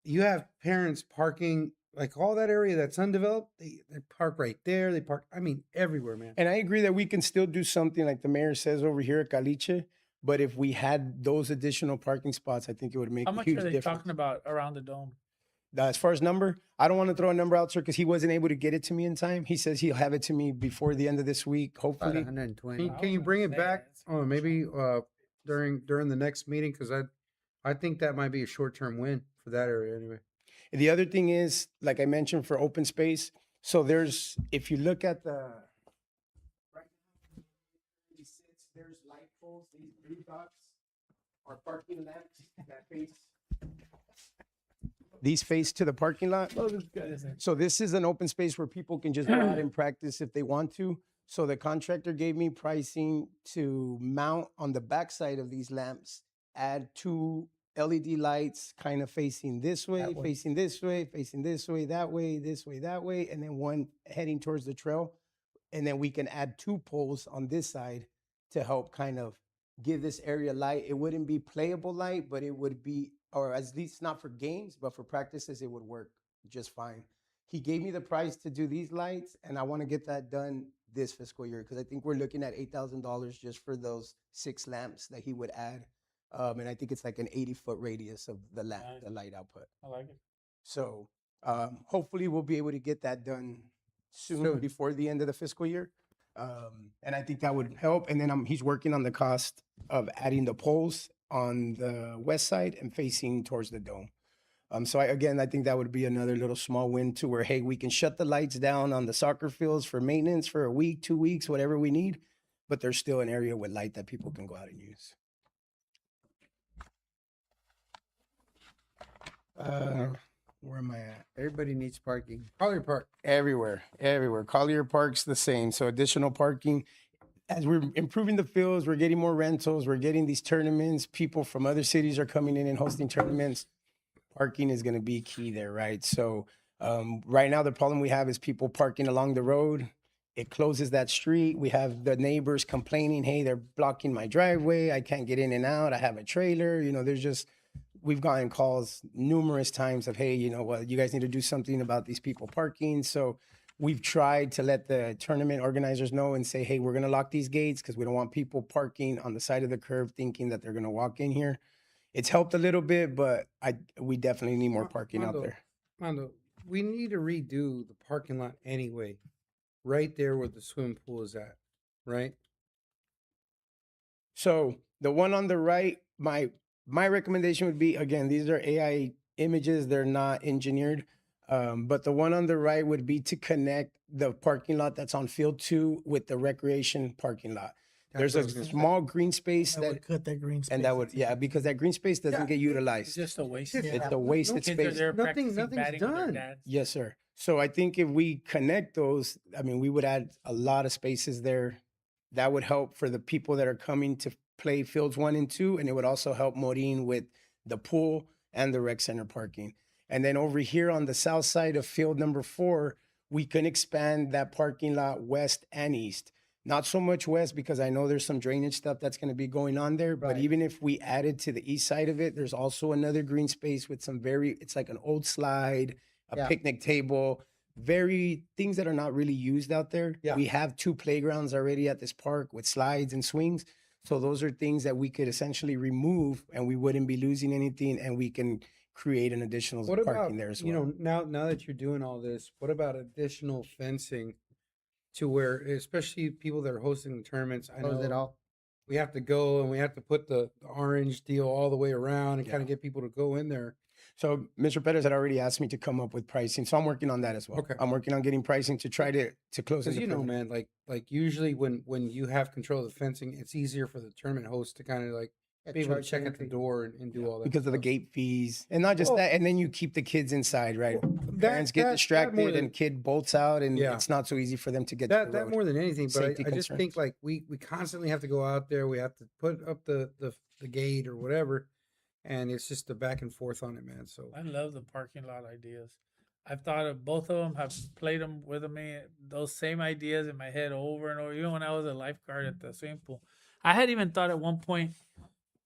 you have parents parking like all that area that's undeveloped. They park right there. They park, I mean, everywhere, man. And I agree that we can still do something like the mayor says over here at Caliche, But if we had those additional parking spots, I think it would make How a much huge are they difference. talking about around the dome? As far as number, I don't want to throw a number out, sir, because he wasn't able to get it to me in time. He says he'll have it to me before the end of this week, About hopefully. 120. Can you bring it back? Oh, maybe during the next meeting, because I think that might be a short term win for that area anyway. The other thing is, like I mentioned, for open space. So there's, if you look at the, right now, there's light poles. These blue dots are parking lamps that face. These face to the parking lot. So this is an open space where people can just go out and practice if they want to. So the contractor gave me pricing to mount on the backside of these lamps, add 2 LED lights kind of facing this way, facing this way, facing this way, that way, this way, that way, and then one heading towards the trail. And then we can add 2 poles on this side to help kind of give this area light. It wouldn't be playable light, but it would be, or at least not for games, but for practices, it would work just fine. He gave me the price to do these lights, and I want to get that done this fiscal year because I think we're looking at $8,000 just for those 6 lamps that he would add. And I think it's like an 80-foot radius of the lamp, Nice. the light output. I like it. So hopefully we'll be able to get that done soon before the end of the fiscal year. And I think that would help. And then he's working on the cost of adding the poles on the west side and facing towards the dome. So I think that would be another little small win to where, hey, we can shut the lights down on the soccer fields for maintenance for a week, 2 weeks, whatever we need. But there's still an area with light that people can go out and use. Where am I at? Everybody needs parking. Collier Park. Everywhere. Collier Park's the same. So additional parking. As we're improving the fields, we're getting more rentals, we're getting these tournaments. People from other cities are coming in and hosting tournaments. Parking is going to be key there, right? So right now, the problem we have is people parking along the road. It closes that street. We have the neighbors complaining, hey, they're blocking my driveway. I can't get in and out. I have a trailer. We've gotten calls numerous times of, hey, you guys need to do something about these people parking. So we've tried to let the tournament organizers know and say, hey, we're going to lock these gates because we don't want people parking on the side of the curb thinking that they're going to walk in here. It's helped a little bit, but we definitely need more parking out there. Mondo, we need to redo the parking lot anyway, right there where the swimming pool is at, right? So the one on the right, my recommendation would be, again, these are AI images. They're not engineered. But the one on the right would be to connect the parking lot that's on field 2 with the recreation parking lot. There's a small green space That that, would cut that green space. and that would, yeah, because that green space doesn't get It's utilized. just a waste. It's a wasted Kids are space. there Nothing- practicing nothing's batting with their done. dads. Yes, sir. So I think if we connect those, we would add a lot of spaces there. That would help for the people that are coming to play fields 1 and 2, and it would also help Maureen with the pool and the rec center parking. And then over here on the south side of field number 4, we can expand that parking lot west and east. Not so much west because I know there's some drainage stuff that's going to be going on there. But Right. even if we added to the east side of it, there's also another green space with it's like an old slide, a Yeah. picnic table, things that are not really used out there. Yeah. We have 2 playgrounds already at this park with slides and swings. So those are things that we could essentially remove and we wouldn't be losing anything, and we can create an additional What about, parking there as well. now that you're doing all this, what about additional fencing to where, especially people that are hosting the tournaments, I Close it know off. we have to go and we have to put the orange deal all the way around and kind Yeah. of get people to go in there. So Mr. Perez had already asked me to come up with pricing, so I'm working on that as well. Okay. I'm working on getting pricing to try to close Because in the man, like usually when you have control of the fencing, it's easier for the tournament host to kind of like be able to charge check at the entry. door and do all that because of the stuff. gate fees, and not just Well- that, and then you keep the kids inside, right? Parents get that more distracted than- and kid bolts out, and Yeah. it's not so easy for them to get to that the road. more than anything, but Safety I just think concerns. like we constantly have to go out there, we have to put up the gate or whatever, and it's just the back and forth on it, man. So I love the parking lot ideas. I've thought of both of them, have played them with me, those same ideas in my head over and over, even when I was a lifeguard at the swimming pool. I had even thought at one point,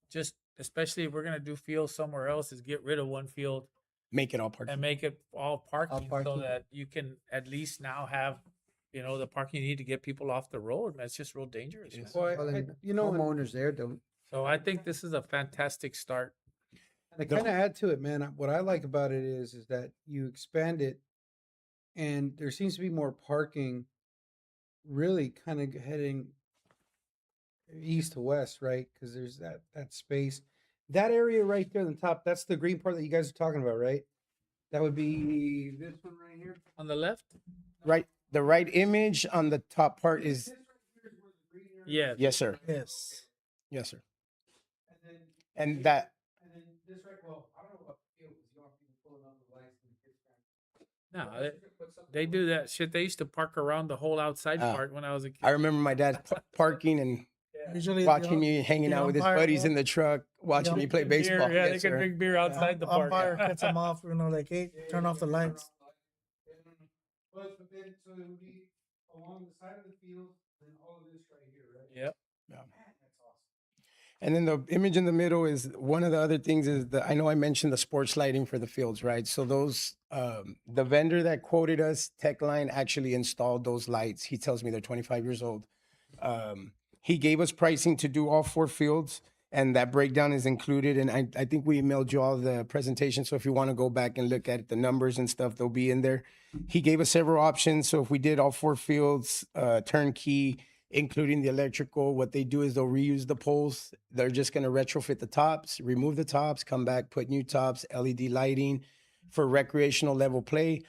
just especially if we're going to do fields somewhere else, is get rid of one field Make it all parking. and make it all parking, so parking. that you can at least now have, the parking you need to get people off the road. Man, it's just real dangerous. man. Well, Well, I- then you know, and- homeowners there don't So I think this is a fantastic start. And to kind of add to it, man, what I like about it is that you expand it, and there seems to be more parking, really kind of heading east to west, right? Because there's that space, that area right there on the top. That's the green part that you guys are talking about, right? That would be this one right here. On the left? Right, the right image on the top part is, This right here is where the green area Yeah. yes, sir. Yes. Yes, sir. and then And that, and then this right. Well, I don't know about the field because you don't have people pulling up the lights and the kids No, trying. they do that shit. They used to park around the whole outside Ah. part when I was a kid. I remember my dad parking and Usually watching me hanging the out with his umpire buddies will- in the truck, watching me play Beer, baseball. yeah, Yes, they can sir. drink beer outside the park. Umpire cuts them off, like, hey, turn off the lights. But then, so it would be along the side of the field, and all of this right here, right? Yep. Man, that's awesome. And then the image in the middle is one of the other things is I know I mentioned the sports lighting for the fields, right? So those, the vendor that quoted us, Techline, actually installed those lights. He tells me they're 25 years old. He gave us pricing to do all 4 fields, and that breakdown is included. And I think we emailed you all the presentation. So if you want to go back and look at the numbers and stuff, they'll be in there. He gave us several options. So if we did all 4 fields, turnkey, including the electrical, what they do is they'll reuse the poles. They're just going to retrofit the tops, remove the tops, come back, put new tops, LED lighting for recreational level play.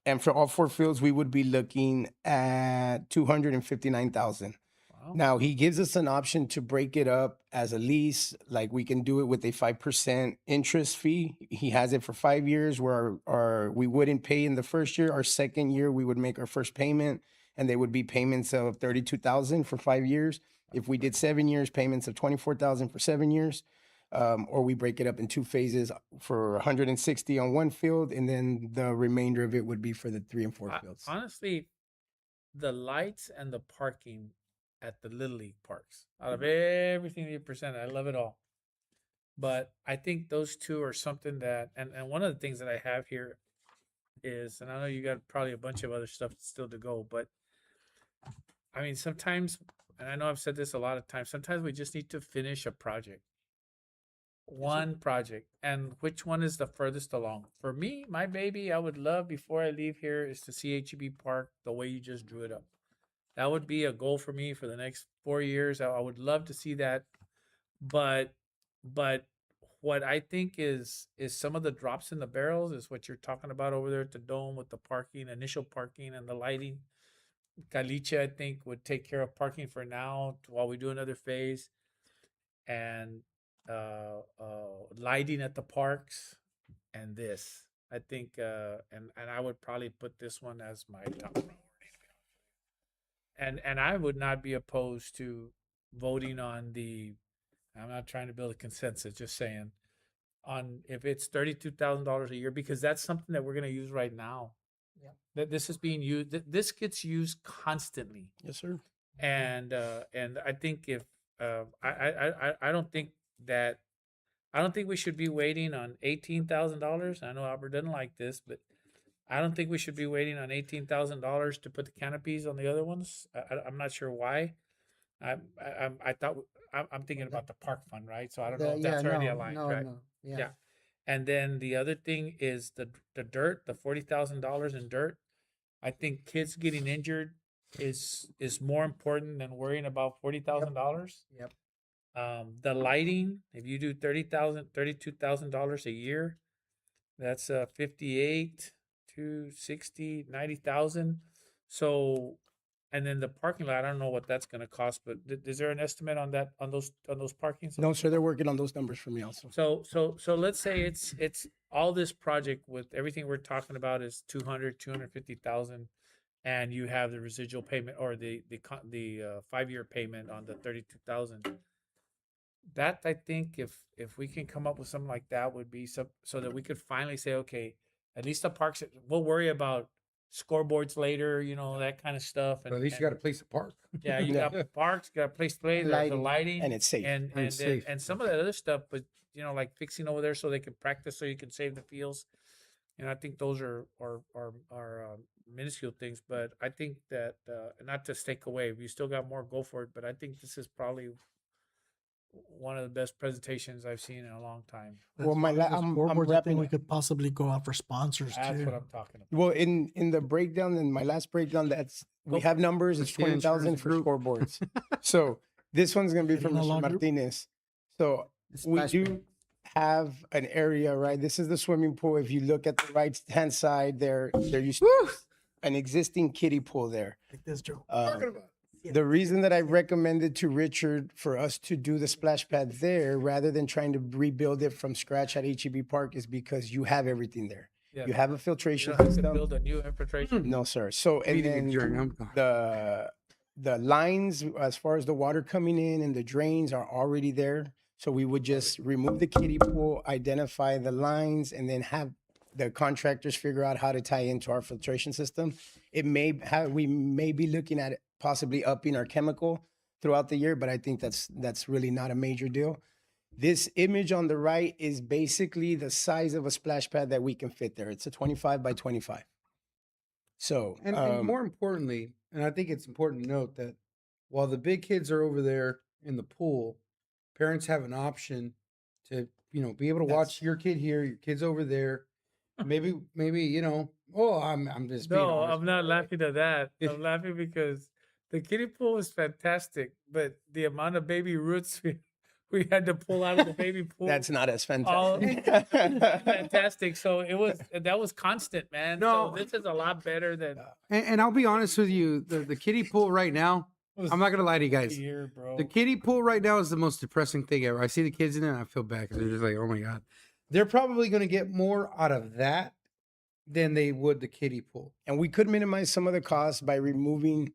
And for all 4 fields, we would be looking at 259,000. Wow. Now he gives us an option to break it up as a lease. Like we can do it with a 5% interest fee. He has it for 5 years where we wouldn't pay in the first year. Our second year, we would make our first payment and they would be payments of 32,000 for 5 years. If we did 7 years, payments of 24,000 for 7 years. Or we break it up in 2 phases for 160 on one field, and then the remainder of it would be for the 3 and 4 fields. Honestly, the lights and the parking at the Little League parks, out of everything you presented, I love it all. But I think those two are something that, and one of the things that I have here is, and I know you got probably a bunch of other stuff still to go, but I mean, sometimes, and I know I've said this a lot of times, sometimes we just need to finish a project. One project, and which one is the furthest along? For me, my baby, I would love before I leave here is to see HEB Park the way you just drew it up. That would be a goal for me for the next 4 years. I would love to see that, but what I think is some of the drops in the barrels is what you're talking about over there at the dome with the parking, initial parking, and the lighting. Caliche, I think, would take care of parking for now while we do another phase, and lighting at the parks, and this. I think, and I would probably put this one as my top priority. And I would not be opposed to voting on the. I'm not trying to build a consensus, just saying, on if it's $32,000 a year, because that's something that we're going to use right now. Yeah. That this is being used. This gets used constantly. Yes, sir. And I think if I don't think that I don't think we should be waiting on $18,000. I know Albert doesn't like this, but I don't think we should be waiting on $18,000 to put the canopies on the other ones. I'm not sure why. I thought I'm thinking about the park fund, right? So I don't know if that's already aligned, right? Yeah. And then the other thing is the dirt, the $40,000 in dirt. I think kids getting injured is more important than worrying about $40,000. Yep. The lighting, if you do $32,000 a year, that's 58 to 60, 90,000. So, and then the parking lot, I don't know what that's going to cost, but is there an estimate on that, on those parkings? No, sir, they're working on those numbers for me also. So let's say it's all this project with everything we're talking about is 250,000, and you have the residual payment or the 5-year payment on the 32,000. That, I think, if we can come up with something like that, would be so that we could finally say, okay, at least the parks, we'll worry about scoreboards later, that kind of stuff. But at least you got a place to park. Yeah, you got parks, got a place to play, there's the lighting, And it's safe. and safe. and some of that other stuff, but like fixing over there so they can practice, so you can save the fields. I think those are minuscule things, but I think that not to take away, if you still got more, go for it. But I think this is probably one of the best presentations I've seen in a long time. Well, my The I'm scoreboards, I think wrapping we could possibly go out for sponsors That's too. what I'm talking about. Well, in the breakdown, in my last breakdown, we have numbers. It's Christian 20,000 Insurance for Group. scoreboards. So this one's gonna be from Marina Law Mr. Group? Martinez. So we Splash do pad. have an area, right? This is the swimming pool. If you look at the right hand side, there used to be an existing kiddie pool there. Like this, Joe. The reason that I recommended to Richard for us to do the splash pad there rather than trying to rebuild it from scratch at HEB Park is because you have everything there. Yeah. You have a You filtration don't have to system. build a new infiltration. No, sir. So and Meeting then adjourned. I'm gone. the lines as far as the water coming in and the drains are already there. So we would just remove the kiddie pool, identify the lines, and then have the contractors figure out how to tie into our filtration system. We may be looking at possibly upping our chemical throughout the year, but I think that's really not a major deal. This image on the right is basically the size of a splash pad that we can fit there. It's a 25 by 25. So, And more importantly, and I think it's important to note that while the big kids are over there in the pool, parents have an option to, be able to watch your kid here, your kid's over there. Maybe, I'm just being No, honest. I'm not laughing at that. I'm laughing because the kiddie pool is fantastic, but the amount of baby roots we had to pull out of the baby pool. that's not as all fantastic. fantastic. So that was constant, man. No. So this is a lot better than And I'll be honest with you, the kiddie pool right now, I'm not gonna lie to you guys. here, bro. The kiddie pool right now is the most depressing thing ever. I see the kids in it, and I feel bad because they're just like, oh my god. They're probably gonna get more out of that than they would the kiddie pool. And we could minimize some of the costs by removing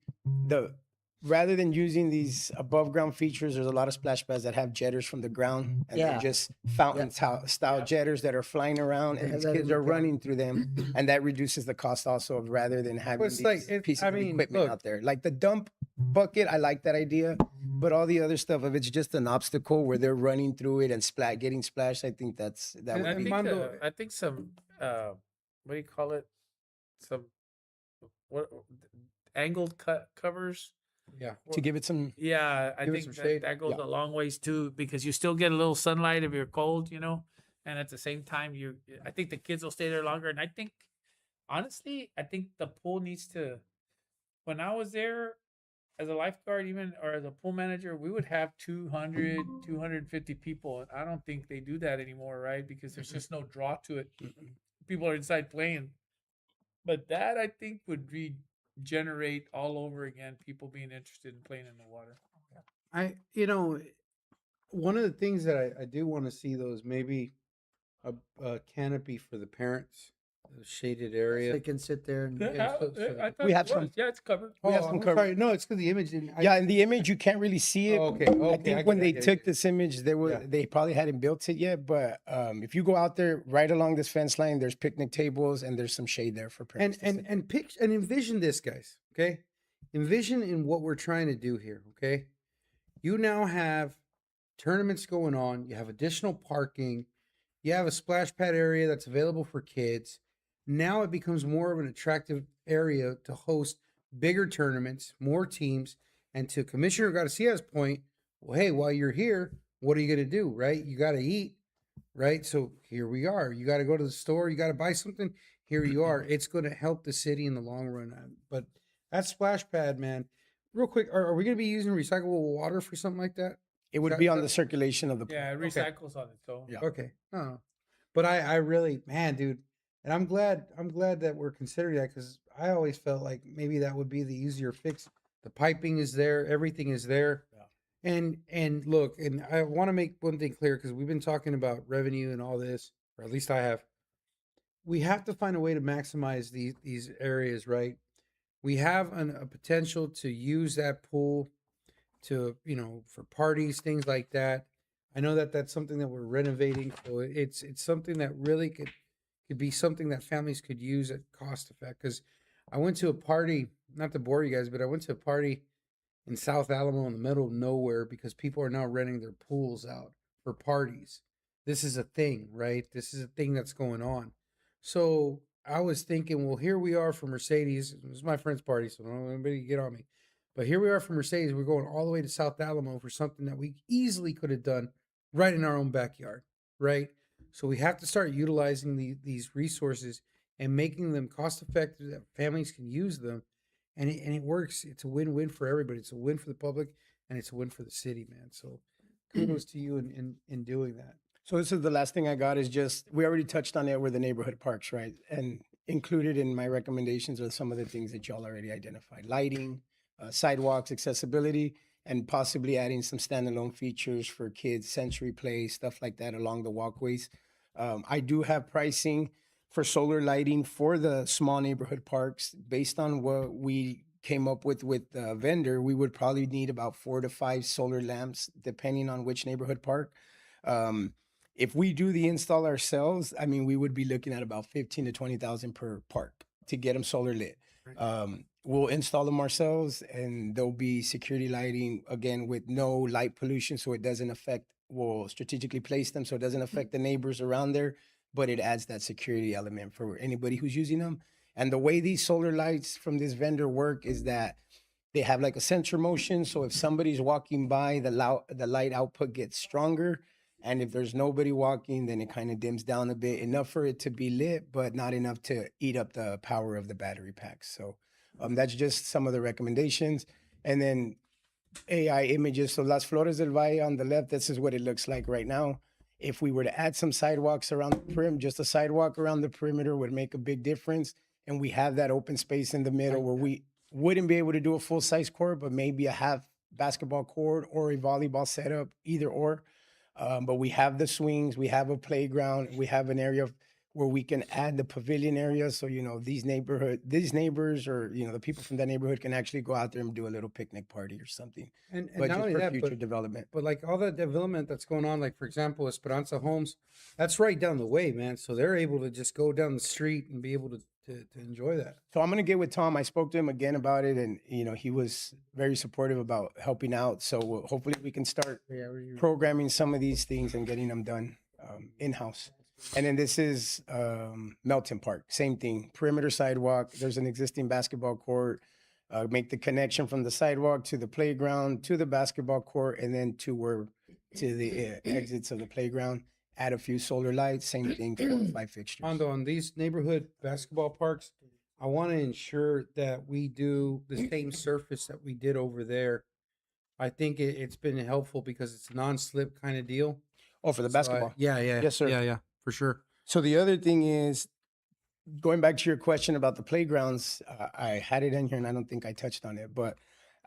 rather than using these above ground features, there's a lot of splash pads that have jetters from the ground and Yeah. they're just fountain style jetters that are flying around and Yeah, these that kids is are okay. running through them. And that reduces the cost also of rather than having it's these like, pieces I of mean, equipment look. out there. Like the dump bucket, I like that idea. But all the other stuff, if it's just an obstacle where they're running through it and getting splashed, I think that And would be Mando- I think some what do you call it? Some what angled covers. Yeah. to give it some. Yeah, I Give it think some shade. that goes Yeah. a long ways too because you still get a little sunlight if you're cold, and at the same time I think the kids will stay there longer. And I think honestly, I think the pool needs to. When I was there as a lifeguard, even or as a pool manager, we would have 200, 250 people. I don't think they do that anymore, right? Because there's just no draw to it. People are inside playing. But that I think would regenerate all over again people being interested in playing in the water. One of the things that I do want to see though is maybe a canopy for the parents, a shaded area. They can sit there and. I thought We it have was. some- Yeah, it's covered. we have Oh, some I'm cover- sorry. No, it's because the image didn't. Yeah, in the image you can't really see it. Oh, okay. I Okay. think get when it, they I get it, took I get it. this image, Yeah. they probably hadn't built it yet. But if you go out there right along this fence line, there's picnic tables and there's some shade there for parents. and envision this, guys. Okay, envision in what we're trying to do here. Okay, you now have tournaments going on. You have additional parking. You have a splash pad area that's available for kids. Now it becomes more of an attractive area to host bigger tournaments, more teams, and to Commissioner Garcia's point, well, hey, while you're here, what are you going to do, right? You got to eat, right? So here we are. You got to go to the store. You got to buy something. Here you are. It's going to help the city in the long run. But that splash pad, man, real quick, are we going to be using recyclable water for something like that? It would that- be on that- the circulation of the. Yeah, it recycles on its own. Yeah. Okay. No. But I really, man, dude, and I'm glad that we're considering that because I always felt like maybe that would be the easier fix. The piping is there, everything is there. Yeah. And look, and I want to make one thing clear because we've been talking about revenue and all this, or at least I have. We have to find a way to maximize these areas, right? We have a potential to use that pool to, for parties, things like that. I know that that's something that we're renovating, so it's something that really could be something that families could use at cost effect. Because I went to a party, not to bore you guys, but I went to a party in South Alamo in the middle of nowhere because people are now renting their pools out for parties. This is a thing, right? This is a thing that's going on. So I was thinking, well, here we are for Mercedes. It was my friend's party, so don't anybody get on me. But here we are from Mercedes. We're going all the way to South Alamo for something that we easily could have done right in our own backyard, right? So we have to start utilizing these resources and making them cost effective that families can use them. And it works. It's a win-win for everybody. It's a win for the public and it's a win for the city, man. So kudos to you in doing that. So this is the last thing I got is just, we already touched on it with the neighborhood parks, right? And included in my recommendations are some of the things that y'all already identified: lighting, sidewalks, accessibility, and possibly adding some standalone features for kids, sensory play, stuff like that along the walkways. I do have pricing for solar lighting for the small neighborhood parks. Based on what we came up with the vendor, we would probably need about 4 to 5 solar lamps, depending on which neighborhood park. If we do the install ourselves, I mean, we would be looking at about 15 to 20,000 per park to get them solar lit. We'll install them ourselves, and there'll be security lighting, again, with no light pollution, so it doesn't affect, we'll strategically place them so it doesn't affect the neighbors around there, but it adds that security element for anybody who's using them. And the way these solar lights from this vendor work is that they have like a sensor motion, so if somebody's walking by, the light output gets stronger. And if there's nobody walking, then it kind of dims down a bit, enough for it to be lit, but not enough to eat up the power of the battery packs. So that's just some of the recommendations. And then AI images. So Las Flores del Valle on the left, this is what it looks like right now. If we were to add some sidewalks around the perimeter, just a sidewalk around the perimeter would make a big difference. And we have that open space in the middle where we wouldn't be able to do a full-size court, but maybe a half basketball court or a volleyball setup, either or. But we have the swings, we have a playground, we have an area where we can add the pavilion area. So, you know, these neighbors or, you know, the people from that neighborhood can actually go out there and do a little picnic party or something. And But not just only for that, future development. but like all that development that's going on, like for example, Esperanza Homes, that's right down the way, man. So they're able to just go down the street and be able to enjoy that. So I'm going to get with Tom. I spoke to him again about it, and, you know, he was very supportive about helping out. So hopefully we can start programming some of these things and getting them done in-house. And then this is Melton Park, same thing, perimeter sidewalk. There's an existing basketball court. Make the connection from the sidewalk to the playground, to the basketball court, and then to the exits of the playground. Add a few solar lights, same thing, 4 or 5 fixtures. Hondo, on these neighborhood basketball parks, I want to ensure that we do the same surface that we did over there. I think it's been helpful because it's a non-slip kind of deal. Oh, for the So basketball. yeah. Yes, sir. Yeah, for sure. So the other thing is, going back to your question about the playgrounds, I had it in here and I don't think I touched on it, but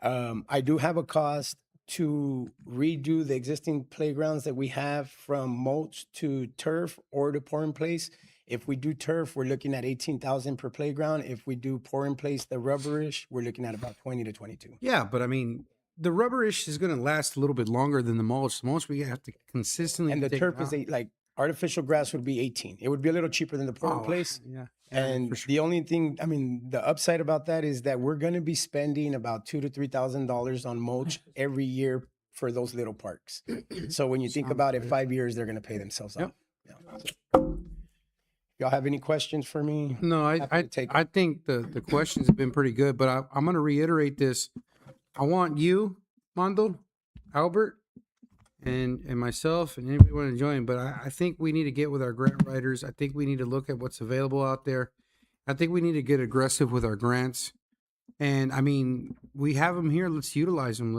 I do have a cost to redo the existing playgrounds that we have from mulch to turf or to pour in place. If we do turf, we're looking at 18,000 per playground. If we do pour in place the rubberish, we're looking at about 20 to 22. Yeah, but I mean, the rubberish is going to last a little bit longer than the mulch. The mulch we have to consistently And the take turf them is out. like artificial grass would be 18. It would be a little cheaper than the pour in Oh, place. Yeah, And for sure. the only thing, I mean, the upside about that is that we're going to be spending about $2,000 to $3,000 on mulch every year for those little parks. So when you think Sounds about it, good. 5 years, they're going to pay themselves Yep. off. Yeah. Y'all have any questions for me? No, Happy to take I think the questions have been pretty good, but I'm going to reiterate this. I want you, Mondo, Albert, and myself, and anybody want to join. But I think we need to get with our grant writers. I think we need to look at what's available out there. I think we need to get aggressive with our grants. And I mean, we have them here. Let's utilize them.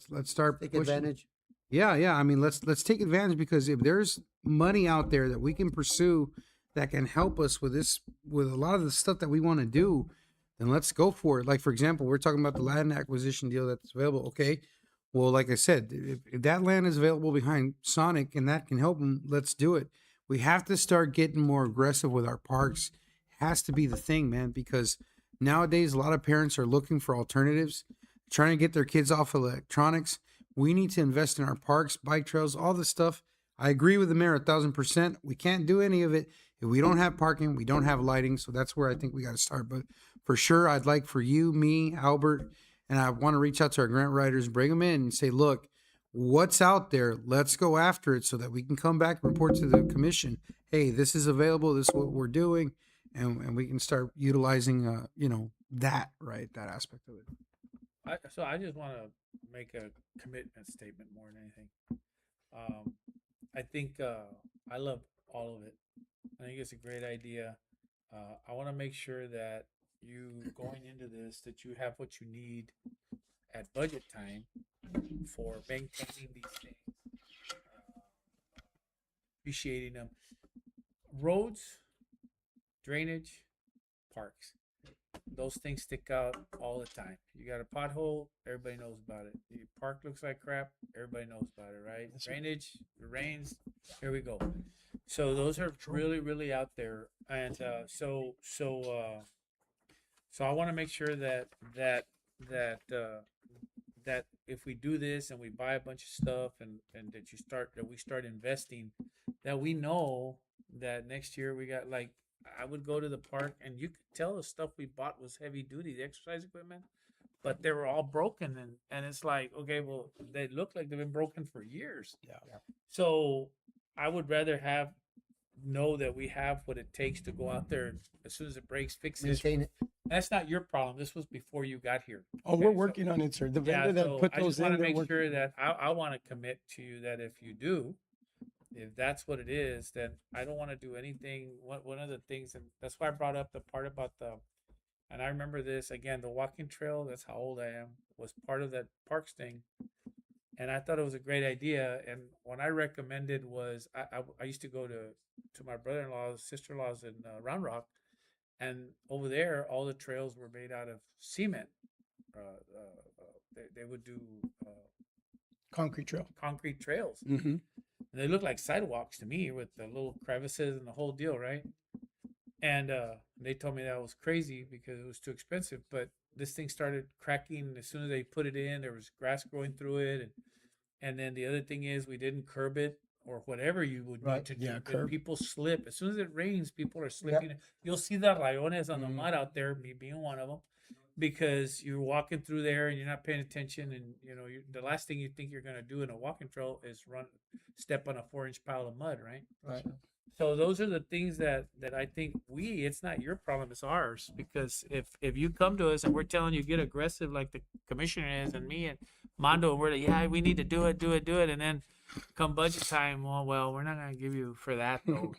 Let's start Take pushing. advantage. Yeah. I mean, let's take advantage, because if there's money out there that we can pursue that can help us with this, with a lot of the stuff that we want to do, then let's go for it. Like, for example, we're talking about the land acquisition deal that's available. Okay. Well, like I said, if that land is available behind Sonic and that can help them, let's do it. We have to start getting more aggressive with our parks. It has to be the thing, man, because nowadays a lot of parents are looking for alternatives, trying to get their kids off electronics. We need to invest in our parks, bike trails, all this stuff. I agree with the mayor 1,000%. We can't do any of it if we don't have parking, we don't have lighting. So that's where I think we got to start. But for sure, I'd like for you, me, Albert, and I want to reach out to our grant writers, bring them in and say, look, what's out there? Let's go after it so that we can come back and report to the commission. Hey, this is available. This is what we're doing. And we can start utilizing, that aspect of it. I just want to make a commitment statement more than anything. I think I love all of it. I think it's a great idea. I want to make sure that you going into this that you have what you need at budget time for maintaining these things, appreciating them. Roads, drainage, parks. Those things stick out all the time. You got a pothole, everybody knows about it. Your park looks like crap, everybody knows about it, right? Drainage, it rains, here we go. So those are really, really out there, and so I want to make sure that if we do this and we buy a bunch of stuff and that we start investing, that we know that next year we got, like, I would go to the park and you could tell the stuff we bought was heavy duty, the exercise equipment, but they were all broken, and it's like, okay, well, they look like they've been broken for years. Yeah. So I would rather know that we have what it takes to go out there and as soon as it breaks, fix it. Maintain it. That's not your problem. This was before you got here. Oh, we're working on it, sir. The vendor that put I those just want in, to they're make working. sure that I want to commit to you that if you do, if that's what it is, then I don't want to do anything. One of the things, and that's why I brought up the part about and I remember this again, the walking trail, that's how old I am, was part of that parks thing. And I thought it was a great idea. And what I recommended was I used to go to my brother-in-law's, sister-in-law's in Round Rock. And over there, all the trails were made out of cement. They would do Concrete trail. concrete trails. Mm-hmm. And they look like sidewalks to me with the little crevices and the whole deal, right? And they told me that was crazy because it was too expensive. But this thing started cracking as soon as they put it in. There was grass growing through it, and then the other thing is we didn't curb it or whatever you would Right, need to do. yeah, And curb. people slip as soon as it rains. People are slipping. You'll see the rayones on the mud out there, me being one of them, because you're walking through there and you're not paying attention, and the last thing you think you're going to do in a walking trail is step on a 4-inch pile of mud, right? Right. So those are the things that I think it's not your problem, it's ours. Because if you come to us and we're telling you get aggressive like the commissioner is and me and Mondo, we're like, yeah, we need to do it, and then come budget time, well, we're not gonna give you for that though,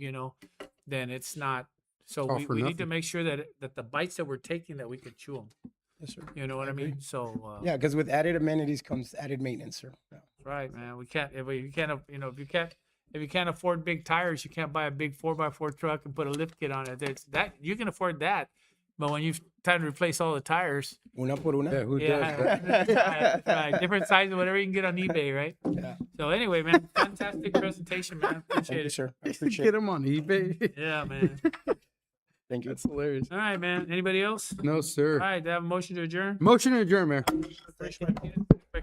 then it's not. So All we for need to nothing. make sure that the bites that we're taking, that we can chew them. Yes, sir. You know what I agree. mean? So Yeah, because with added amenities comes added maintenance, sir. Yeah. right, man. We can't if you can't afford big tires, you can't buy a big 4x4 truck and put a lift kit on it. It's that you can afford that, but when you time to replace all the tires, Una por una. Yeah, who does? yeah, right, different size, whatever you can get on eBay, right? Yeah. So anyway, man, fantastic presentation, man. Thank Appreciate you, it. sir. I appreciate Get it. him on eBay. Yeah, man. Thank you. That's hilarious. All right, man. Anybody else? No, All sir. right, do I have a motion to adjourn? Motion to adjourn, Mayor.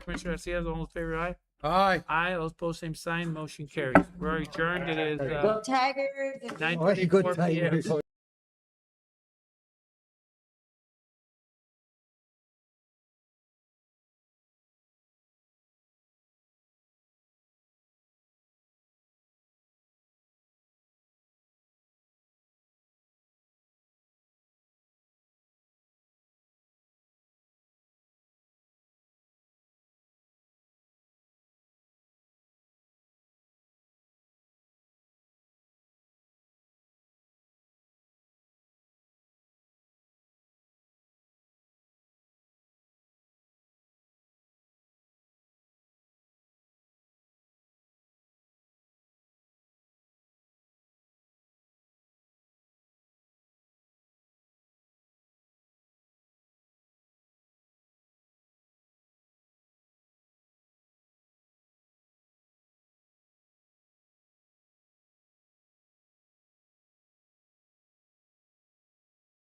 Commissioner Garcia, all in favor, aye? Aye. Aye, those opposed, same sign, motion carries. We're adjourned. It is Go Tigers. 9:34 p.m.